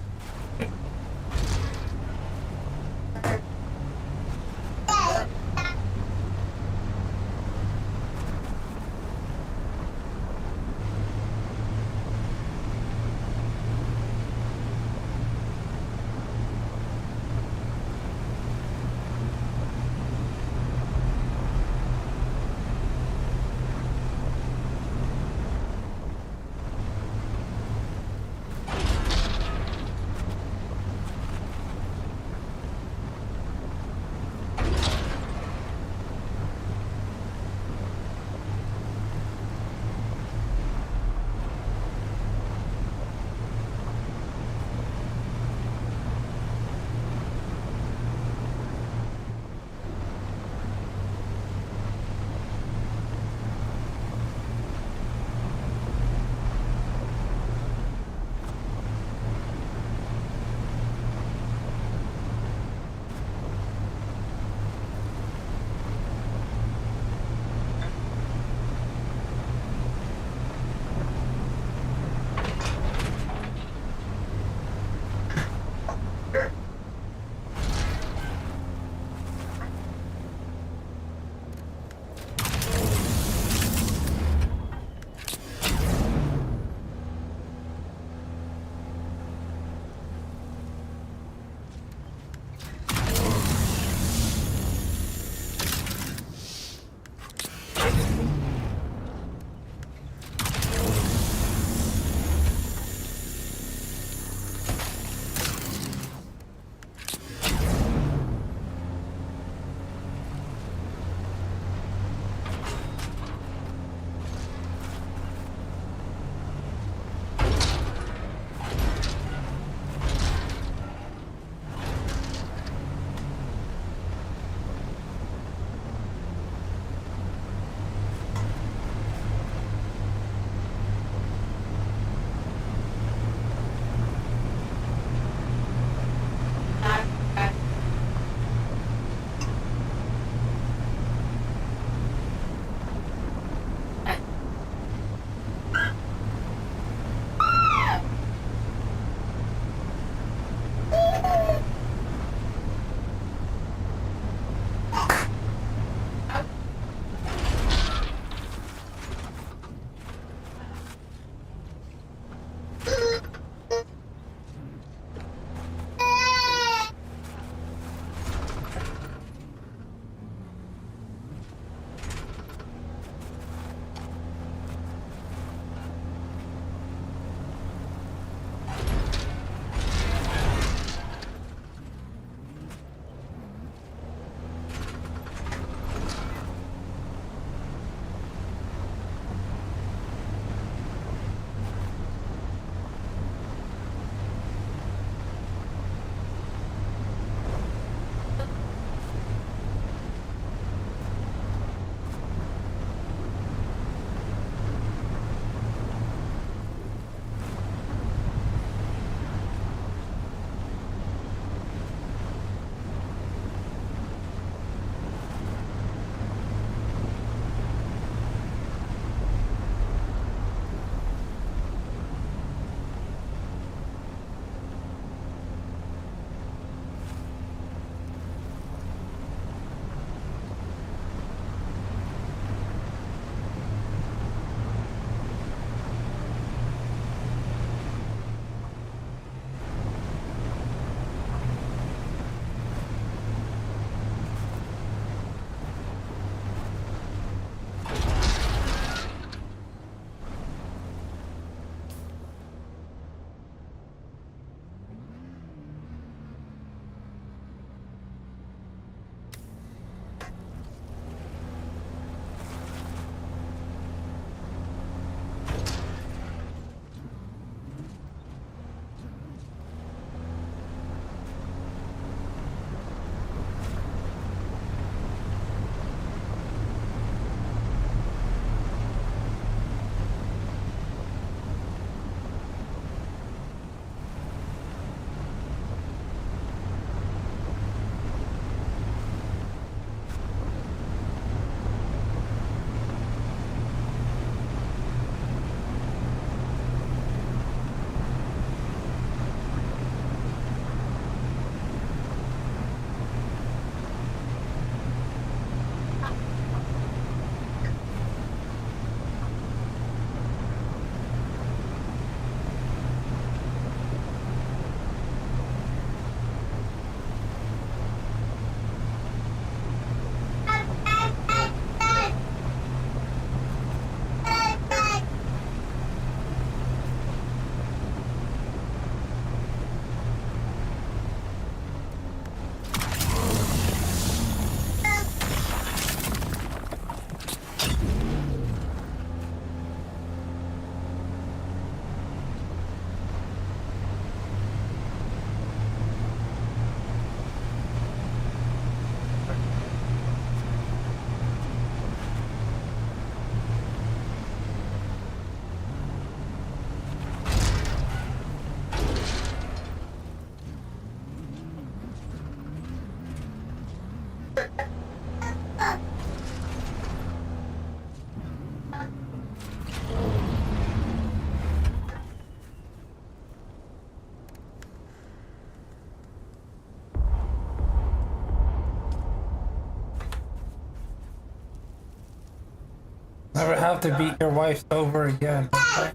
Never have to beat your wife sober again. Okay?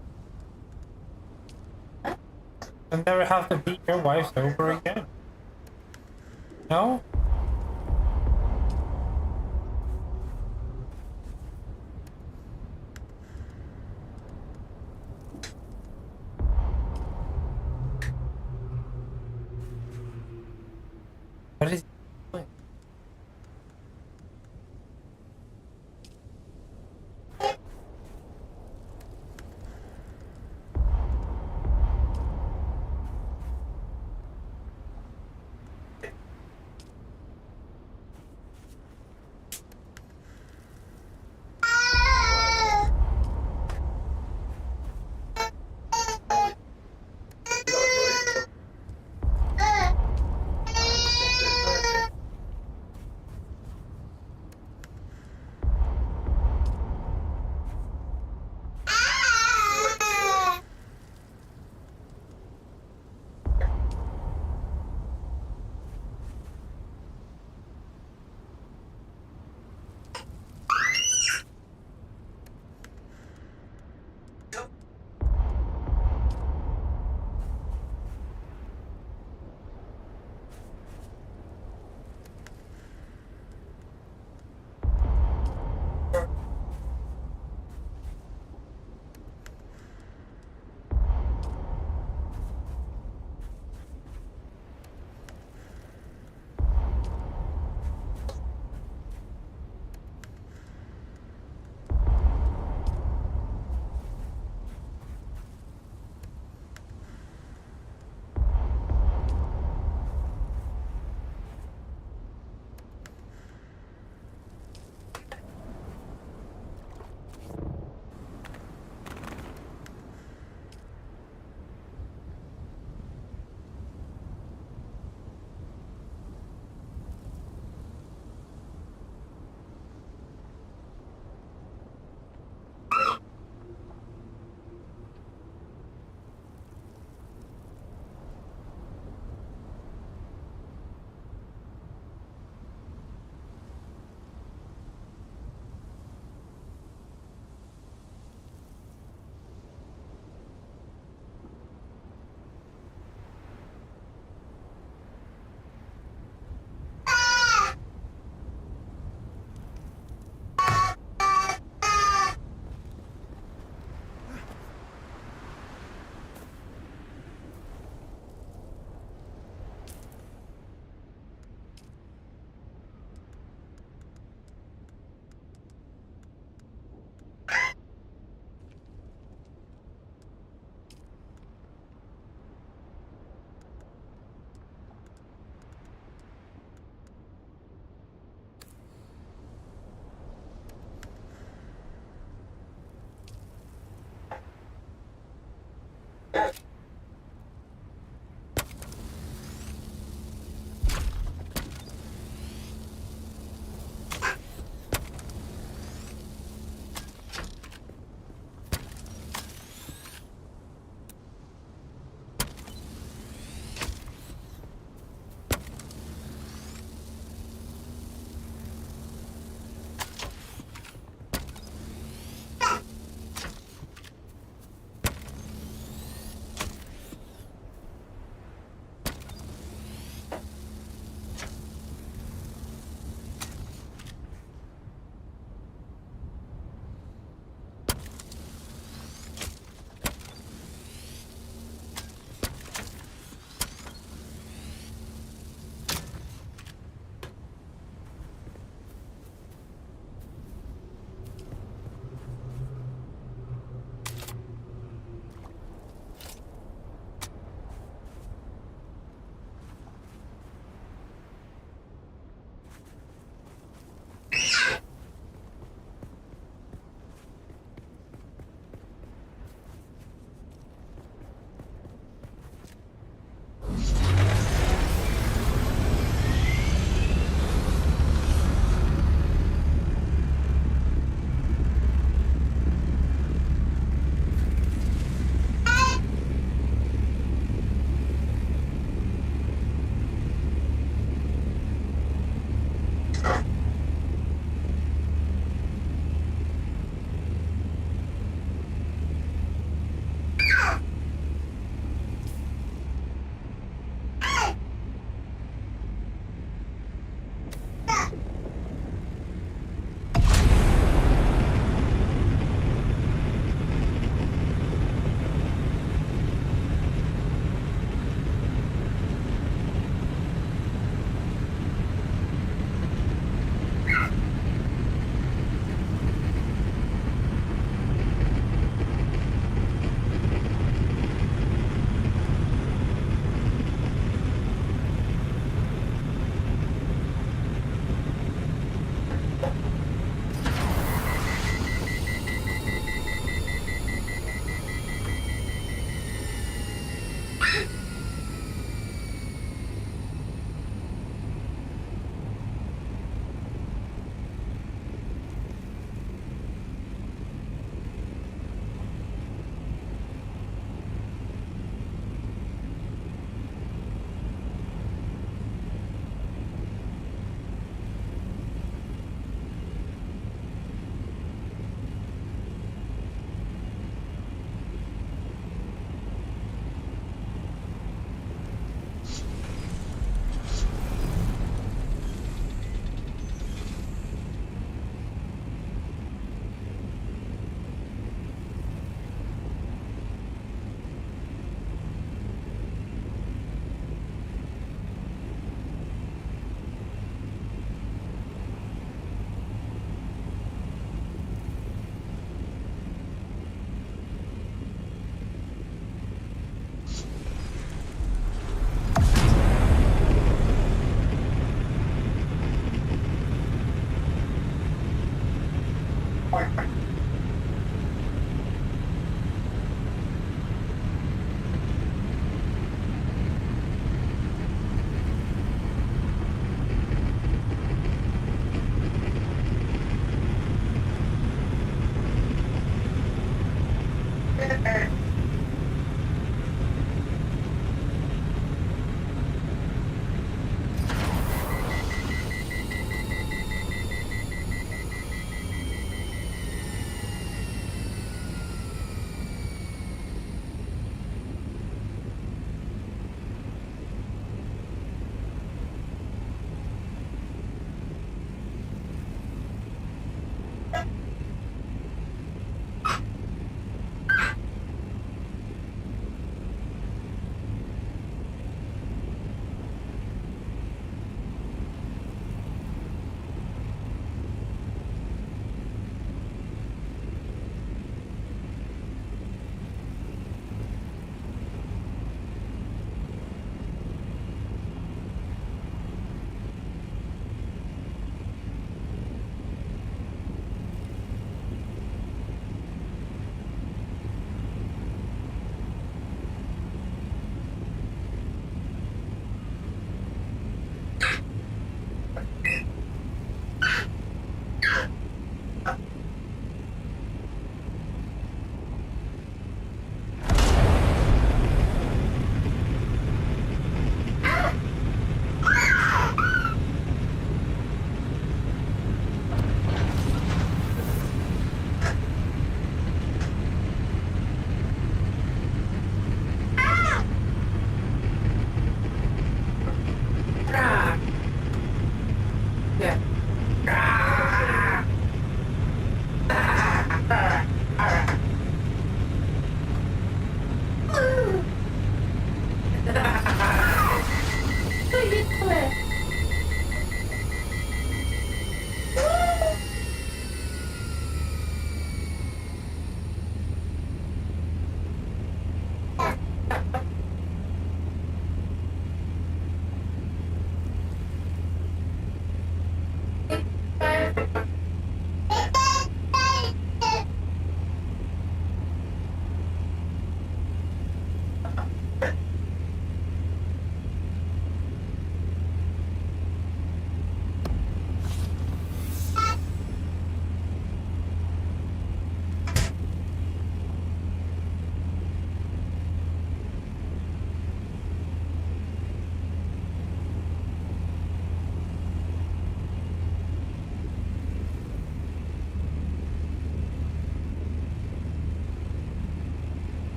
You'll never have to beat your wife sober again. No? What is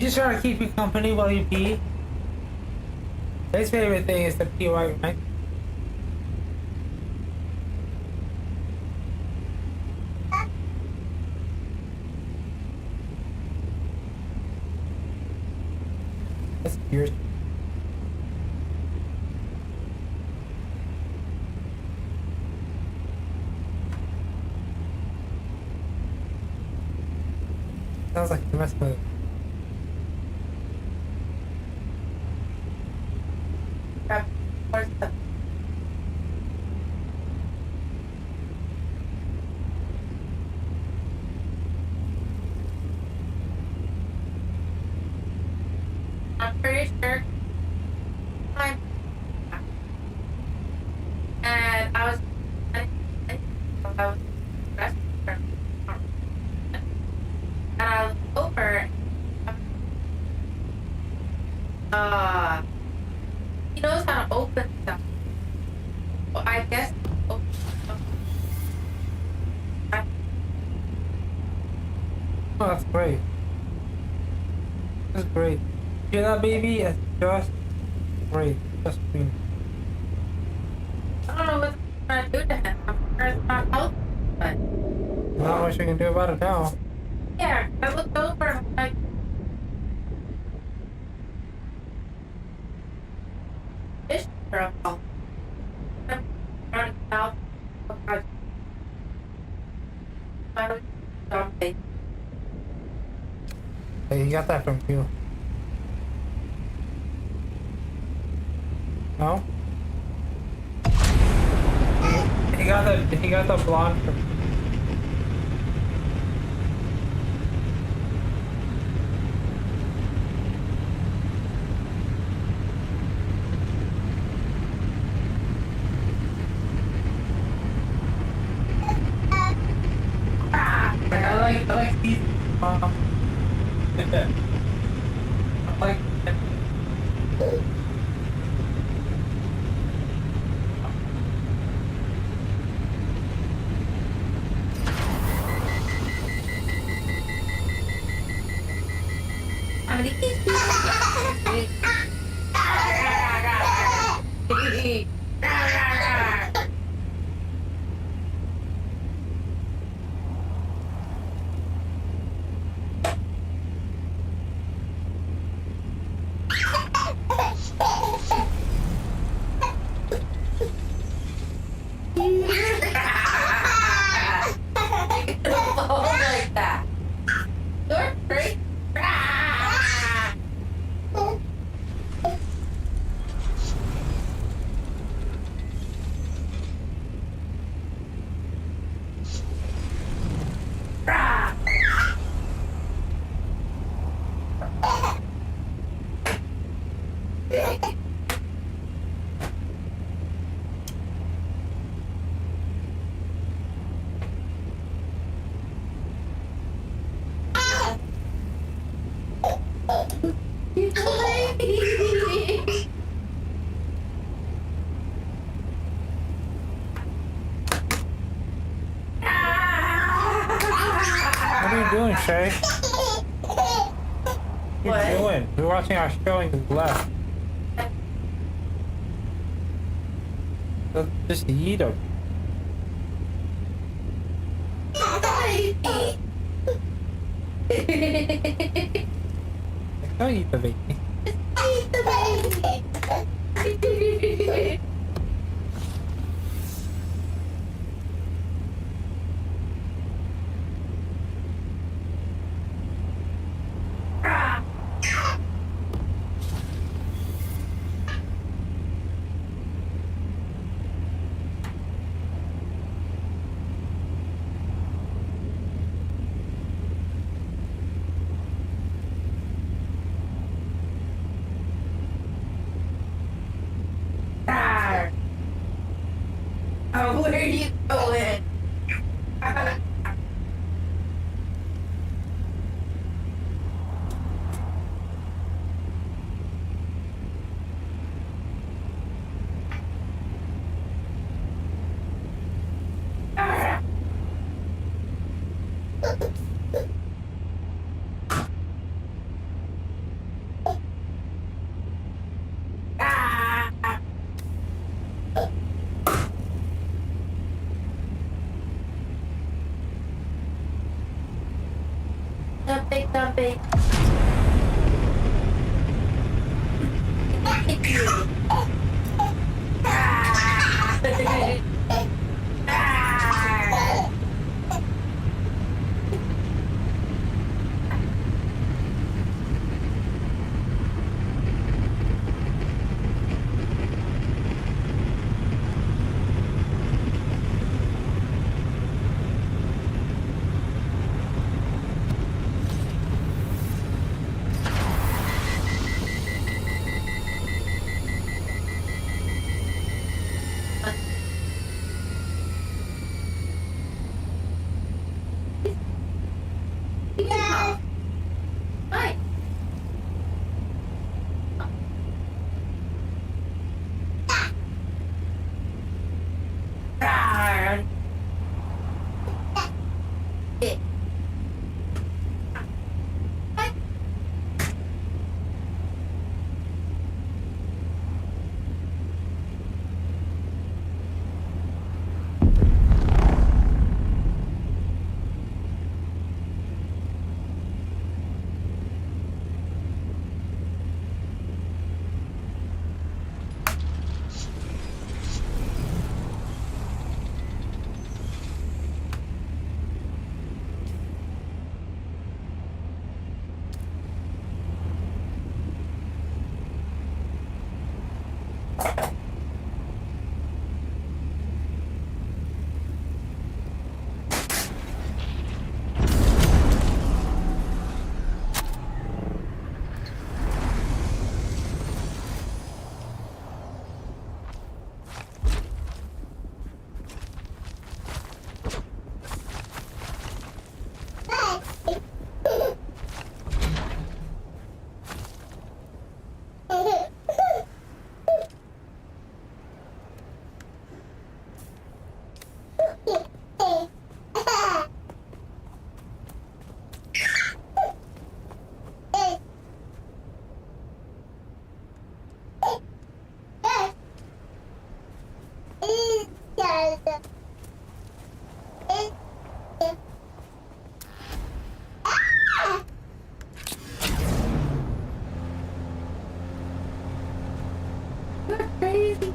You just trying to keep you company while you pee? His favorite thing is to pee while right? That's weird. Sounds like you're messing with it. I'm pretty sure I'm and I was dressed and I looked over he knows how to open stuff. Well, I guess open stuff. Oh, that's great. That's great. Hear that, baby? It's just great. Just great. I don't know what I'm gonna do to him. I'm sure it's not healthy, but Not much we can do about it now. yeah, I looked over and I'm like, this girl. I'm running out of my something. Hey, you got that from you. No? He got the blonde from I like these I like doing, Shay? What are you doing? We're watching our show and you left. Just eat them. Don't eat the baby. Eat the baby. Oh, where are you going? Dumpy. Hi. You're crazy.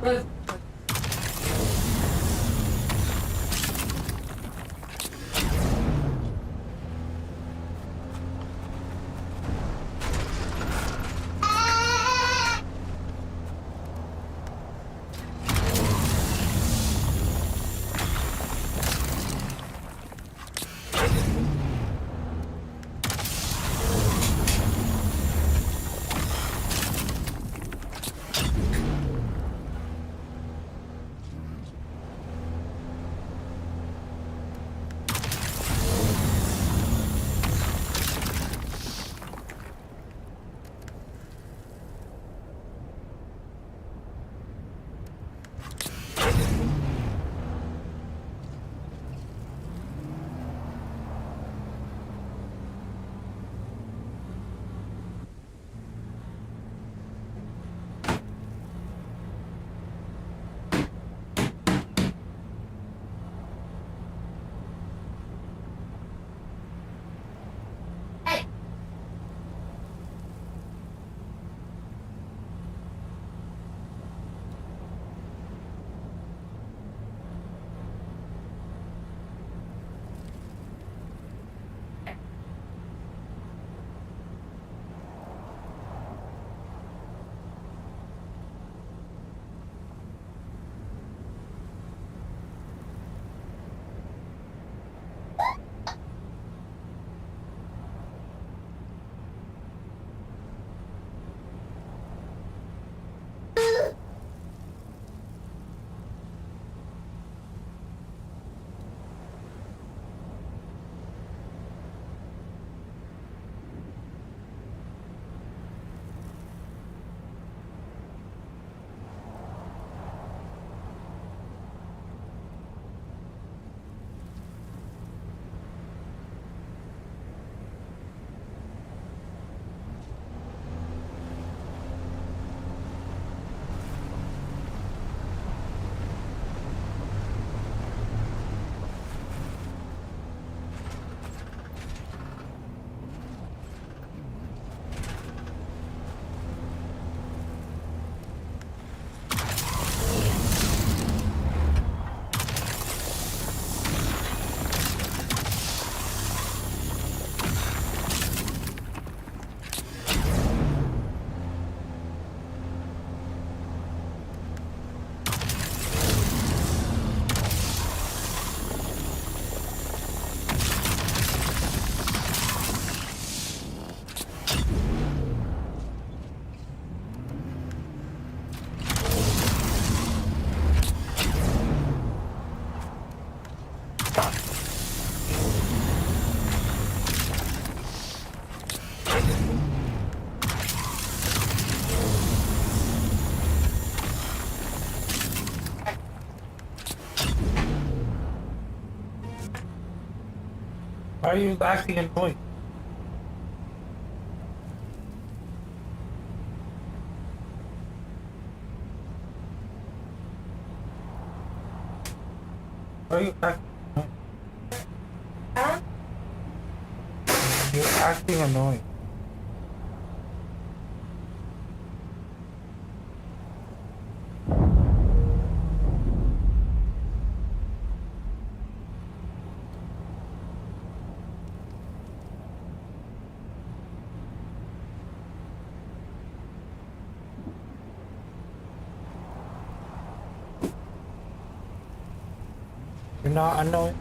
Look. Why are you acting annoyed? Why are you acting annoyed? Huh? You're acting annoyed. You're not annoyed.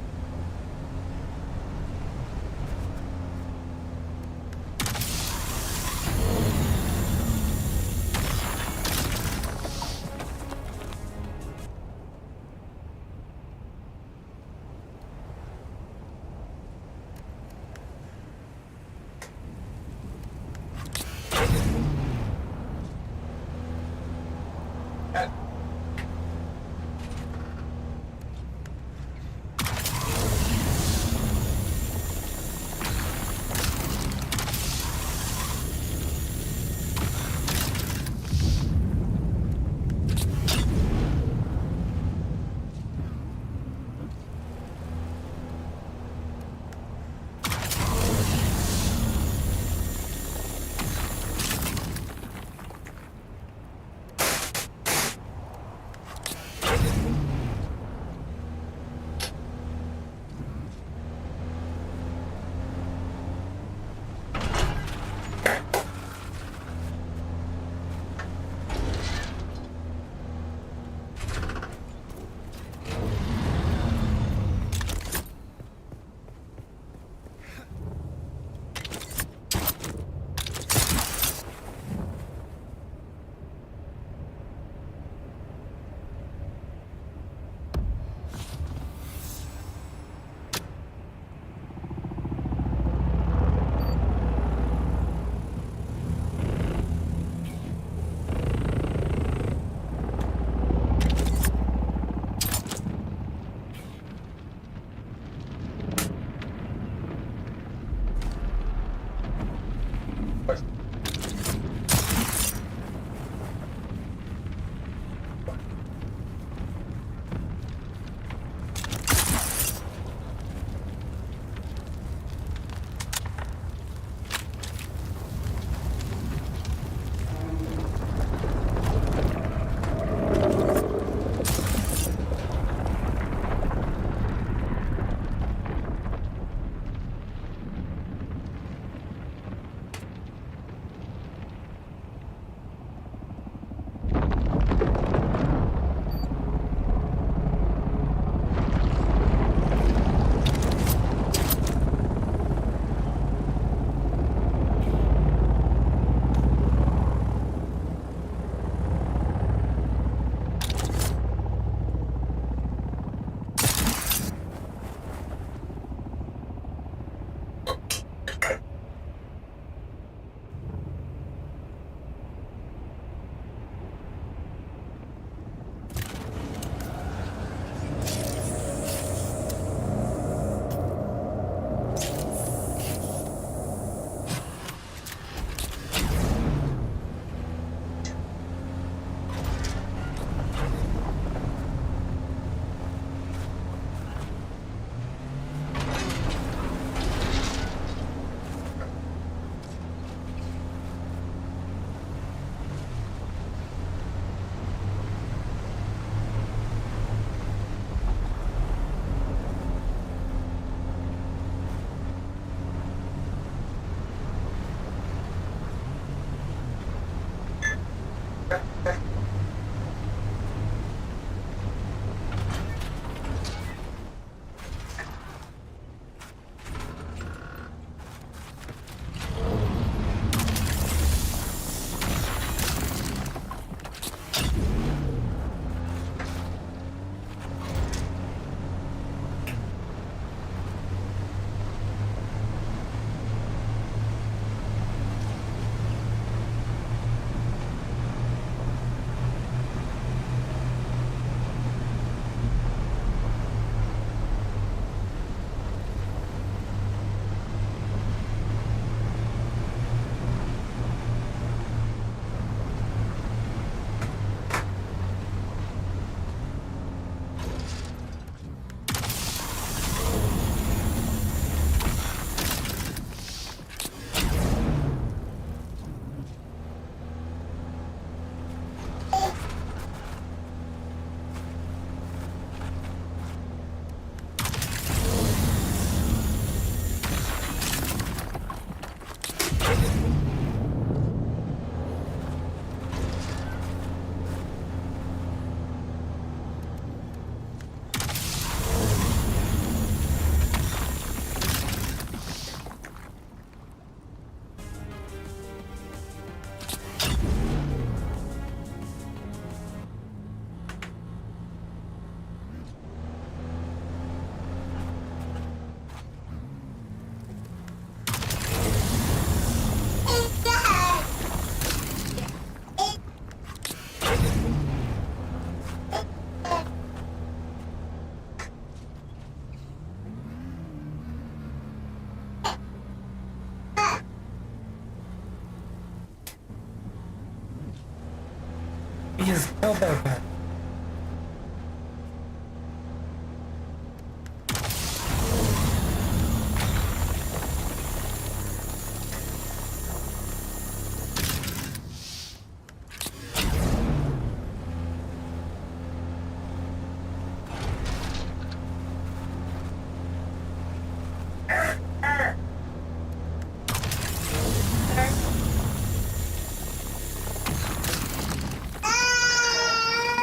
just killed that guy.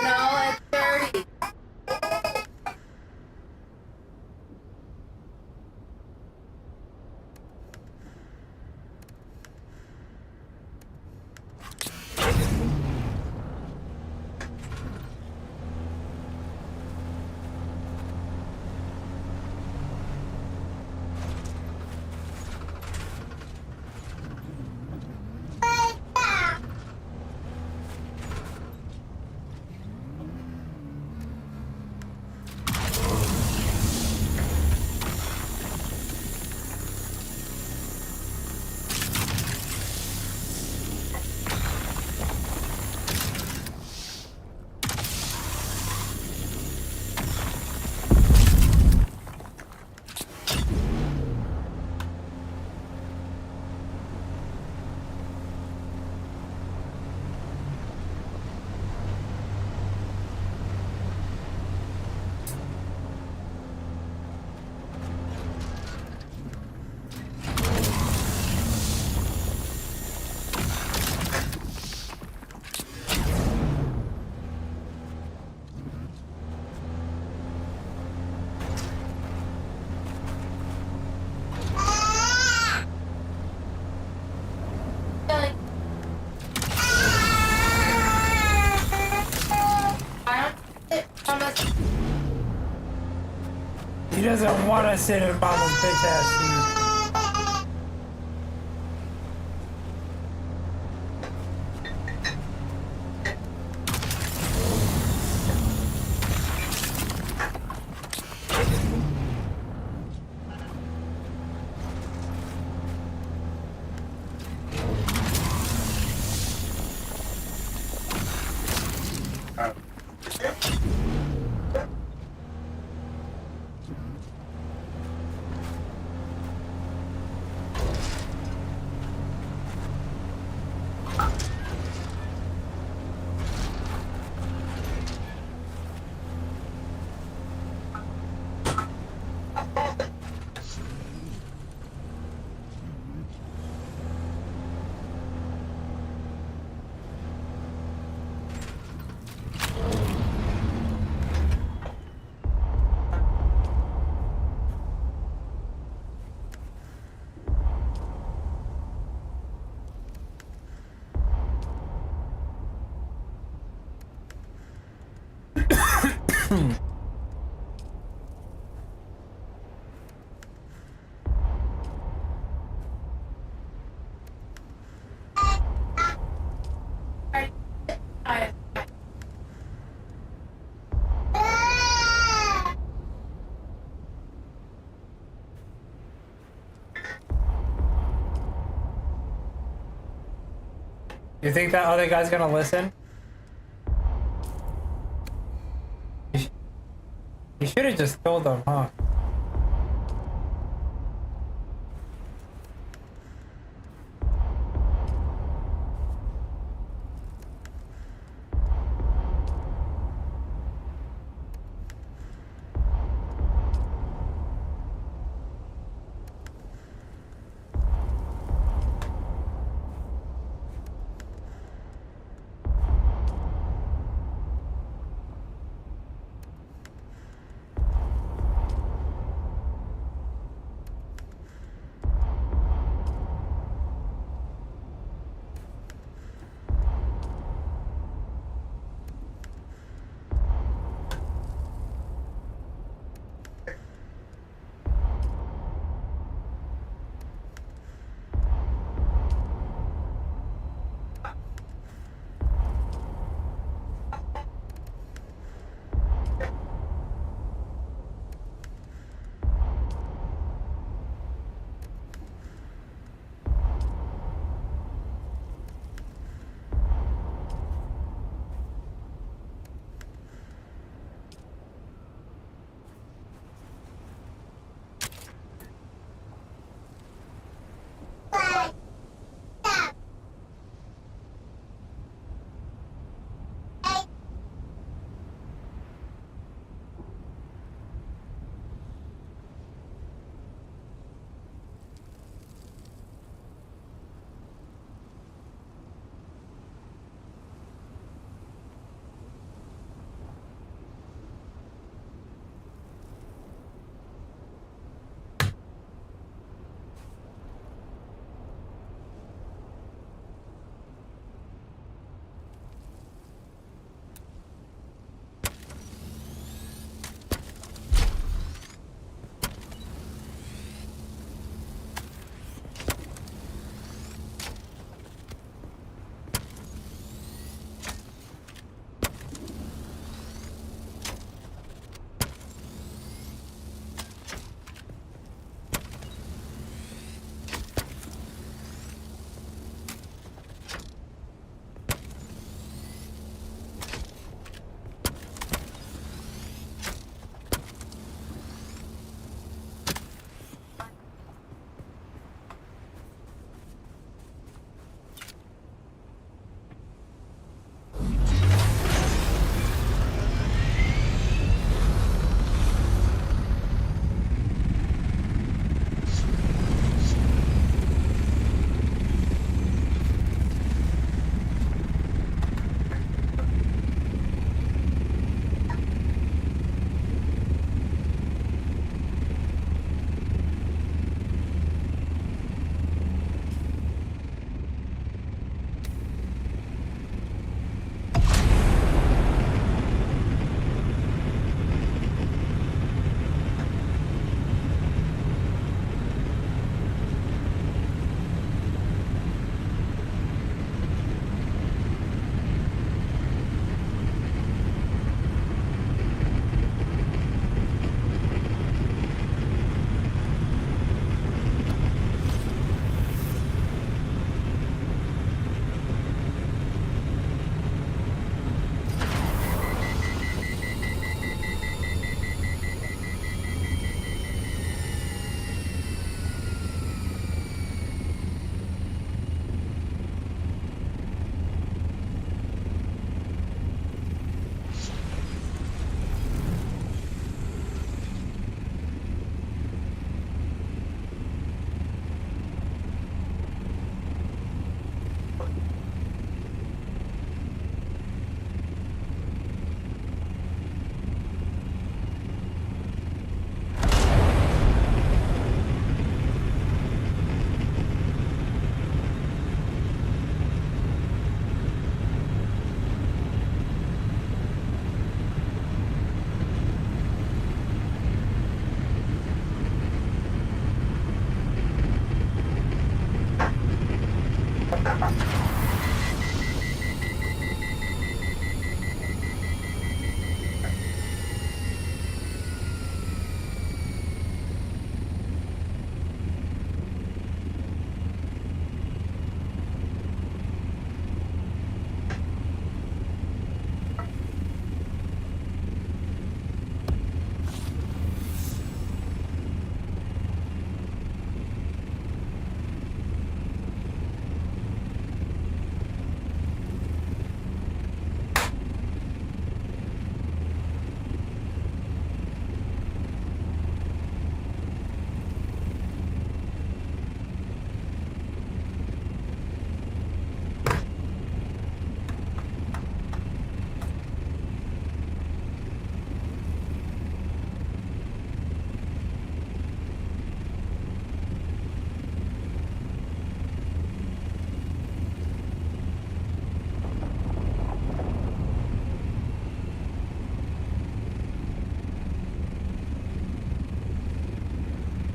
No, it's dirty. He doesn't want to sit in Mama's bitch ass seat. You think that other guy's gonna listen? You should have just killed him, huh?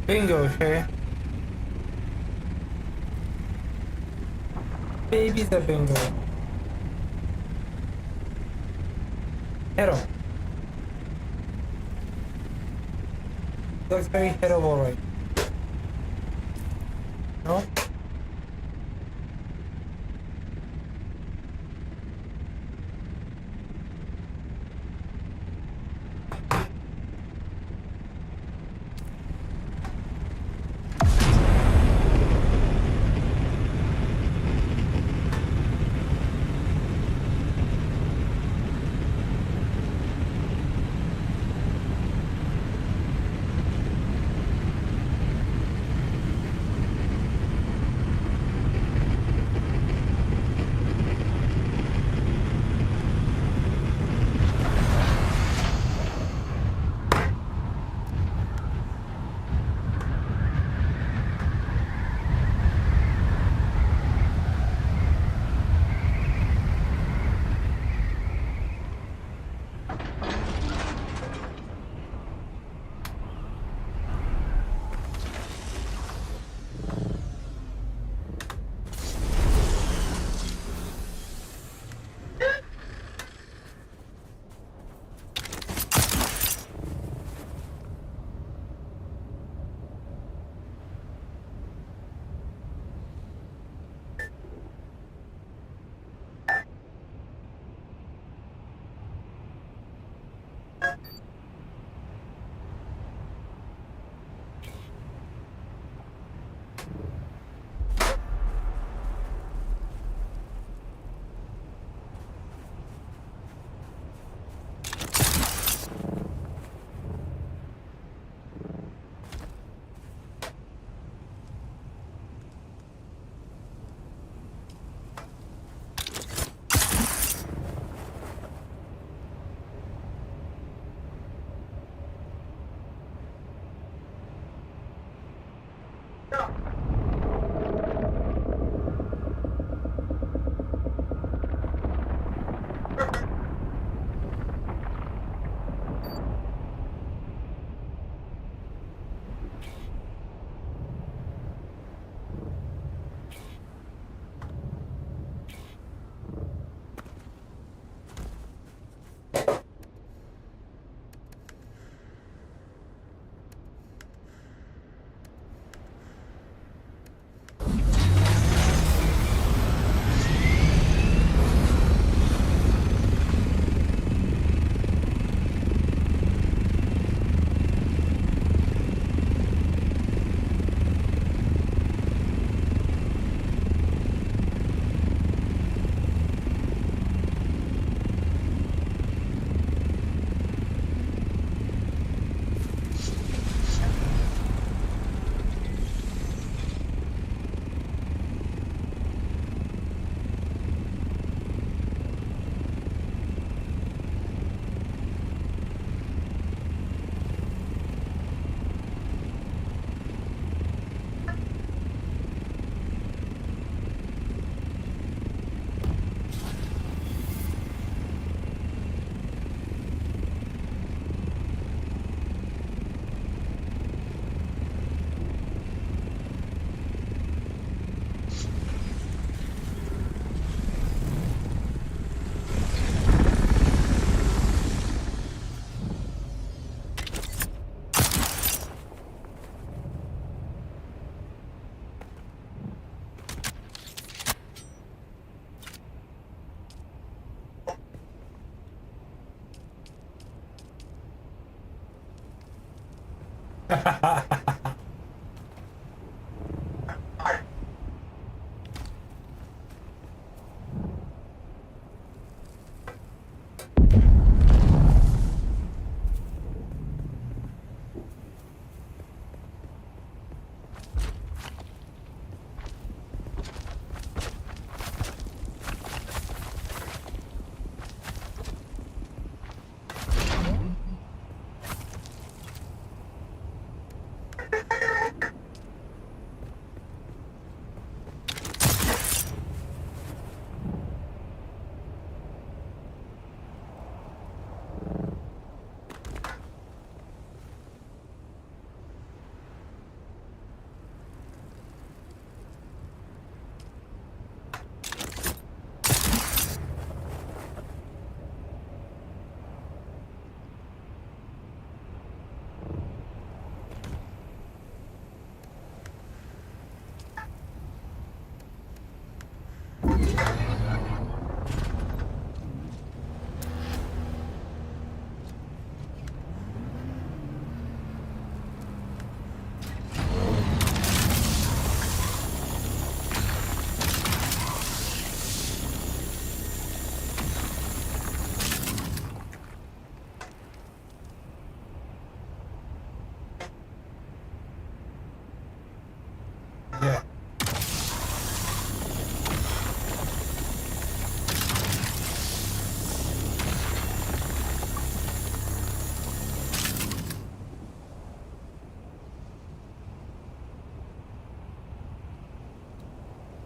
Bingo, Shay. Baby's a bingo. Hit him. Looks very hittable, right? No?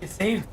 Get saved.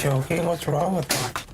joking? What's wrong with that?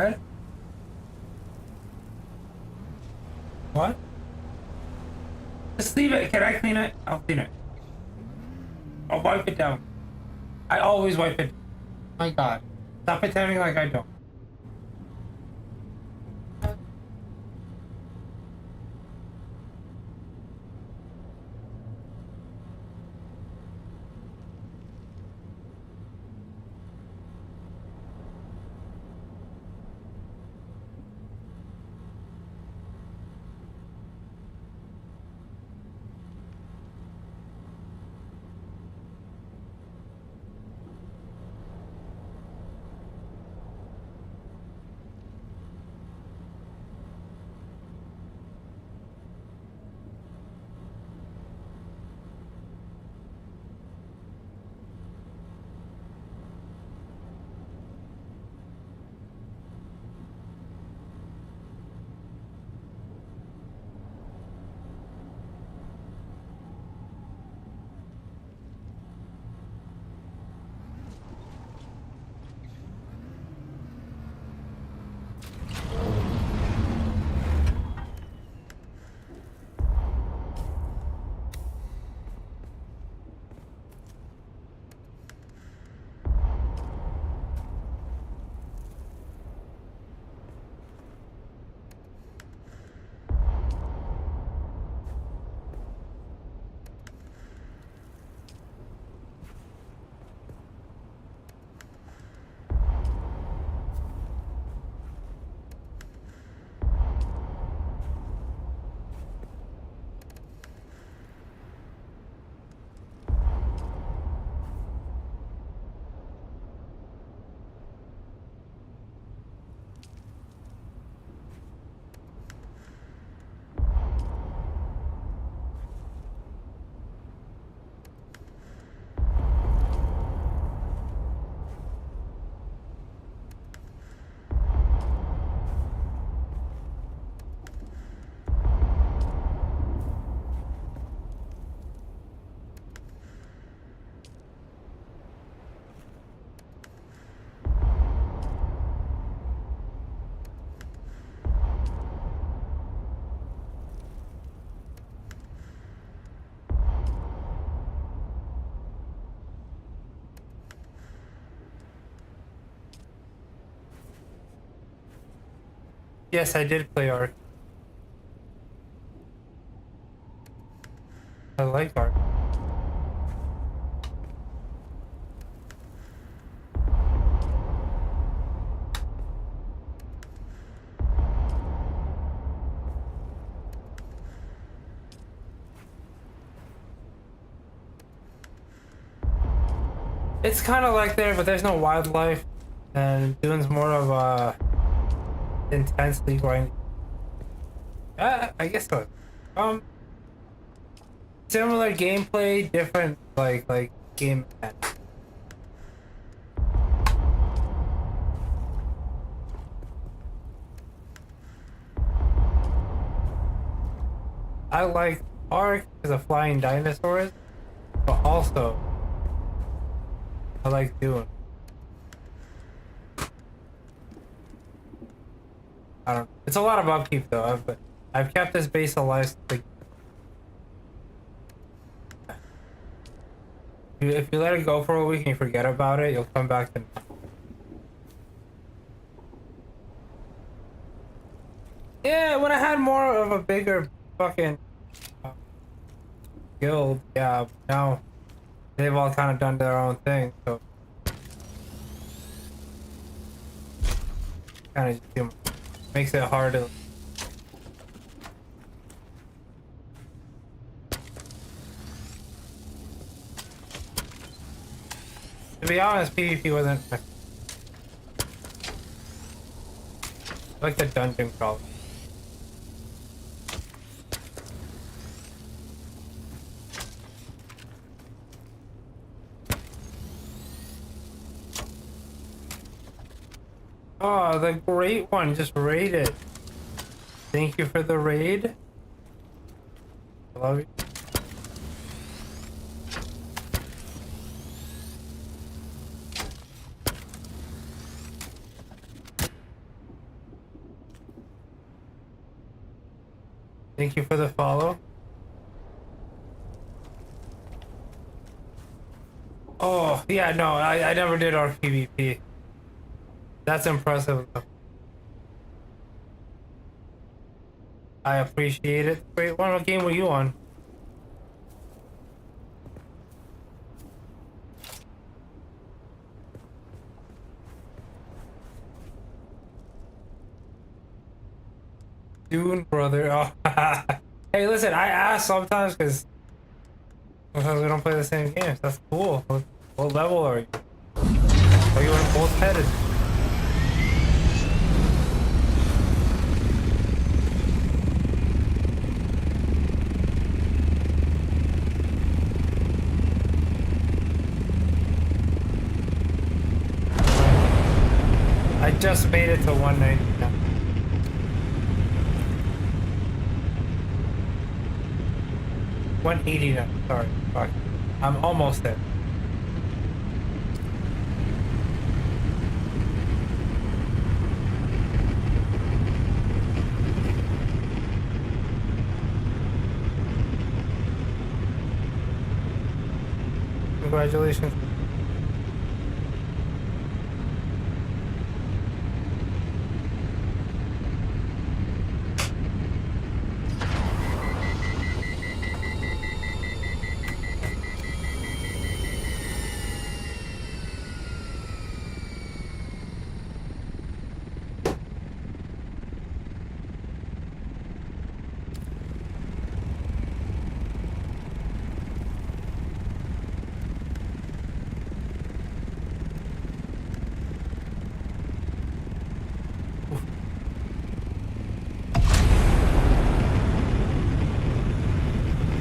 What? What? Just leave it. Can I clean it? I'll clean it. I'll wipe it down. I always wipe it. My God. Stop pretending like I don't. Yes, I did play Ark. I like Ark. It's kind of like there, but there's no wildlife, and Dune's more of a intensely grinding. I guess so. Similar gameplay, different like game mechanics. I like Ark because of flying dinosaurs, but also I like Dune. I don't. It's a lot of upkeep though. I've kept this base alive. If you let it go for a week and you forget about it, you'll come back to. Yeah, when I had more of a bigger fucking guild, yeah. Now they've all kind of done their own thing, so kind of makes it hard to. To be honest, PvP wasn't like the dungeon crawl. Oh, the great one just raided. Thank you for the raid. I love you. Thank you for the follow. Oh, yeah, no, I never did our PvP. That's impressive. I appreciate it. Wait, what game were you on? Dune, brother. Oh. Hey, listen, I ask sometimes because we don't play the same games. That's cool. What level are you? Are you in both headed? I just made it to 190 now. $180 now. Sorry, fuck. I'm almost there. Congratulations.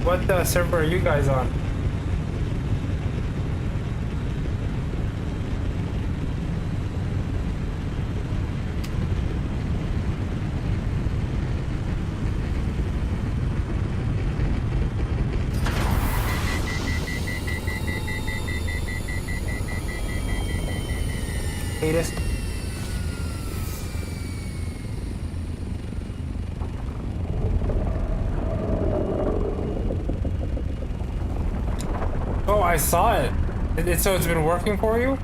What server are you guys on? Latest. Oh, I saw it. So it's been working for you?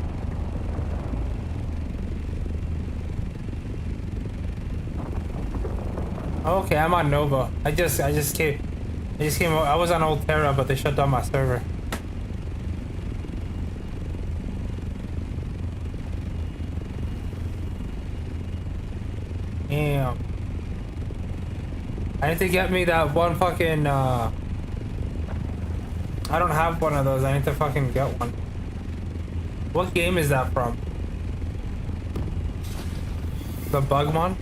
Okay, I'm on Nova. I just came. I was on Old Terra, but they shut down my server. Damn. I need to get me that one fucking. I don't have one of those. I need to fucking get one. What game is that from? The Bugmon?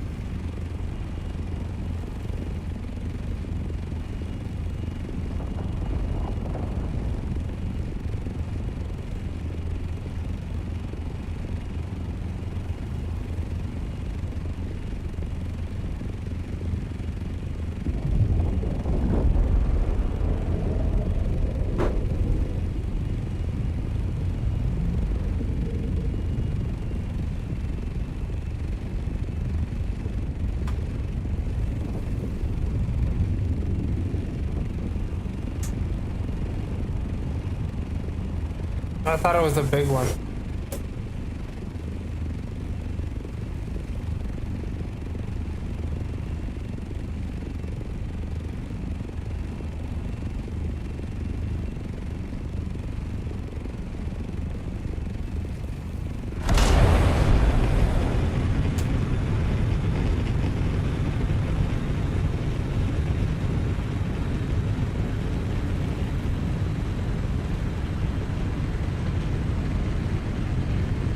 I thought it was the big one.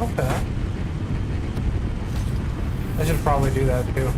Okay. I should probably do that too.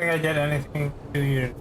think I did anything to you.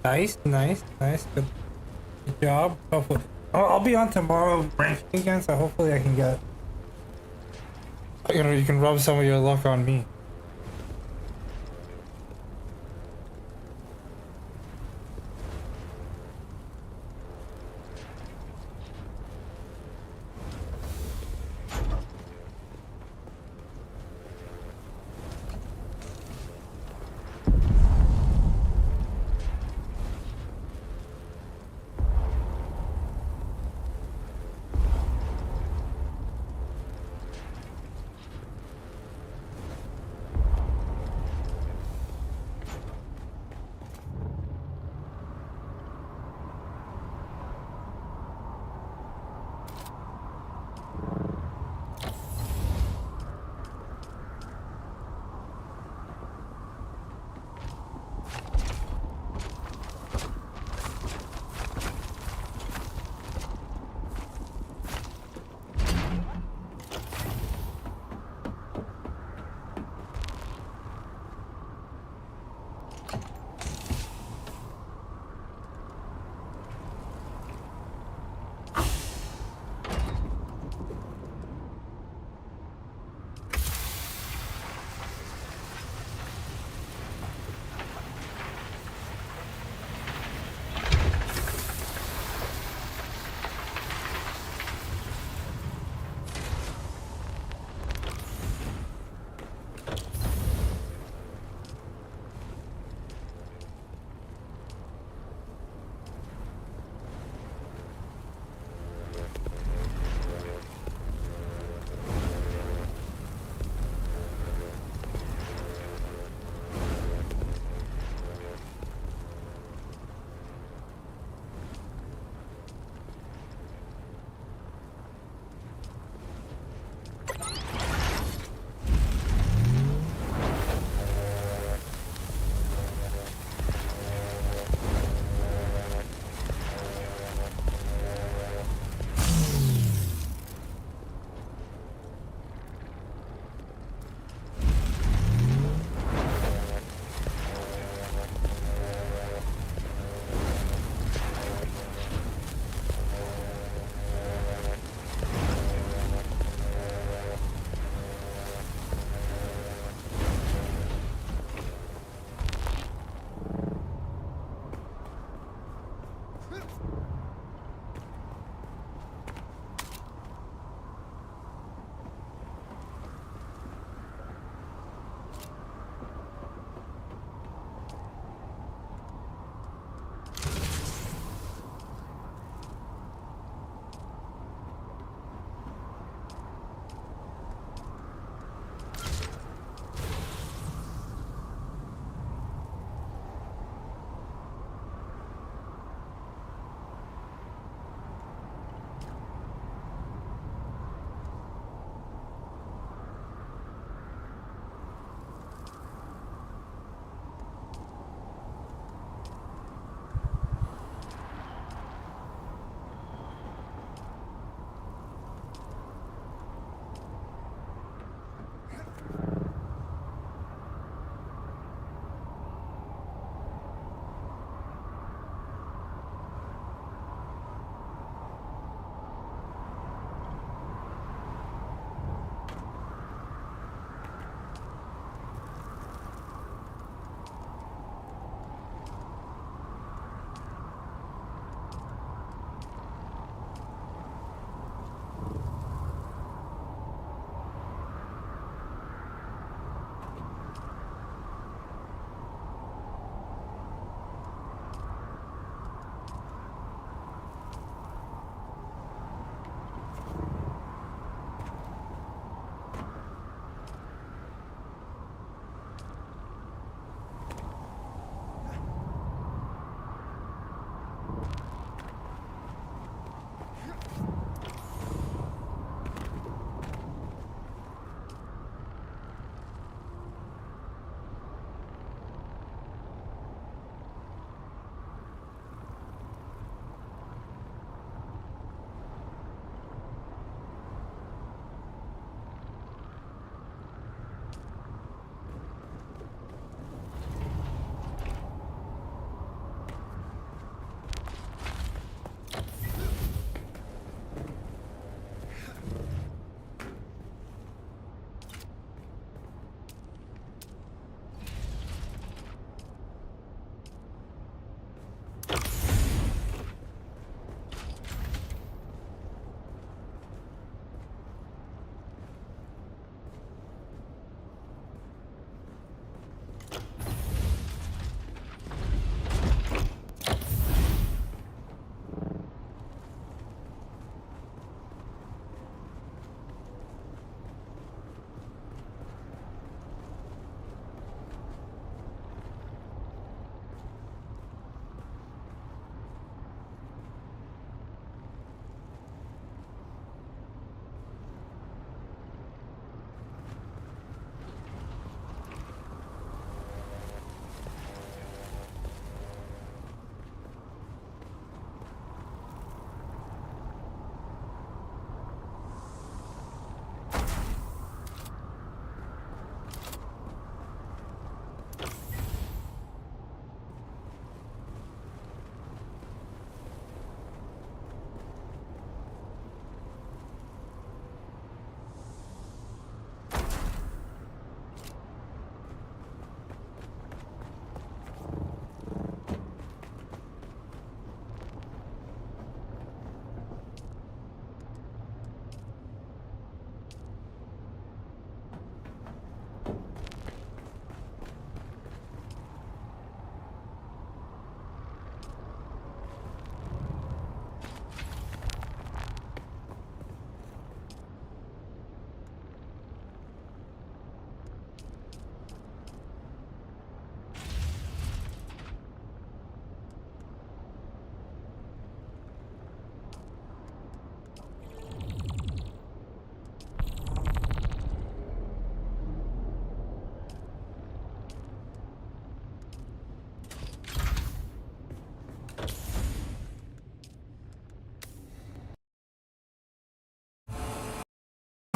Nice. Good job. Hopefully, I'll be on tomorrow ranking again, so hopefully I can get. You can rub some of your luck on me.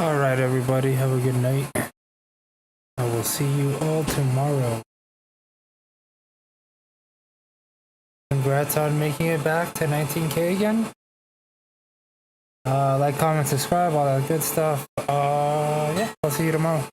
Alright, everybody, have a good night. I will see you all tomorrow. Congrats on making it back to 19K again. Like, comment, subscribe, all that good stuff. Yeah, I'll see you tomorrow.